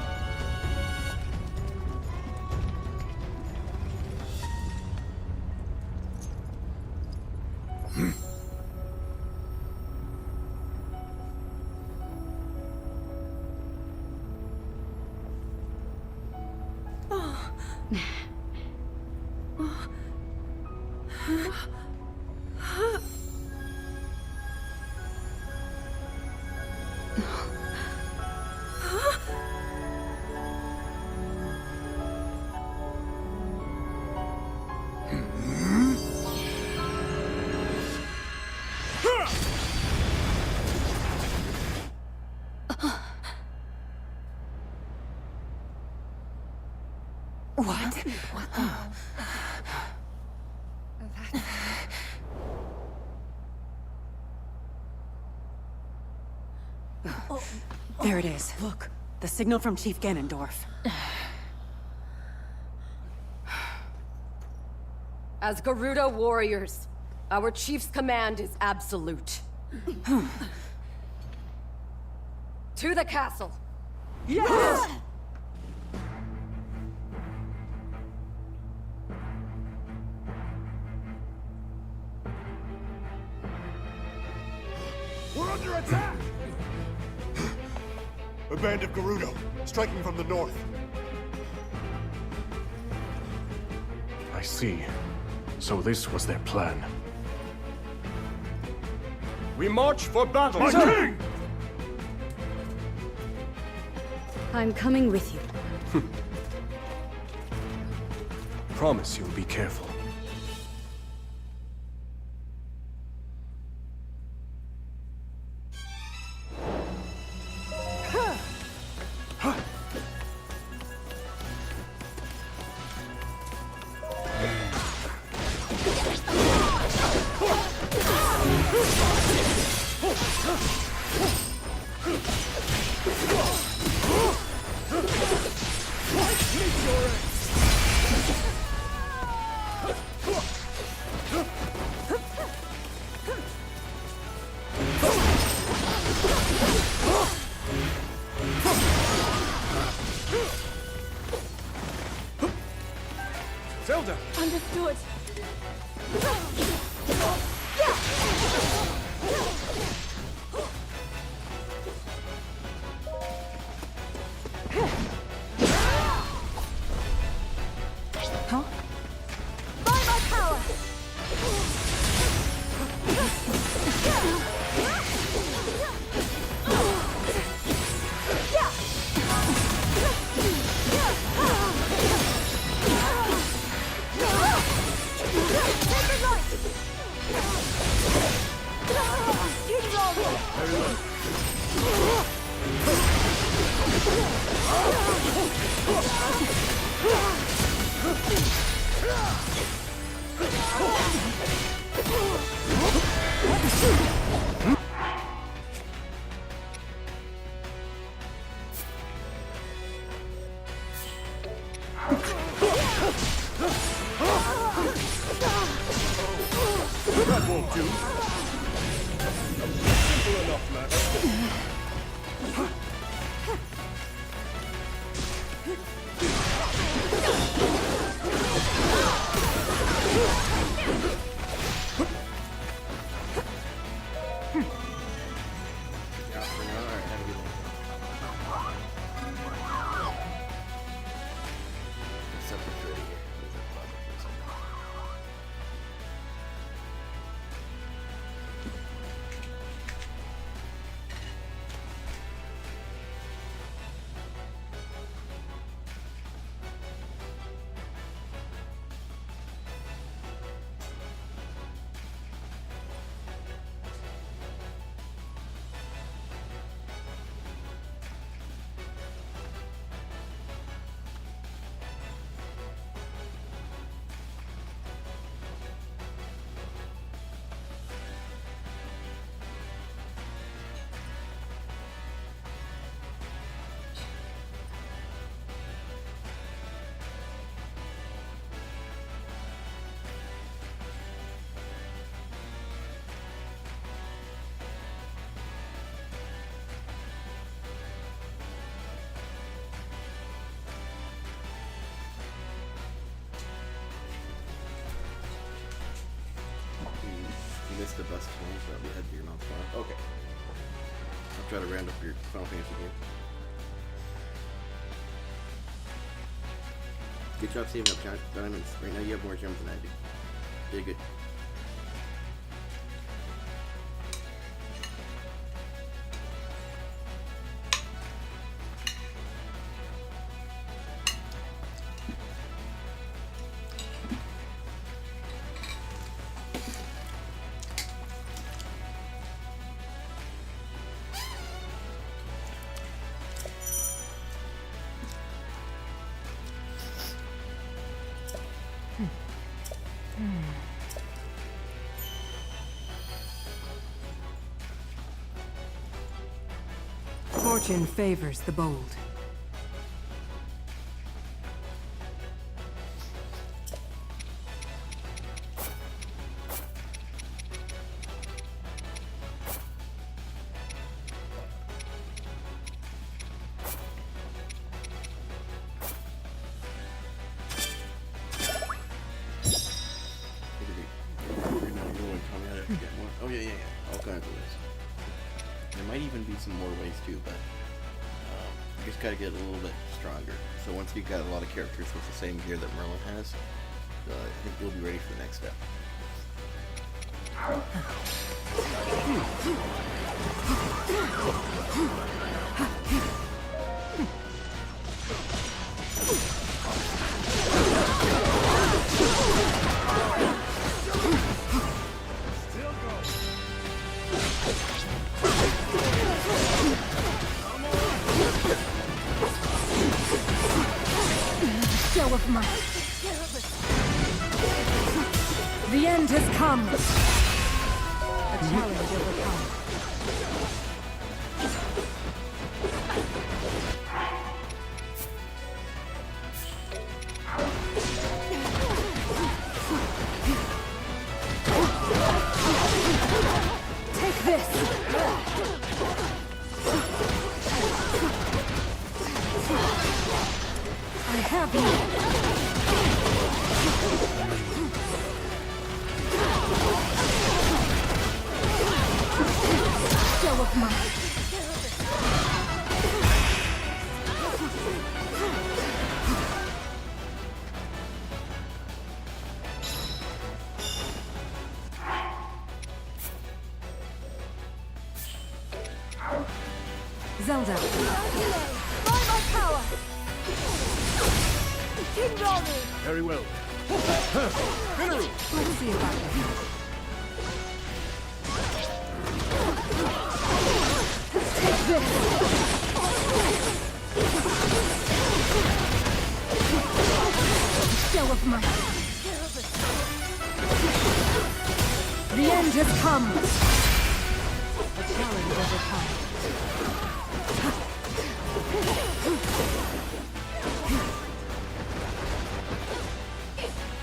There it is. Look, the signal from Chief Ganondorf. As Gerudo warriors, our chief's command is absolute. To the castle! Yes! We're under attack! A band of Gerudo, striking from the north. I see. So this was their plan. We march for battle! My king! I'm coming with you. Promise you'll be careful. Zelda! Understood. Huh? By my power! That won't do. Simple enough, man. Yeah, for now. Alright, have a good one. Something pretty here. the best one? Probably head to your mouth file. Okay. I'll try to round up your Final Fantasy here. Good job saving up diamonds. Right now you have more gems than I do. Did good. Fortune favors the bold. Oh yeah, all kinds of ways. There might even be some more ways too, but you just gotta get a little bit stronger. So once you've got a lot of characters with the same gear that Merlin has, I think you'll be ready for the next step. Show of might. The end has come. A challenge overcome. Take this. I have you. Show of might. Zelda. Final power! King Rory! Very well. Let's see about this. Take this! Show of might. The end has come. A challenge overcome.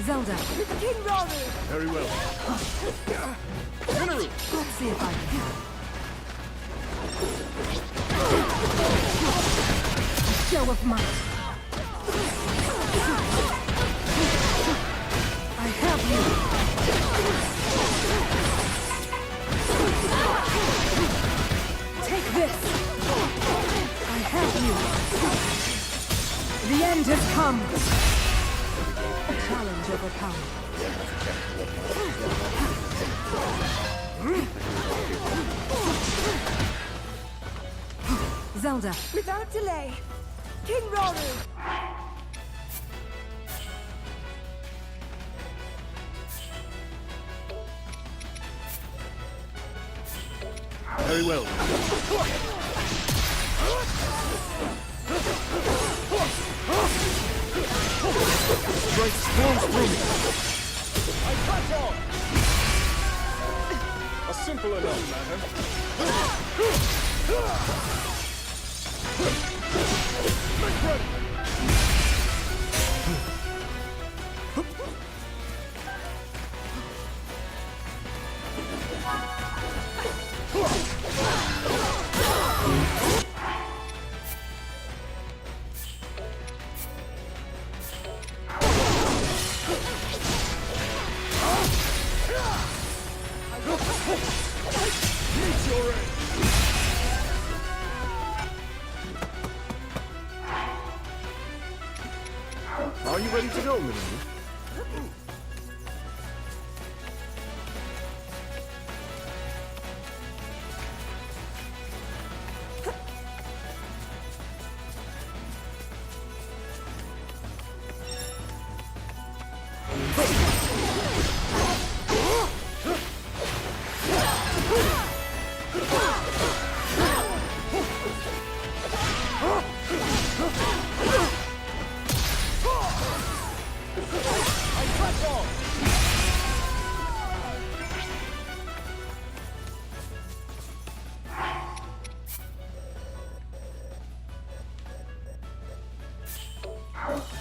Zelda. King Rory! Very well. Let's see if I can. Show of might. I have you. Take this. I have you. The end has come. Challenge overcome. Zelda. Without delay, King Rory! Very well. Strike storms through me. I catch on. A simple enough matter. Make ready. ready to go, Minu?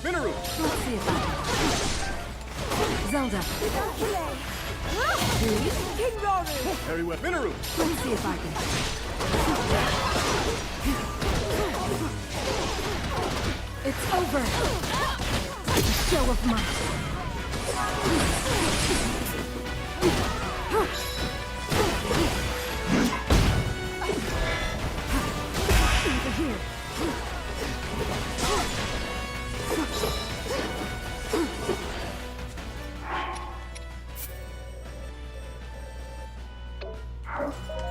Minoru! Let's see if I can. Zelda. King Rory! Very well. Minoru! Let's see if I can. It's over. A show of might. Over here.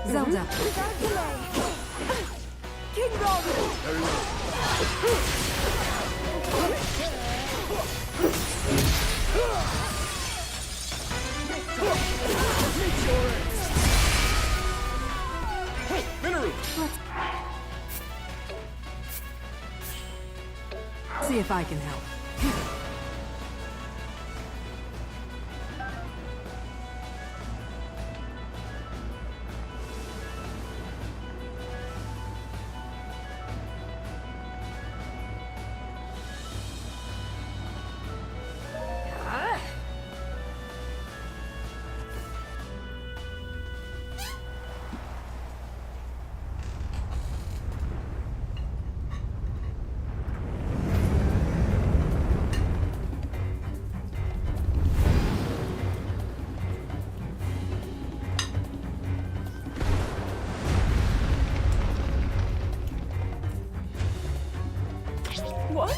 Zelda. King Rory! Very well. Minoru! See if I can help. What?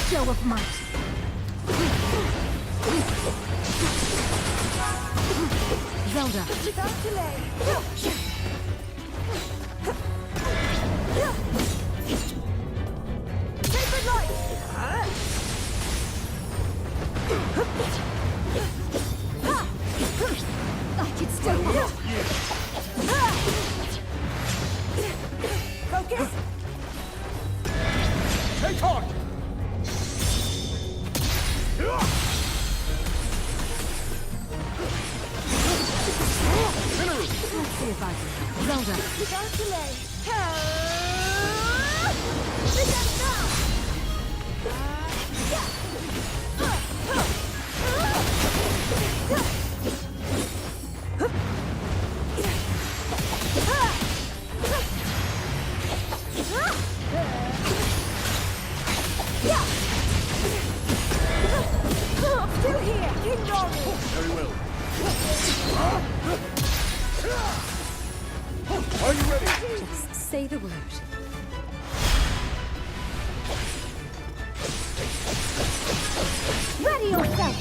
Show of might. Zelda. Without delay! Sacred light! I can still hold. Focus! Take heart! Minoru! Let's see if I can. Zelda. Without delay! Begin now! Still here, King Rory! Very well. Are you ready? Just say the word. Ready yourself!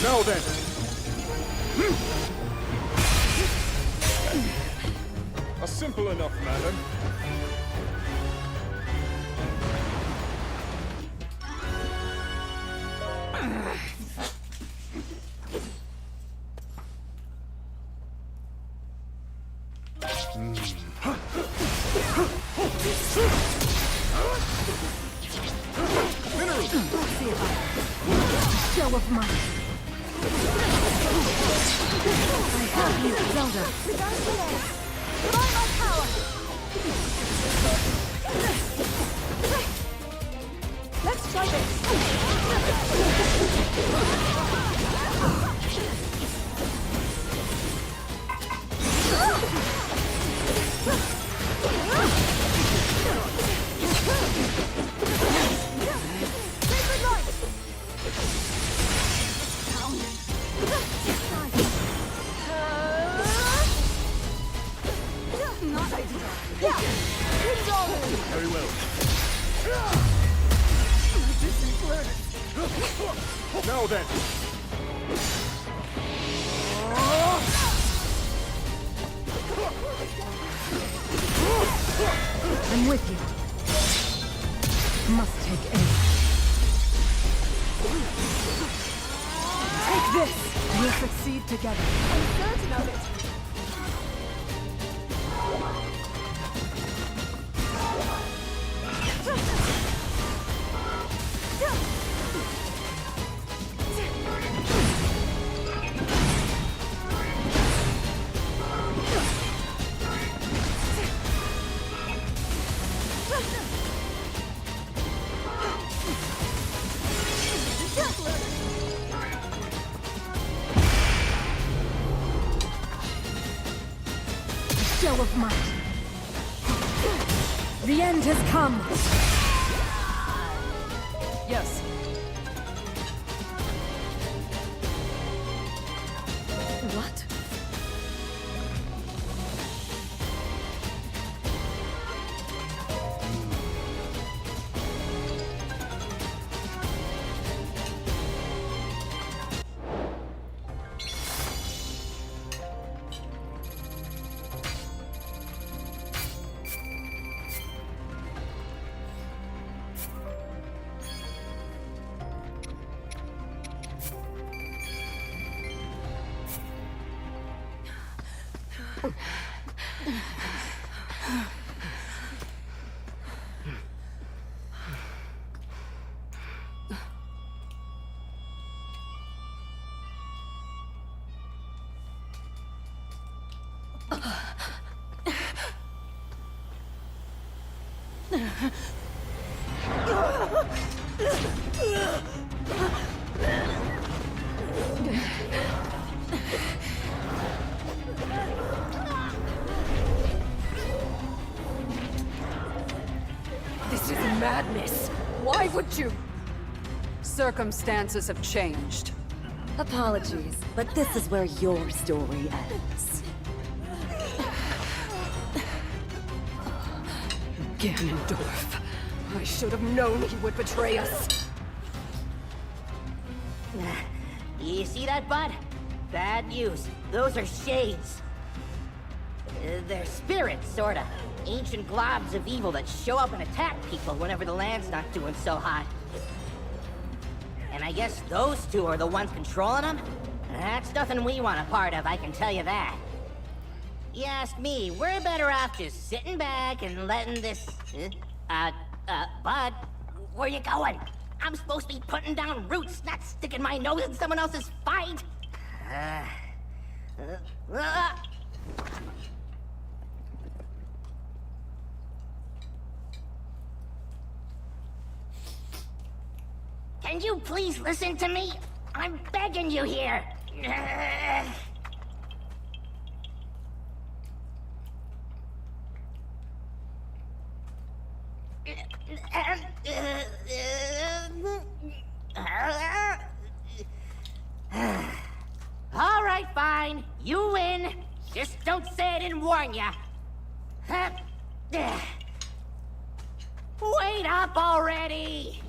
Now then. A simple enough matter. Show of might. I have you, Zelda. Without delay! By my power! Let's try this! Now then! I'm with you. Must take aim. Take this! We'll succeed together. I'm certain of it. Show of might. The end has come. Yes. What? This is madness. Why would you? Circumstances have changed. Apologies, but this is where your story ends. Ganondorf. I should have known he would betray us. You see that, bud? Bad news. Those are shades. They're spirits, sorta. Ancient globs of evil that show up and attack people whenever the land's not doing so hot. And I guess those two are the ones controlling them? That's nothing we want a part of, I can tell you that. You ask me, we're better off just sitting back and letting this... Bud, where you going? I'm supposed to be putting down roots, not sticking my nose in someone else's fight. Can you please listen to me? I'm begging you here. All right, fine. You win. Just don't say I didn't warn ya. Wait up already.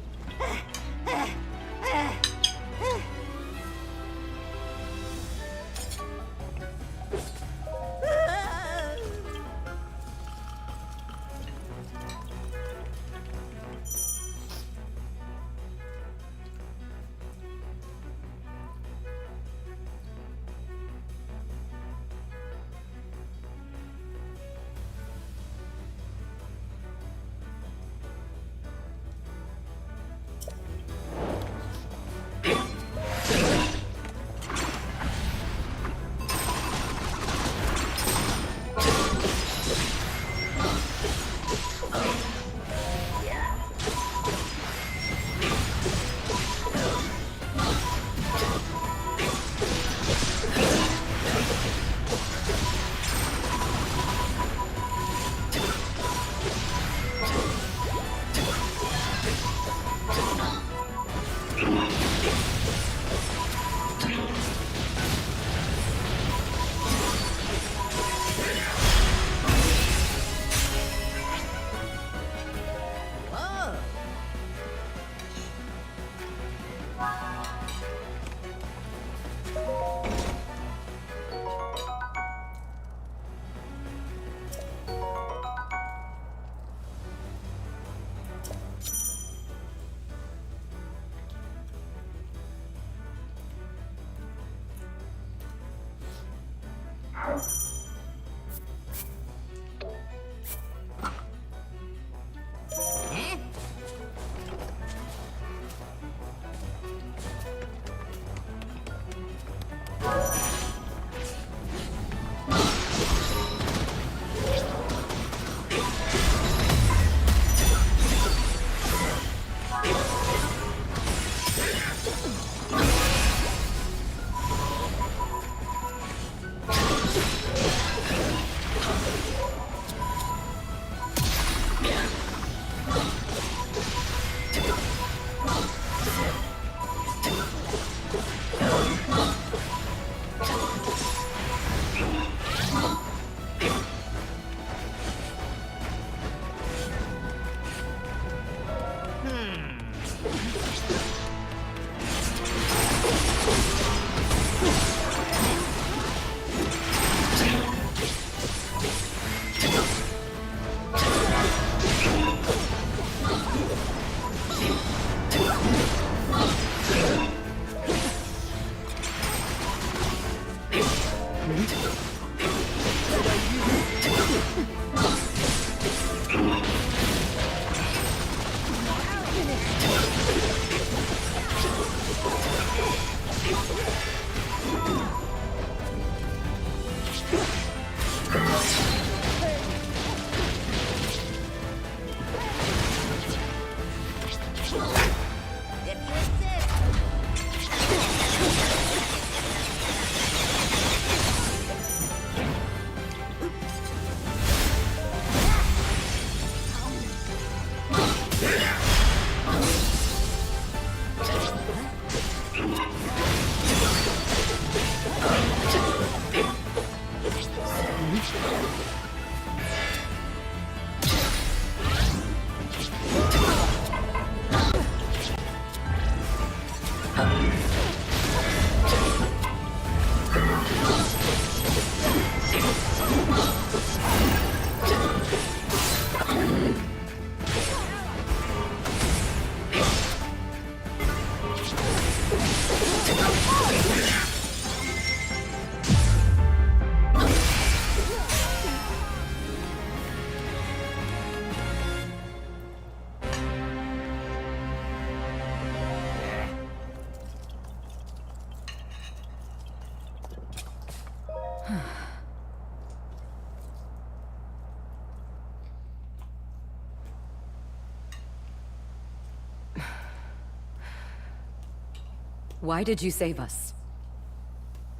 Why did you save us?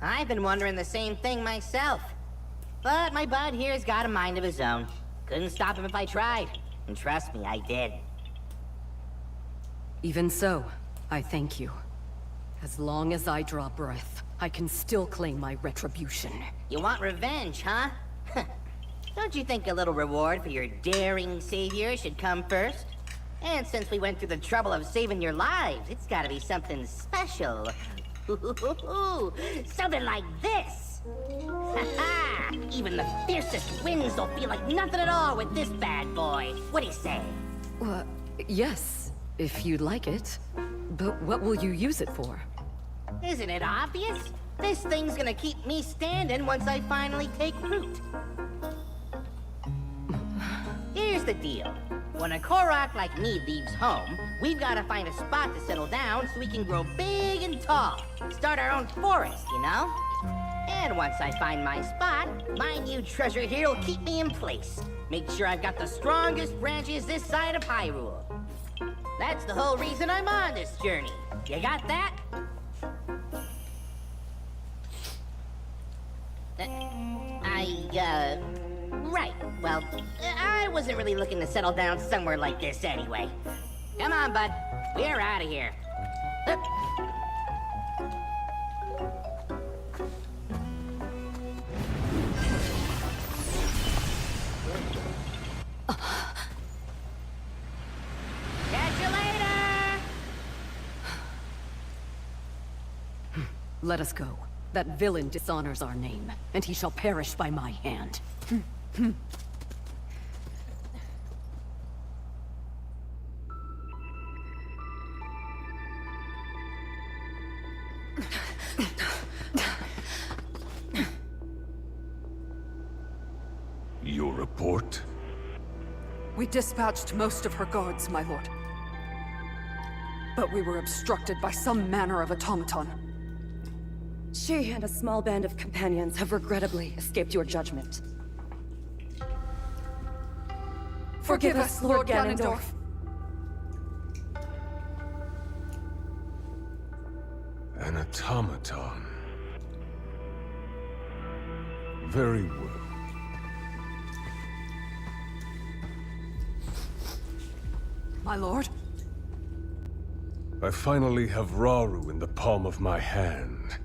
I've been wondering the same thing myself. But my bud here's got a mind of his own. Couldn't stop him if I tried. And trust me, I did. Even so, I thank you. As long as I draw breath, I can still claim my retribution. You want revenge, huh? Don't you think a little reward for your daring savior should come first? And since we went through the trouble of saving your lives, it's gotta be something special. Something like this! Ha-ha! Even the fiercest winds don't feel like nothing at all with this bad boy. What do you say? Yes, if you'd like it. But what will you use it for? Isn't it obvious? This thing's gonna keep me standing once I finally take root. Here's the deal. When a Korok like me leaves home, we've got to find a spot to settle down so we can grow big and tall. Start our own forest, you know? And once I find my spot, my new treasure here will keep me in place. Make sure I've got the strongest branches this side of Hyrule. That's the whole reason I'm on this journey. You got that? Right. Well, I wasn't really looking to settle down somewhere like this anyway. Come on, bud. We're out of here. Catch you later! Let us go. That villain dishonors our name, and he shall perish by my hand. Your report? We dispatched most of her guards, my lord. But we were obstructed by some manner of automaton. She and a small band of companions have regrettably escaped your judgment. Forgive us, Lord Ganondorf. An automaton. Very well. My lord? I finally have Rauru in the palm of my hand.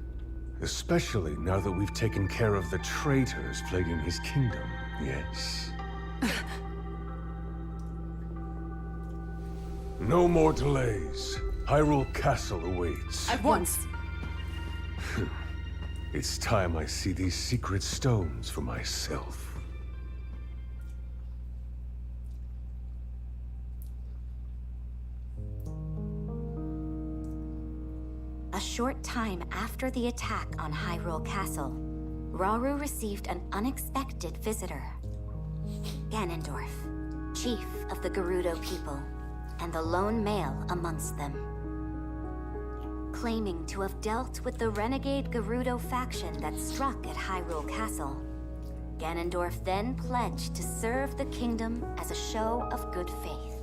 Especially now that we've taken care of the traitors plaguing his kingdom, yes? No more delays. Hyrule Castle awaits. At once! It's time I see these secret stones for myself. A short time after the attack on Hyrule Castle, Rauru received an unexpected visitor. Ganondorf, chief of the Gerudo people, and the lone male amongst them. Claiming to have dealt with the renegade Gerudo faction that struck at Hyrule Castle, Ganondorf then pledged to serve the kingdom as a show of good faith.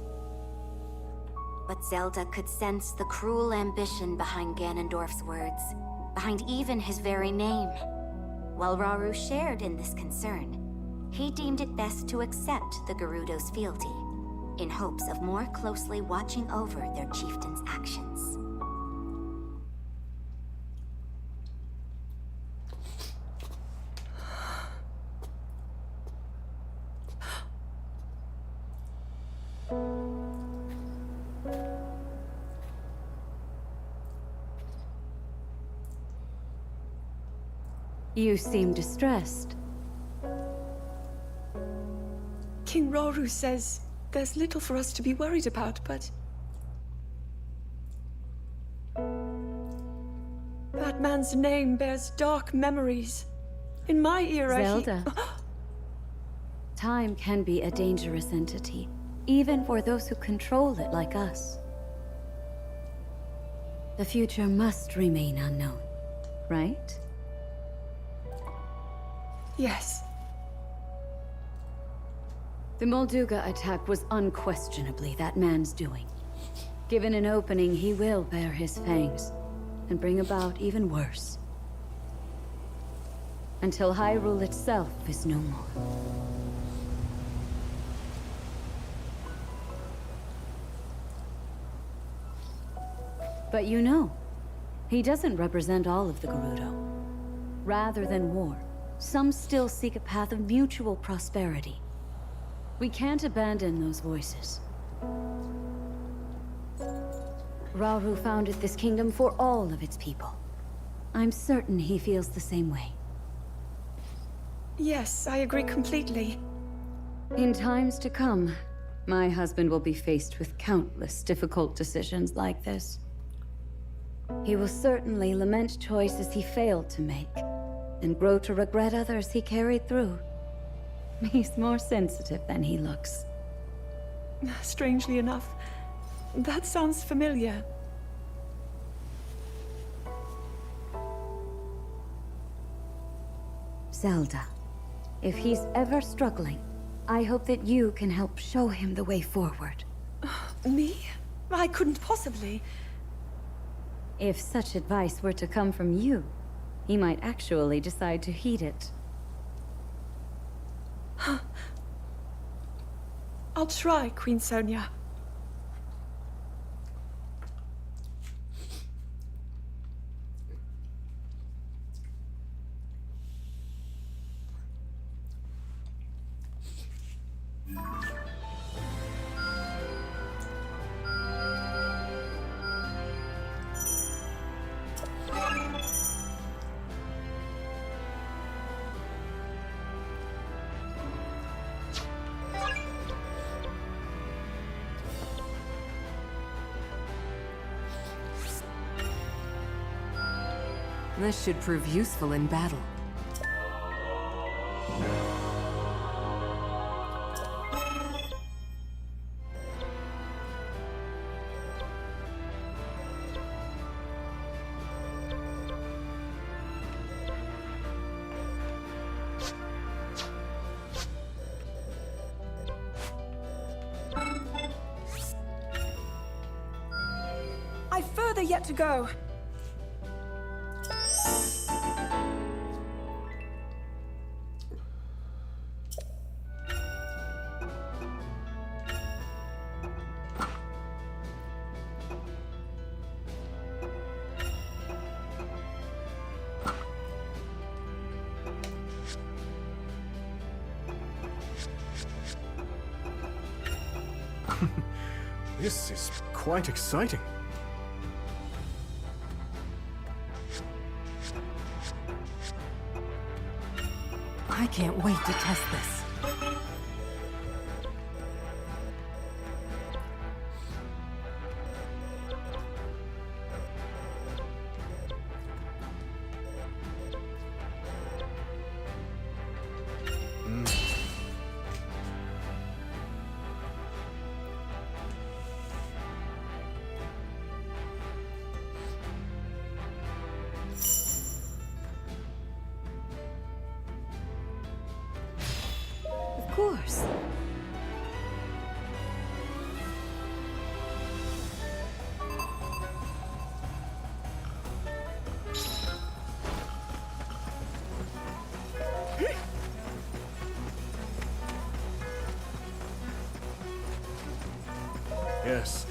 But Zelda could sense the cruel ambition behind Ganondorf's words, behind even his very name. While Rauru shared in this concern, he deemed it best to accept the Gerudo's fealty, in hopes of more closely watching over their chieftain's actions. You seem distressed. King Rauru says there's little for us to be worried about, but... that man's name bears dark memories. In my era, Zelda. Time can be a dangerous entity, even for those who control it like us. The future must remain unknown, right? Yes. The Molduga attack was unquestionably that man's doing. Given an opening, he will bare his fangs and bring about even worse. Until Hyrule itself is no more. But you know, he doesn't represent all of the Gerudo. Rather than war, some still seek a path of mutual prosperity. We can't abandon those voices. Rauru founded this kingdom for all of its people. I'm certain he feels the same way. Yes, I agree completely. In times to come, my husband will be faced with countless difficult decisions like this. He will certainly lament choices he failed to make, and grow to regret others he carried through. He's more sensitive than he looks. Strangely enough, that sounds familiar. Zelda, if he's ever struggling, I hope that you can help show him the way forward. Me? I couldn't possibly. If such advice were to come from you, he might actually decide to heed it. I'll try, Queen Sonia. This should prove useful in battle. I've further yet to go. This is quite exciting. I can't wait to test this. course. Yes.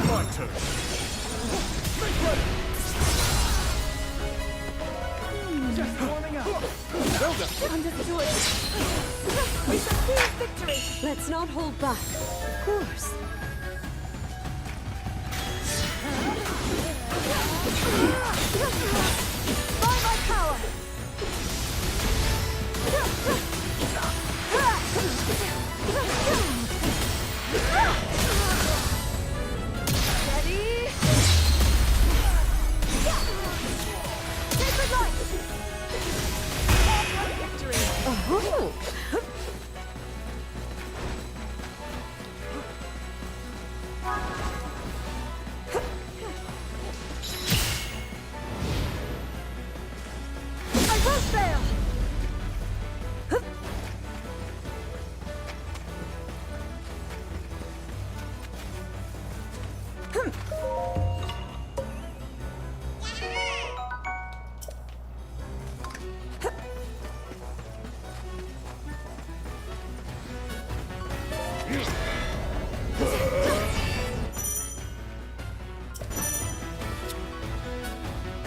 My turn. Just warming up. Zelda! Understood. We succeed victory. Let's not hold back. Of course. By my power. Ready? Sacred light. Victory. Oh! I won't fail.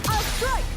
I'll strike.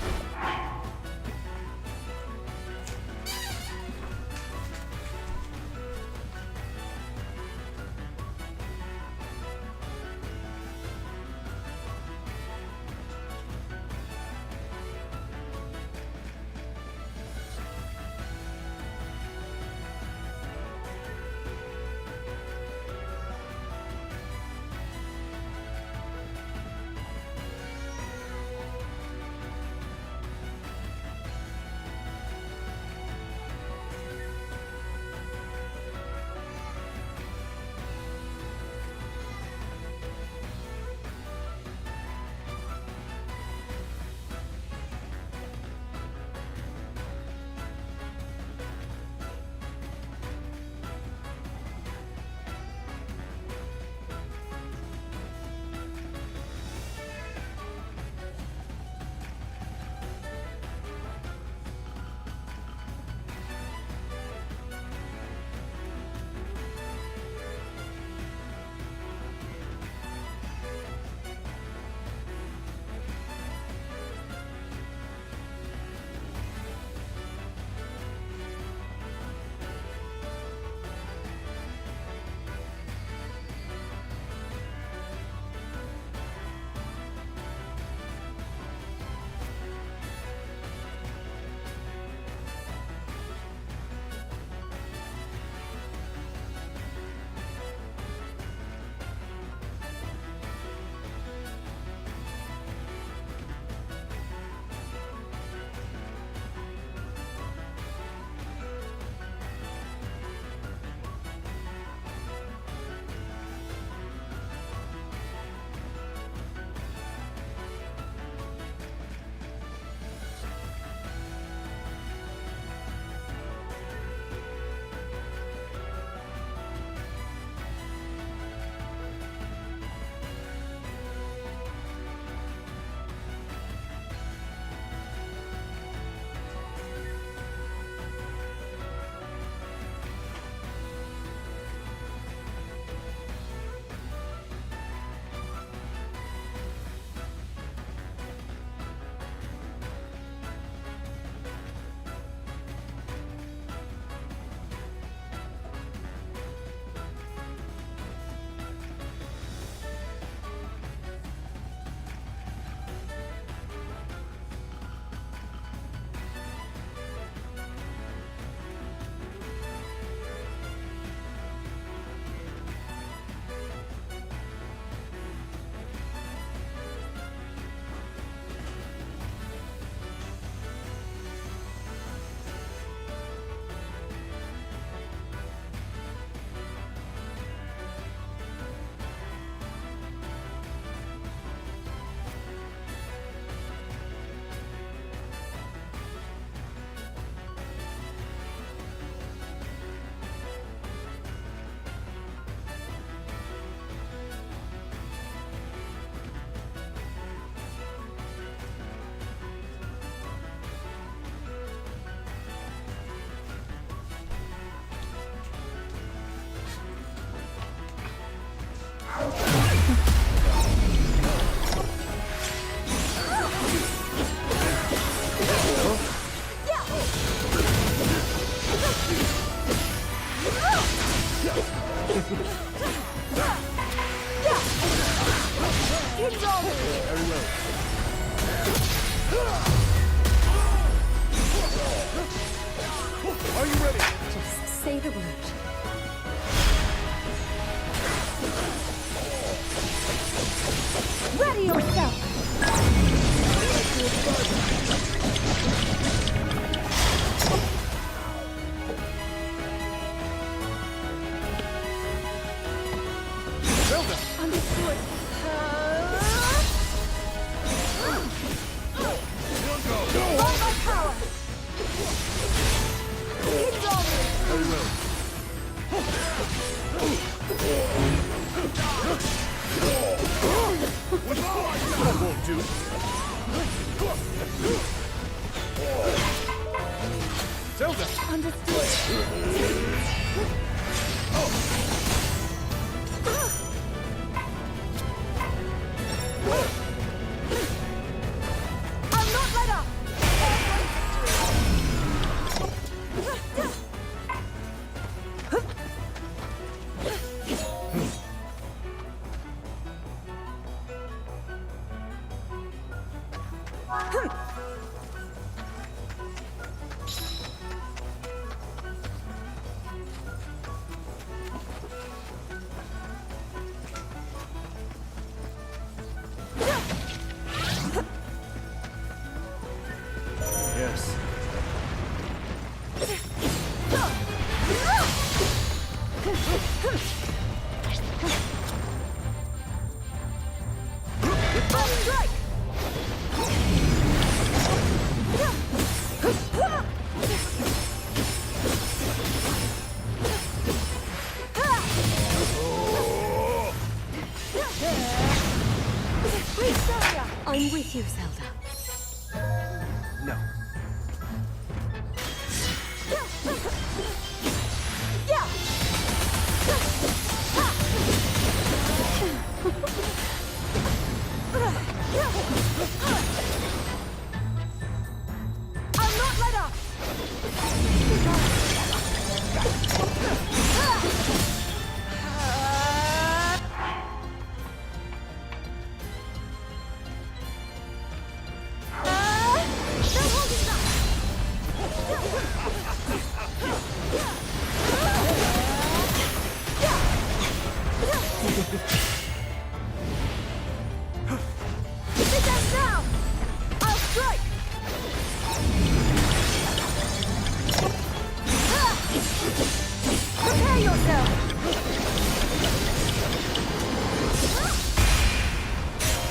Very well. Are you ready? Just say the word. Ready yourself! Zelda! Understood. By my power! Very well. That won't do. Zelda! I'll not let up! Yes. Strike! I'm with you, Zelda. No. I'll not let up! Sit down now! I'll strike! Prepare yourself!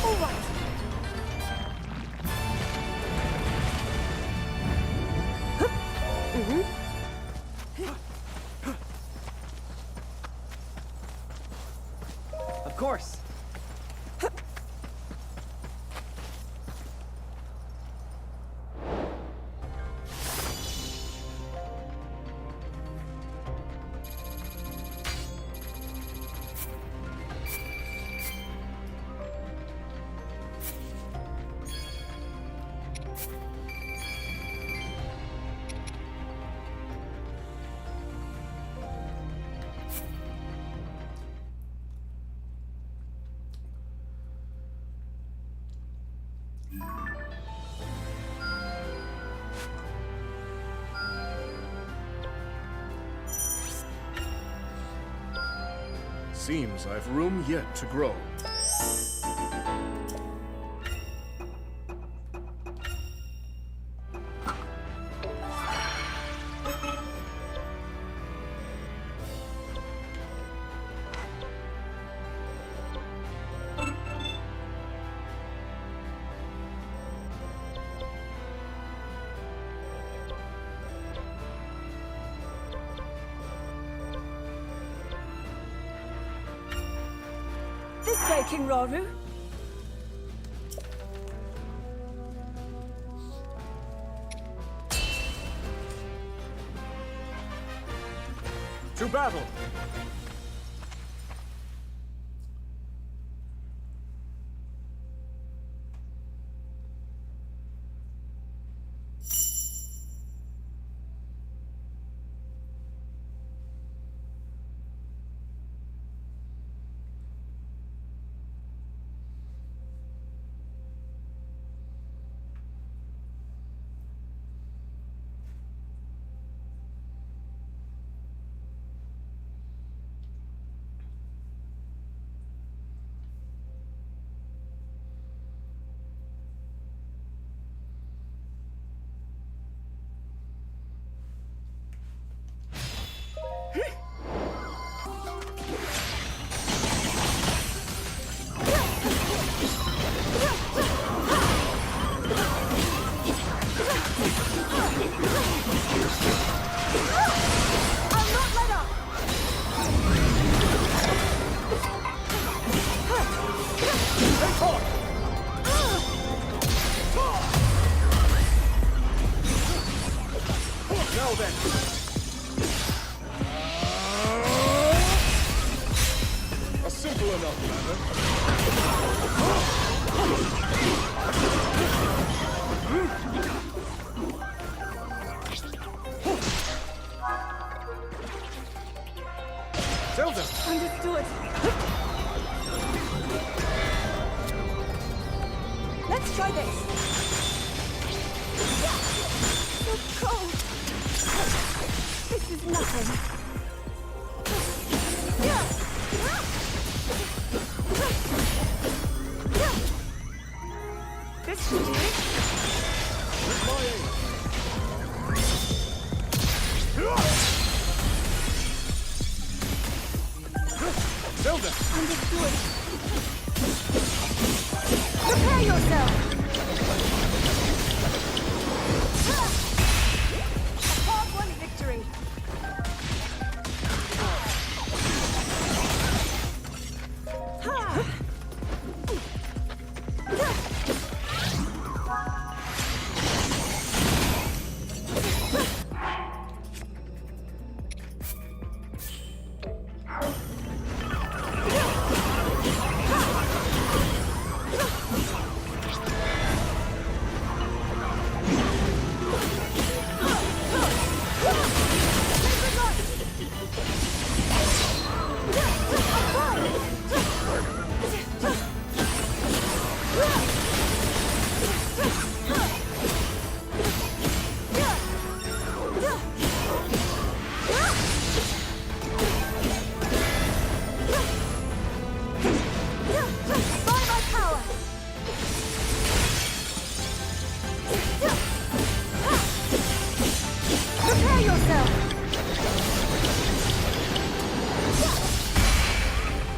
All right. Of course. Seems I've room yet to grow. This way, King Rauru. To battle! Now then. A simple enough matter. Zelda! Understood. Let's try this. So cold. This is nothing. This should do it. With my aid. Zelda! Understood. Prepare yourself.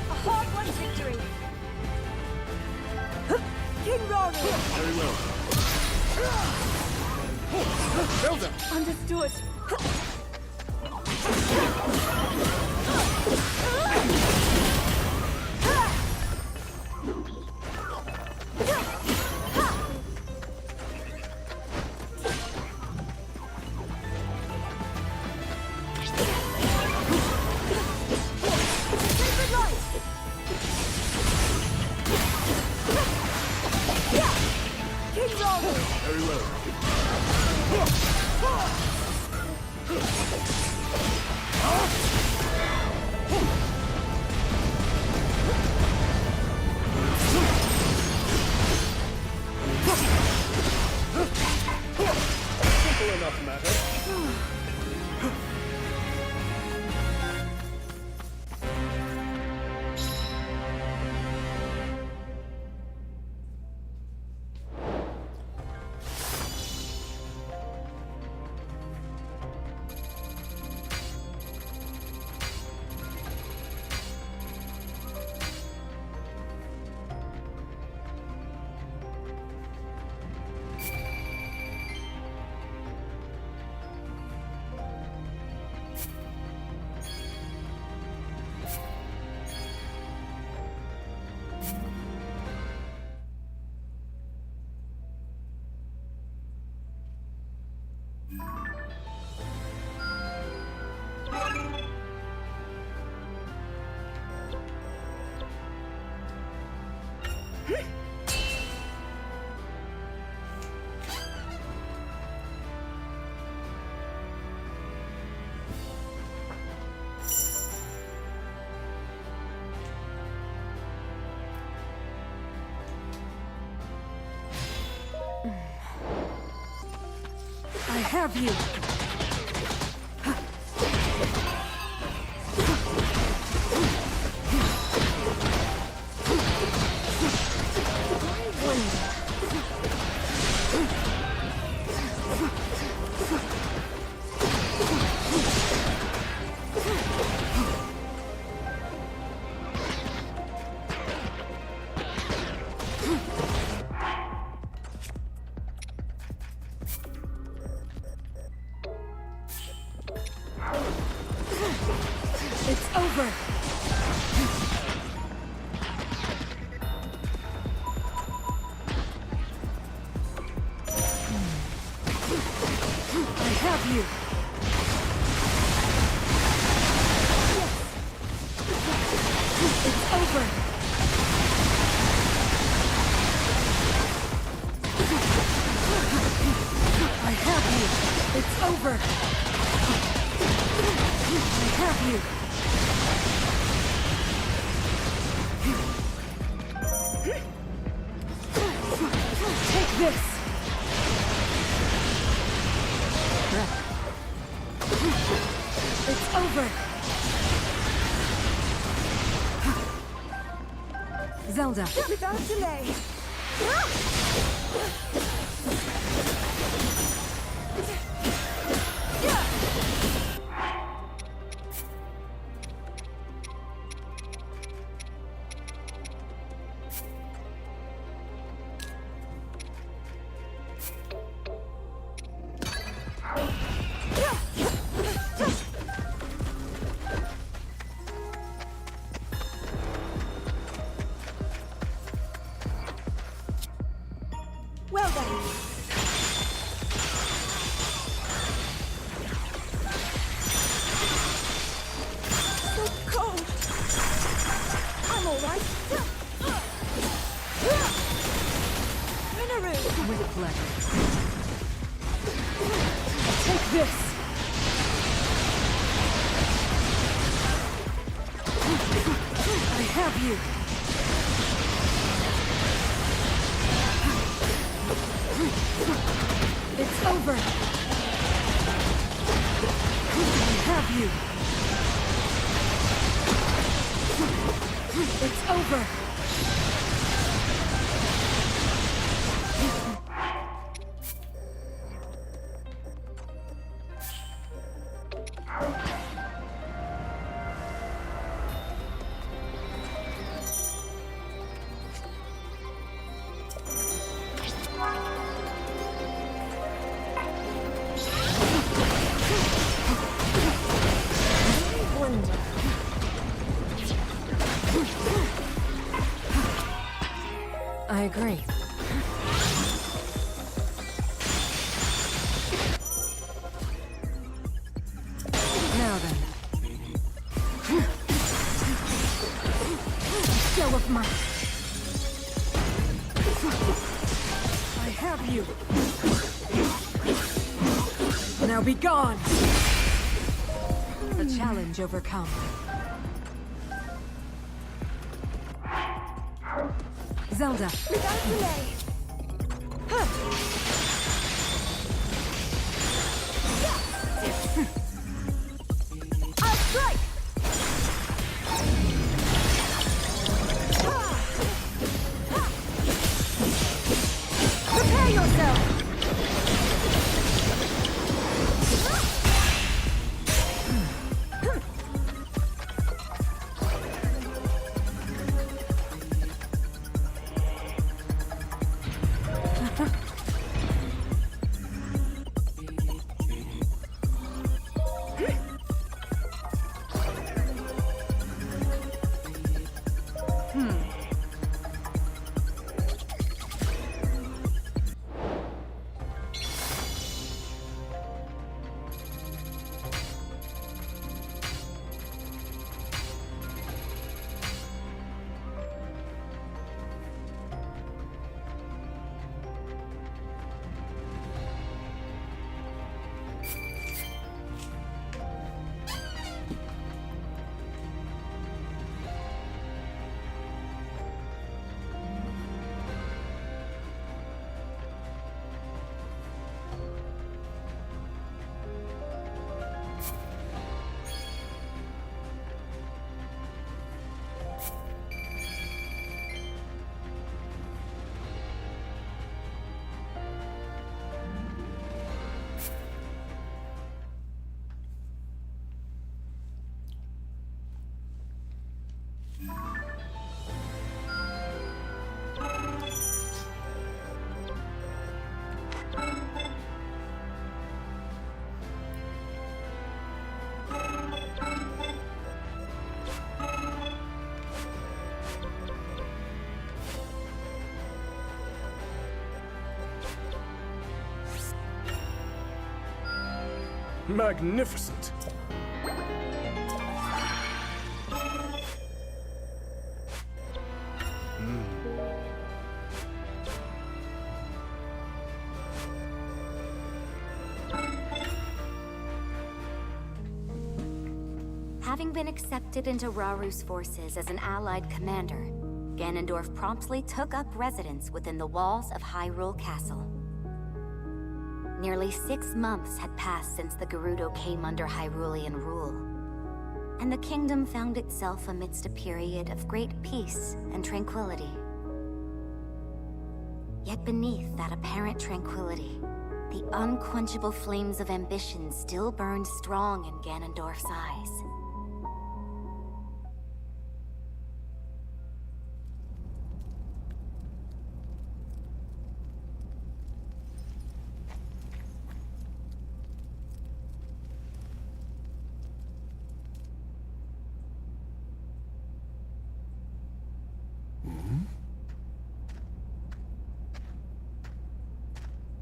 A hard-won victory. Zelda! Understood. Very well. Simple enough matter. I have you. It's over. I have you. It's over. I have you. It's over. I have you. Take this. It's over. Zelda. Without delay. Well done. So cold. I'm all right. Minoru. With pleasure. Take this. I have you. It's over. I have you. It's over. I agree. Now then. Show of might. I have you. Now be gone. A challenge overcome. Zelda. Without delay. I'll strike. Prepare yourself. Magnificent. Having been accepted into Raru's forces as an allied commander, Ganondorf promptly took up residence within the walls of Hyrule Castle. Nearly 6 months had passed since the Gerudo came under Hyrulean rule, and the kingdom found itself amidst a period of great peace and tranquility. Yet beneath that apparent tranquility, the unquenchable flames of ambition still burned strong in Ganondorf's eyes.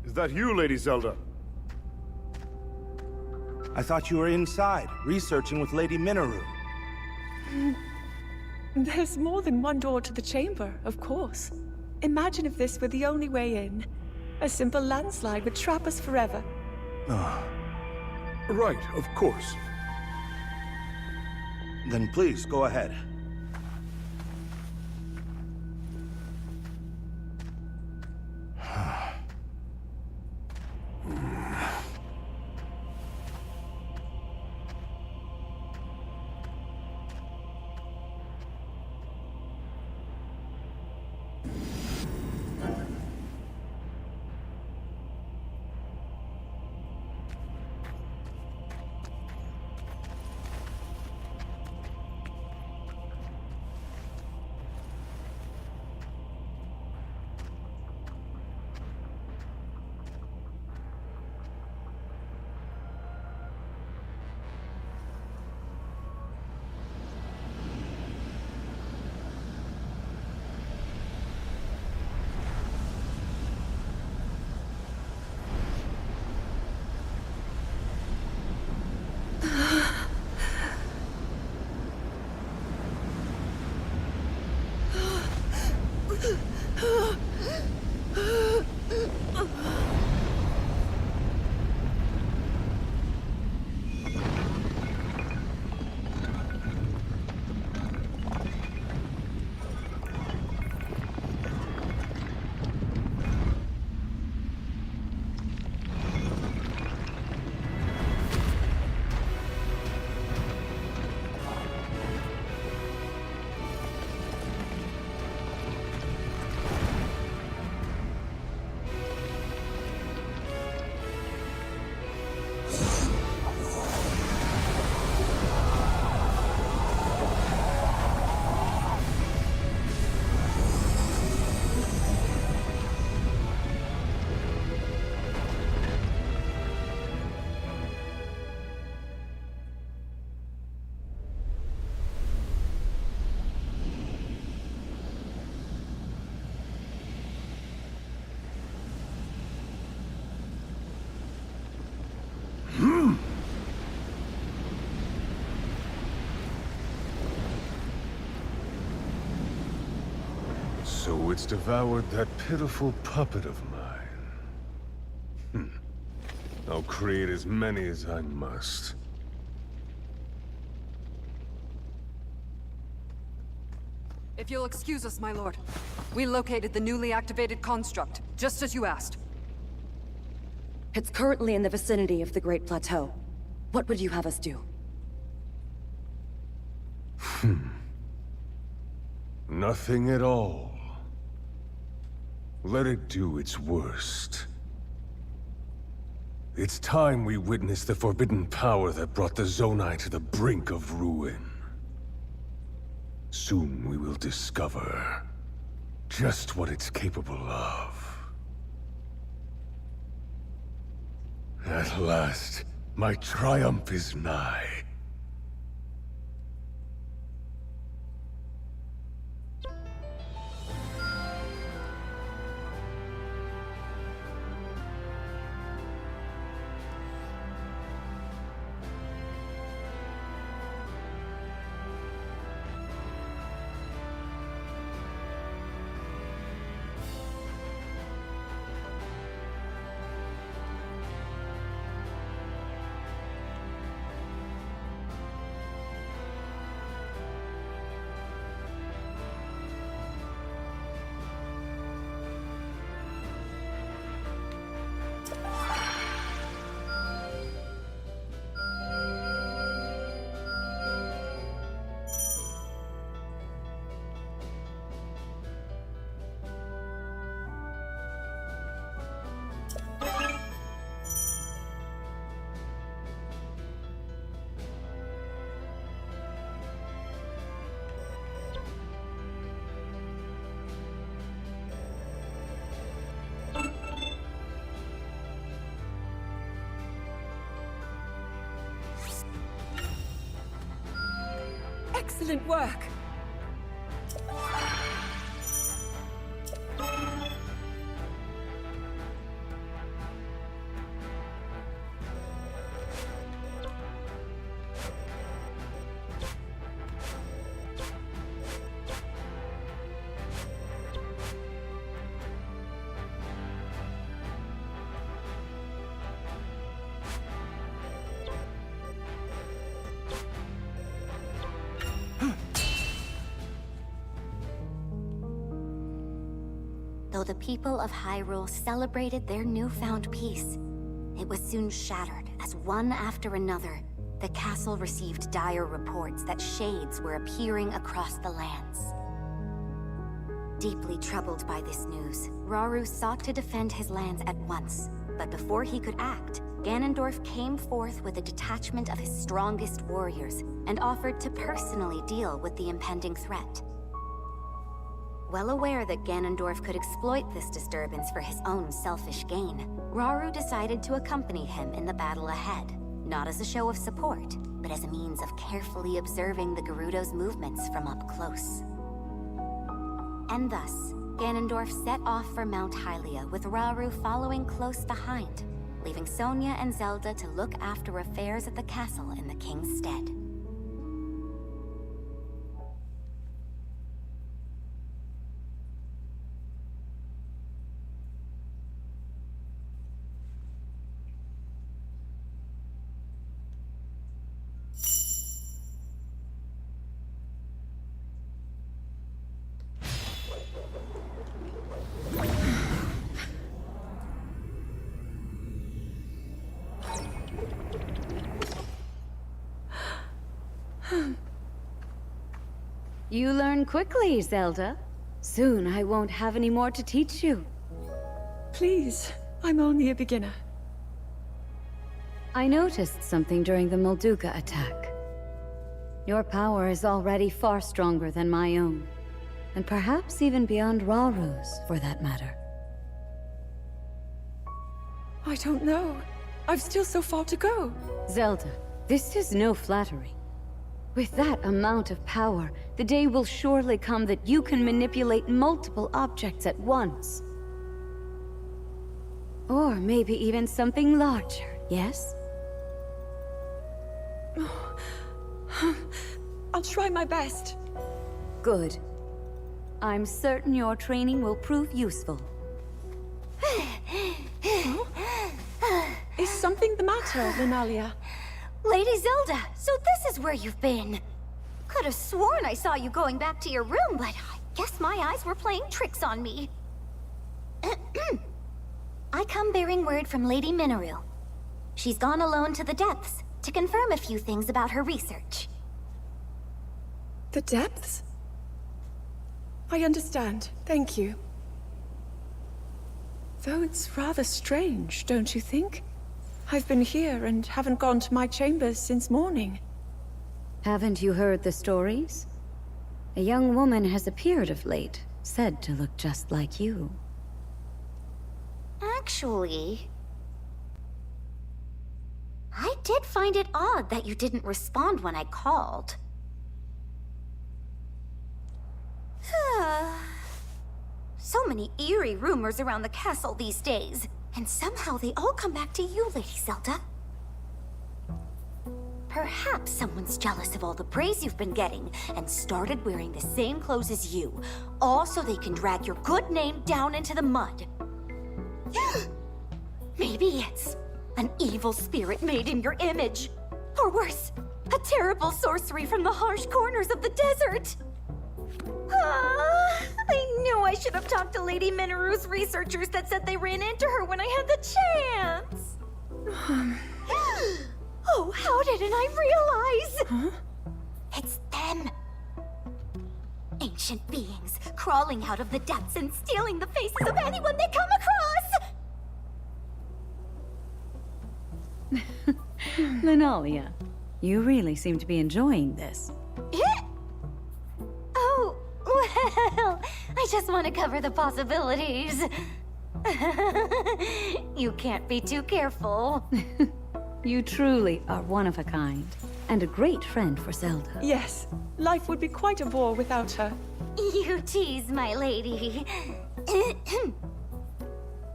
Is that you, Lady Zelda? I thought you were inside, researching with Lady Minoru. There's more than one door to the chamber, of course. Imagine if this were the only way in. A simple landslide would trap us forever. Right, of course. Then please, go ahead. So it's devoured that pitiful puppet of mine. I'll create as many as I must. If you'll excuse us, my lord. We located the newly activated construct, just as you asked. It's currently in the vicinity of the Great Plateau. What would you have us do? Nothing at all. Let it do its worst. It's time we witness the forbidden power that brought the Zonai to the brink of ruin. Soon we will discover just what it's capable of. At last, my triumph is nigh. Excellent work! Though the people of Hyrule celebrated their newfound peace, it was soon shattered as one after another, the castle received dire reports that shades were appearing across the lands. Deeply troubled by this news, Rauru sought to defend his lands at once, but before he could act, Ganondorf came forth with a detachment of his strongest warriors and offered to personally deal with the impending threat. Well aware that Ganondorf could exploit this disturbance for his own selfish gain, Rauru decided to accompany him in the battle ahead, not as a show of support, but as a means of carefully observing the Gerudo's movements from up close. And thus, Ganondorf set off for Mount Hylia with Rauru following close behind, leaving Sonia and Zelda to look after affairs at the castle in the king's stead. You learn quickly, Zelda. Soon I won't have any more to teach you. Please, I'm only a beginner. I noticed something during the Molduga attack. Your power is already far stronger than my own, and perhaps even beyond Rauru's, for that matter. I don't know. I've still so far to go. Zelda, this is no flattery. With that amount of power, the day will surely come that you can manipulate multiple objects at once. Or maybe even something larger, yes? I'll try my best. Good. I'm certain your training will prove useful. Is something the matter, Linalia? Lady Zelda, so this is where you've been. Could have sworn I saw you going back to your room, but I guess my eyes were playing tricks on me. I come bearing word from Lady Minoru. She's gone alone to the depths to confirm a few things about her research. The depths? I understand. Thank you. Though it's rather strange, don't you think? I've been here and haven't gone to my chambers since morning. Haven't you heard the stories? A young woman has appeared of late, said to look just like you. Actually, I did find it odd that you didn't respond when I called. So many eerie rumors around the castle these days, and somehow they all come back to you, Lady Zelda. Perhaps someone's jealous of all the praise you've been getting and started wearing the same clothes as you, all so they can drag your good name down into the mud. Maybe it's an evil spirit made in your image. Or worse, a terrible sorcery from the harsh corners of the desert. I knew I should have talked to Lady Minoru's researchers that said they ran into her when I had the chance. Oh, how didn't I realize? Huh? It's them. Ancient beings crawling out of the depths and stealing the faces of anyone they come across. Linalia, you really seem to be enjoying this. Oh, well, I just want to cover the possibilities. You can't be too careful. You truly are one of a kind. and a great friend for Zelda. Yes, life would be quite a bore without her. You tease, my lady.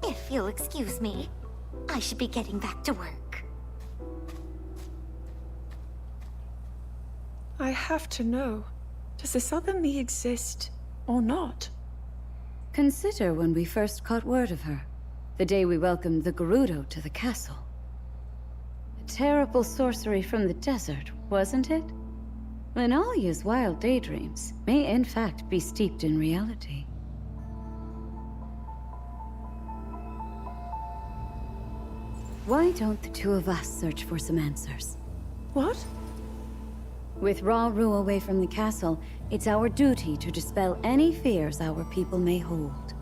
If you'll excuse me, I should be getting back to work. I have to know, does this other me exist or not? Consider when we first caught word of her, the day we welcomed the Gerudo to the castle. A terrible sorcery from the desert, wasn't it? Linalia's wild daydreams may in fact be steeped in reality. Why don't the two of us search for some answers? What? With Rauru away from the castle, it's our duty to dispel any fears our people may hold.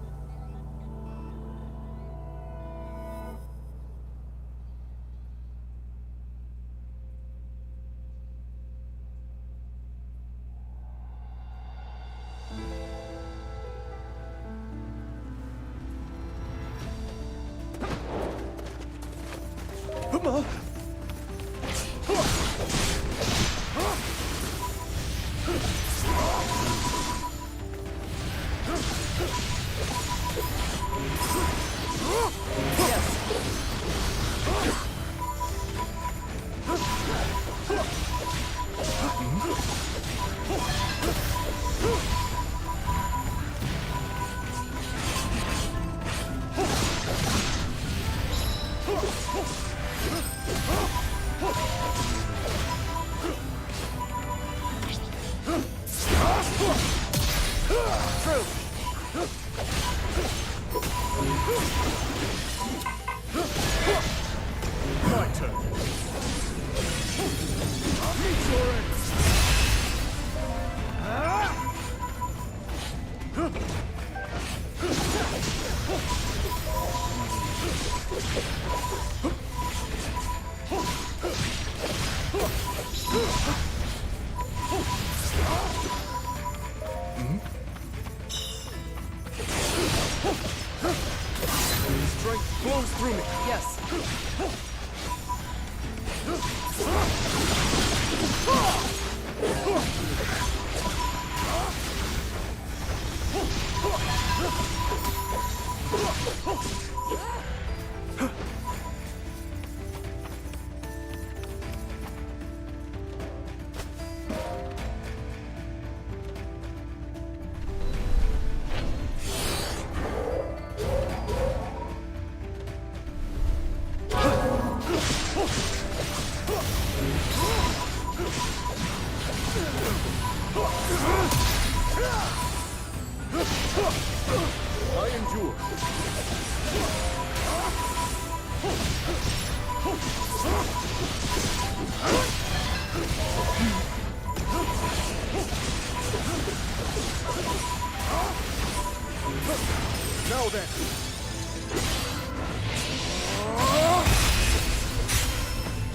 Now then.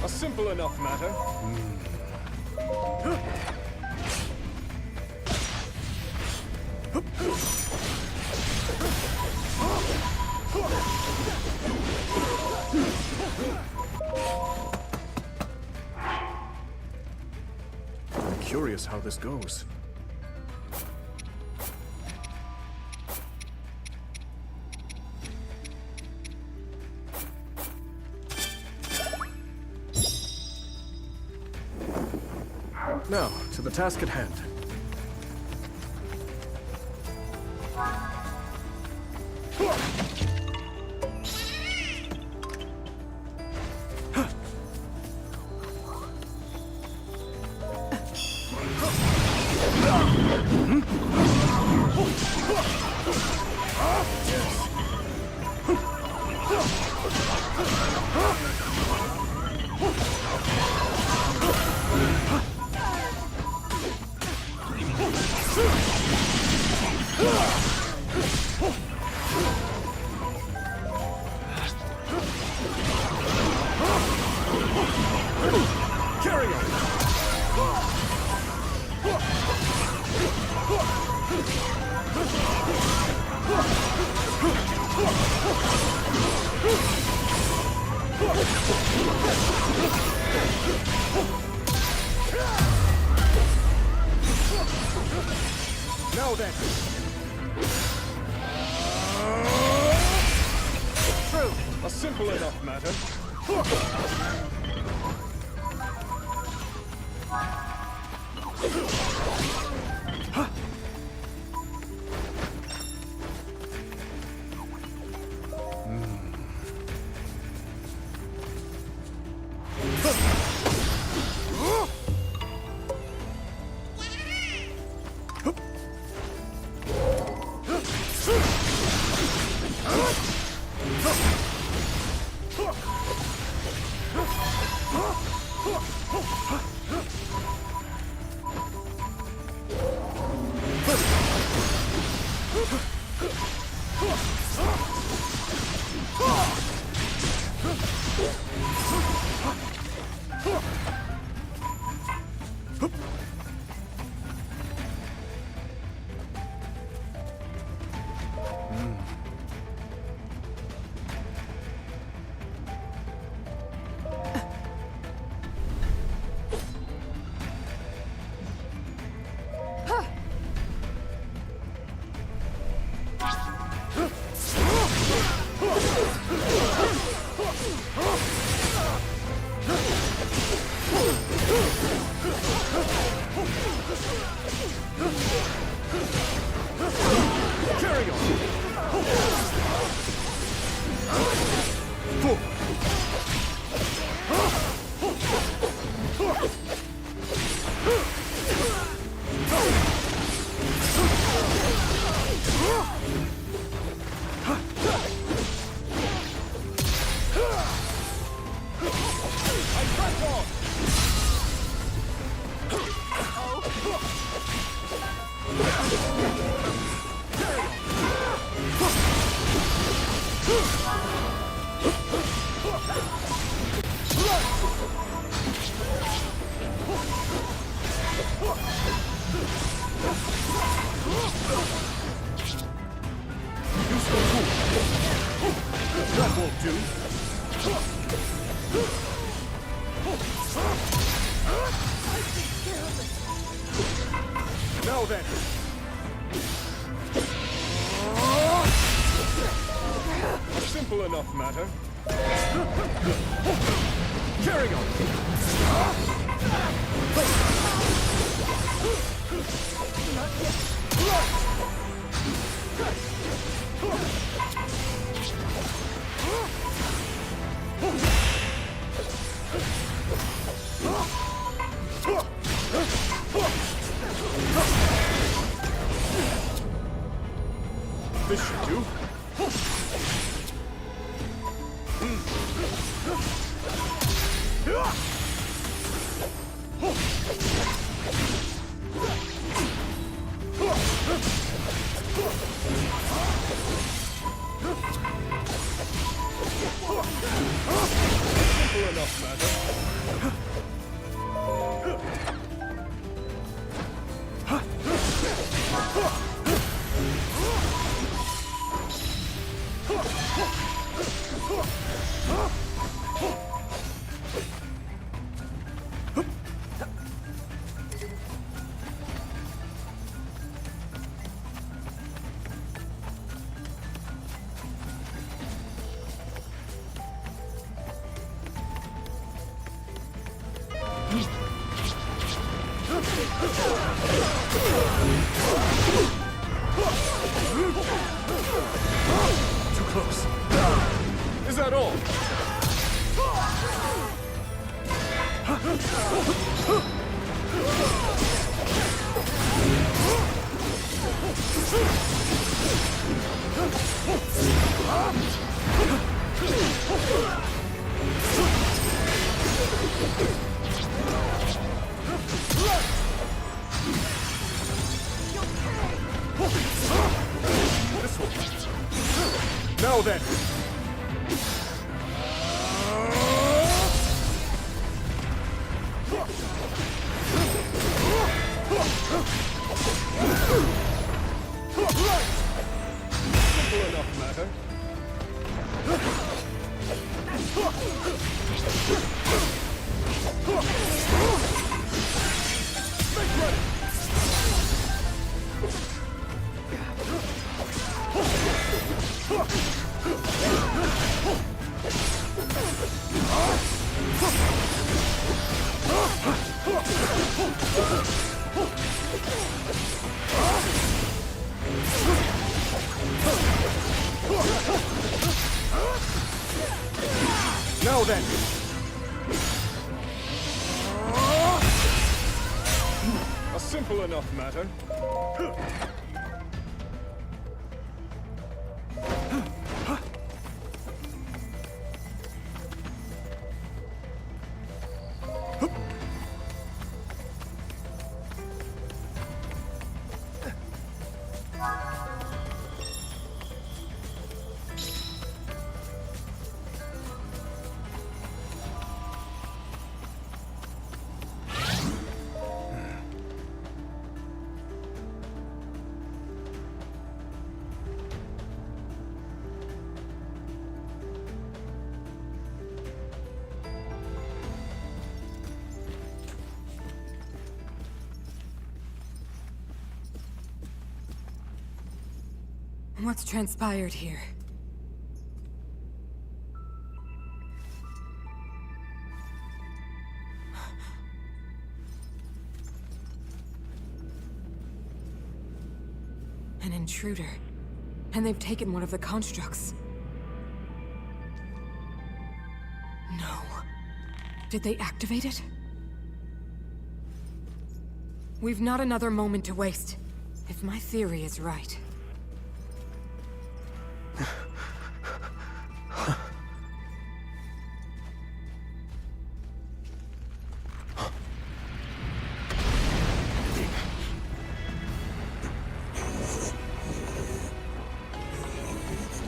A simple enough matter. I'm curious how this goes. Now, to the task at hand. Carry on! Now then! True. A simple enough matter. That won't do. Now then. A simple enough matter. Carry on. This should do. Simple enough matter. Too close. Is that all? This one. Now then. Simple enough matter. Make ready. Now then! A simple enough matter. What's transpired here? An intruder. And they've taken one of the constructs. No. Did they activate it? We've not another moment to waste. If my theory is right.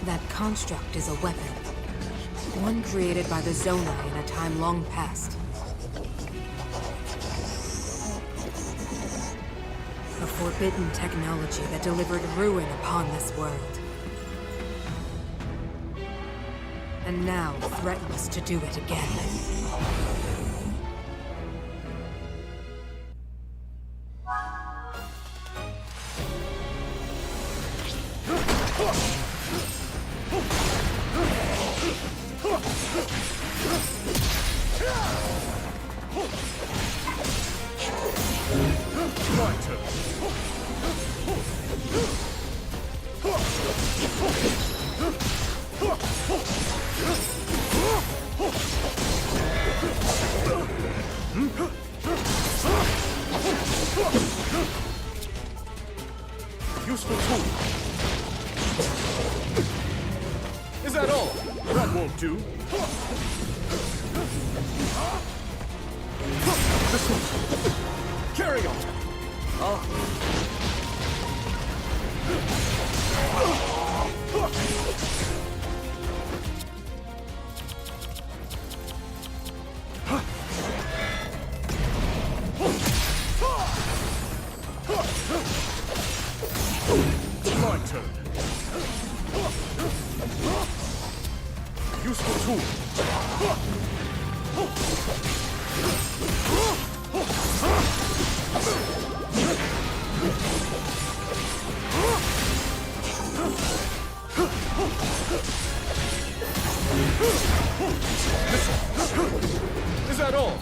That construct is a weapon. One created by the Zonai in a time long past. A forbidden technology that delivered ruin upon this world. And now threatens to do it again. Useful tool. Is that all? That won't do. This one. Carry on. My turn. Useful tool. Is that all?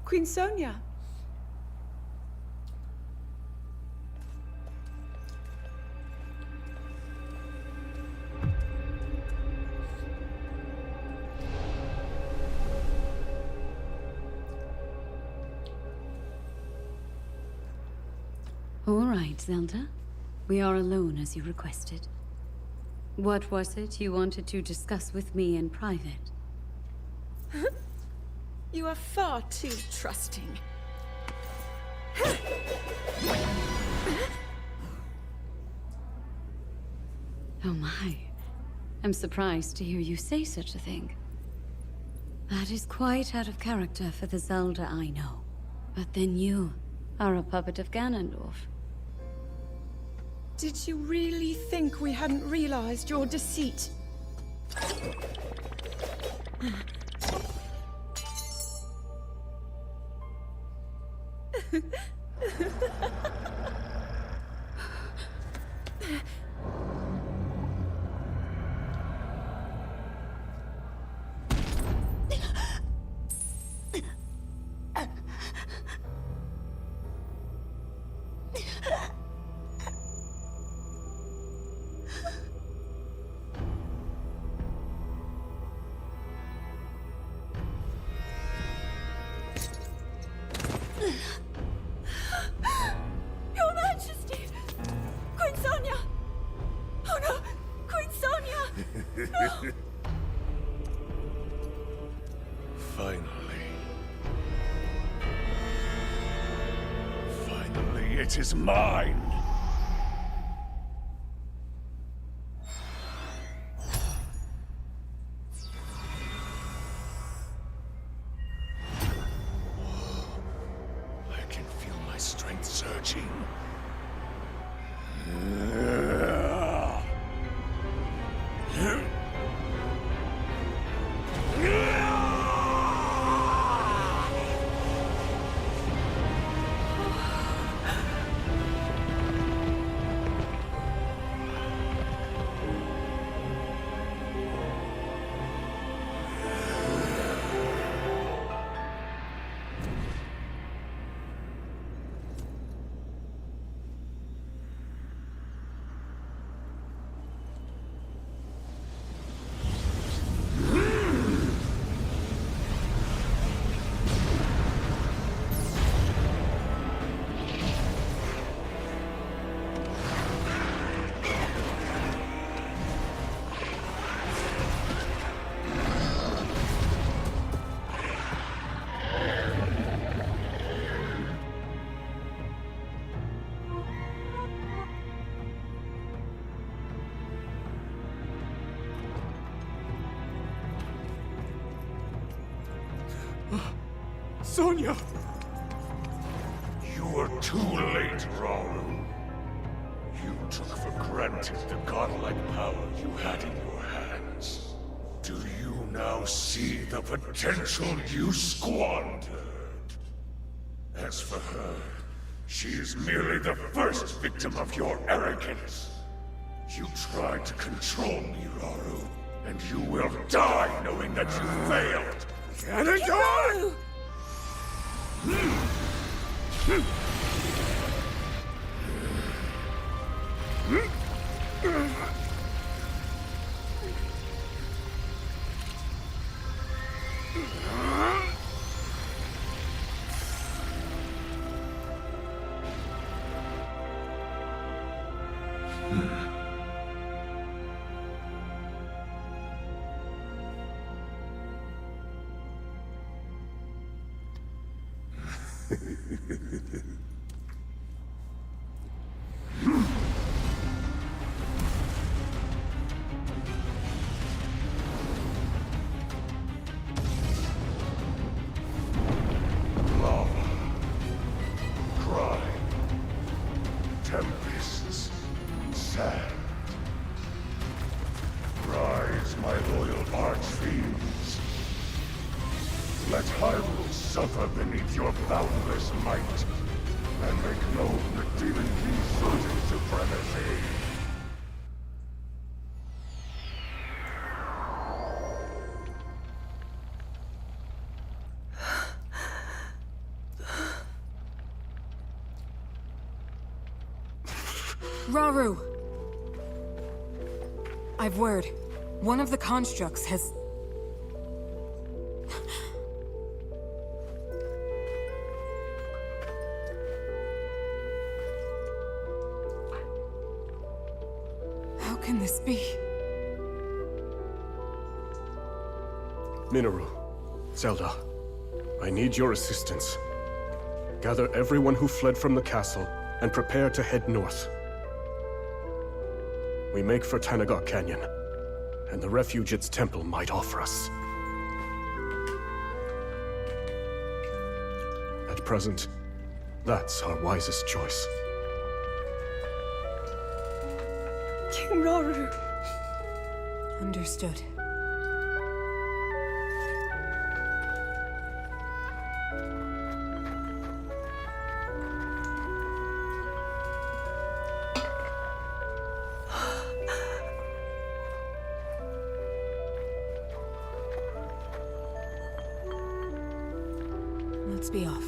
Queen Sonia. All right, Zelda. We are alone as you requested. What was it you wanted to discuss with me in private? You are far too trusting. Oh my. I'm surprised to hear you say such a thing. That is quite out of character for the Zelda I know. But then you are a puppet of Ganondorf. Did you really think we hadn't realized your deceit? Your Majesty! Queen Sonia! Oh no! Queen Sonia! No! Finally. Finally, it is mine! I can feel my strength surging. Sonia! You were too late, Rauru. You took for granted the godlike power you had in your hands. Do you now see the potential you squandered? As for her, she is merely the first victim of your arrogance. You tried to control me, Rauru, and you will die knowing that you failed. Ganondorf! Tempests, sand. Rise, my loyal archfiends. Let Hyrule suffer beneath your boundless might, and make known the Demon King's certain supremacy. Rauru! I've word. One of the constructs has... How can this be? Minoru, Zelda, I need your assistance. Gather everyone who fled from the castle and prepare to head north. We make for Tanagar Canyon, and the refuge its temple might offer us. At present, that's our wisest choice. King Roru. Understood. Let's be off.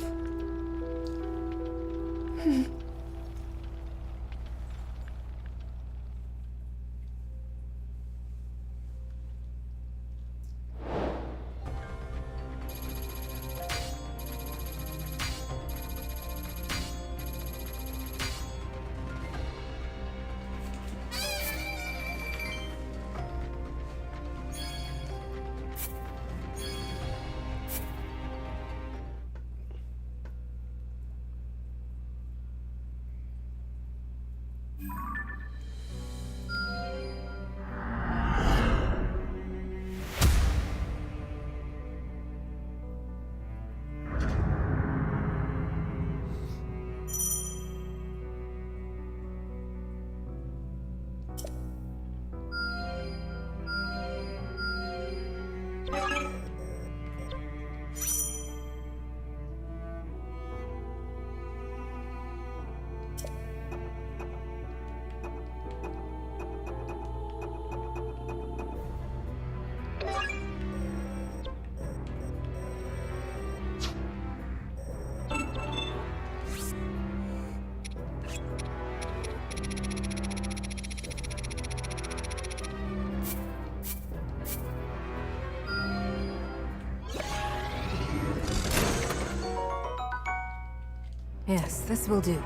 Yes, this will do.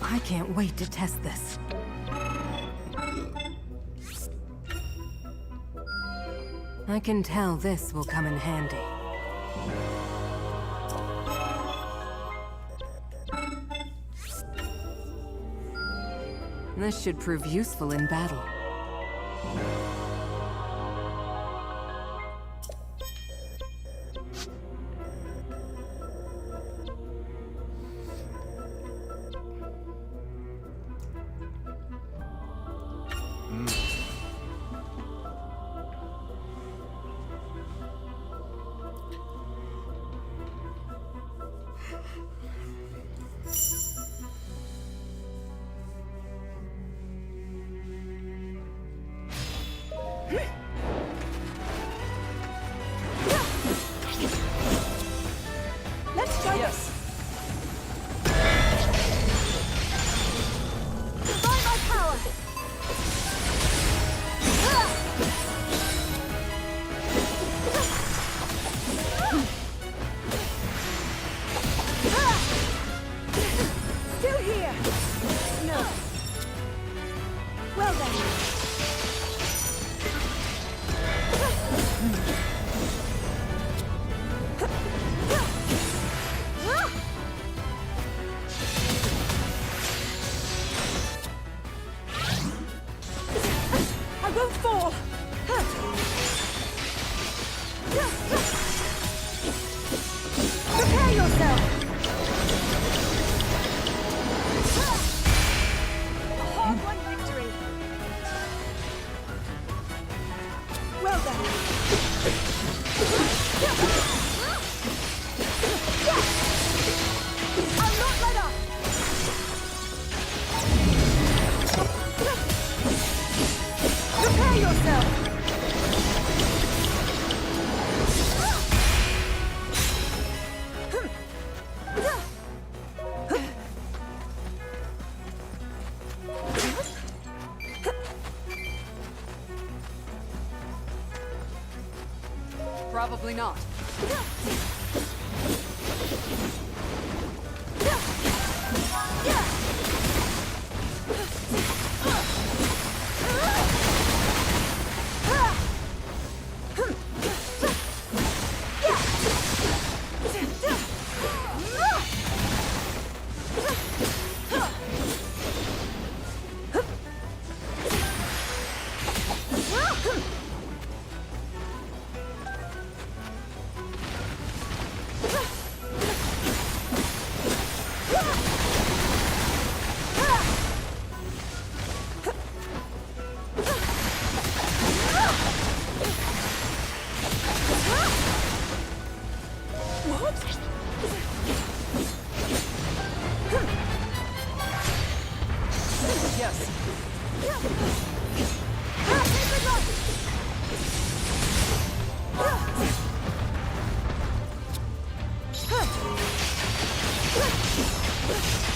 I can't wait to test this. I can tell this will come in handy. This should prove useful in battle. Let's try Yes. this. Combine my power. Still here. No. Well then. I won't fall. Prepare yourself. A hard-won victory. Well done. I'll not let up. Prepare yourself. Probably not.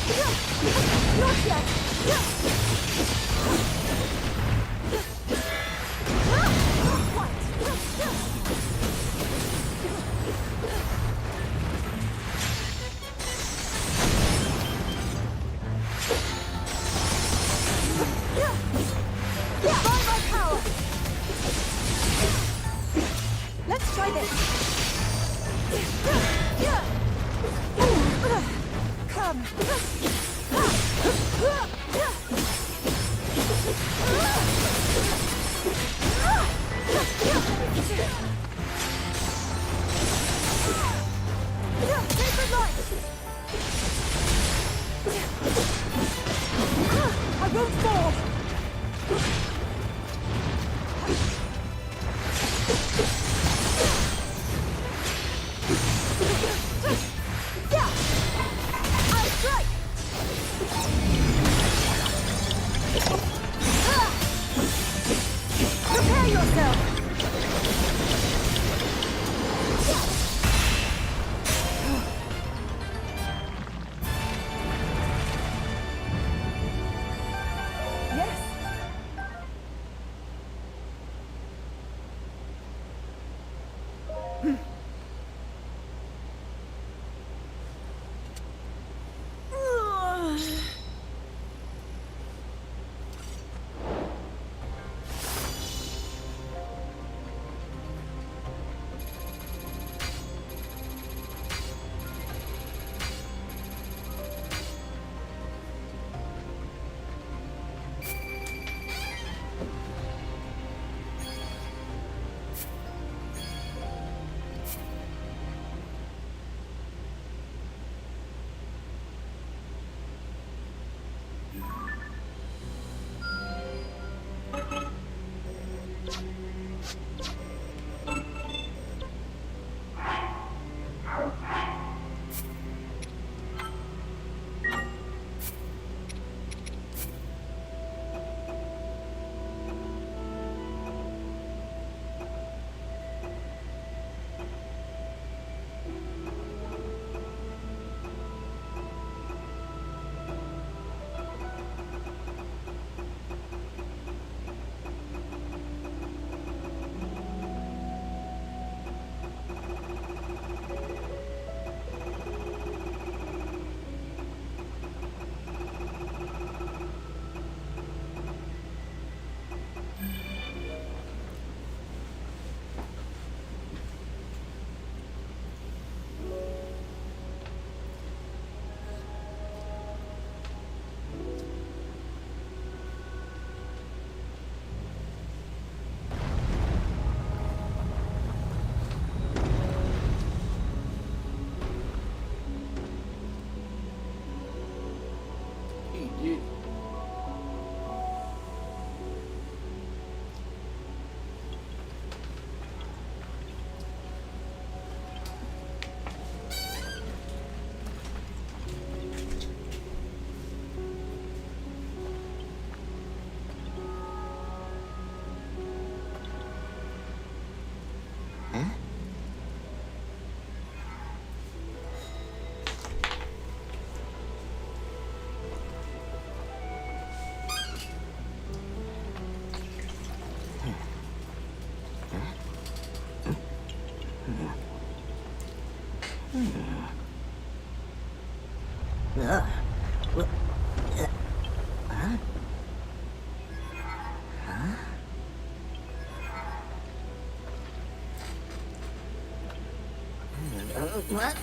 Not yet! By my power! Let's try this! Come! Sacred light! I won't fall! I'll strike! Prepare yourself! Yes. What?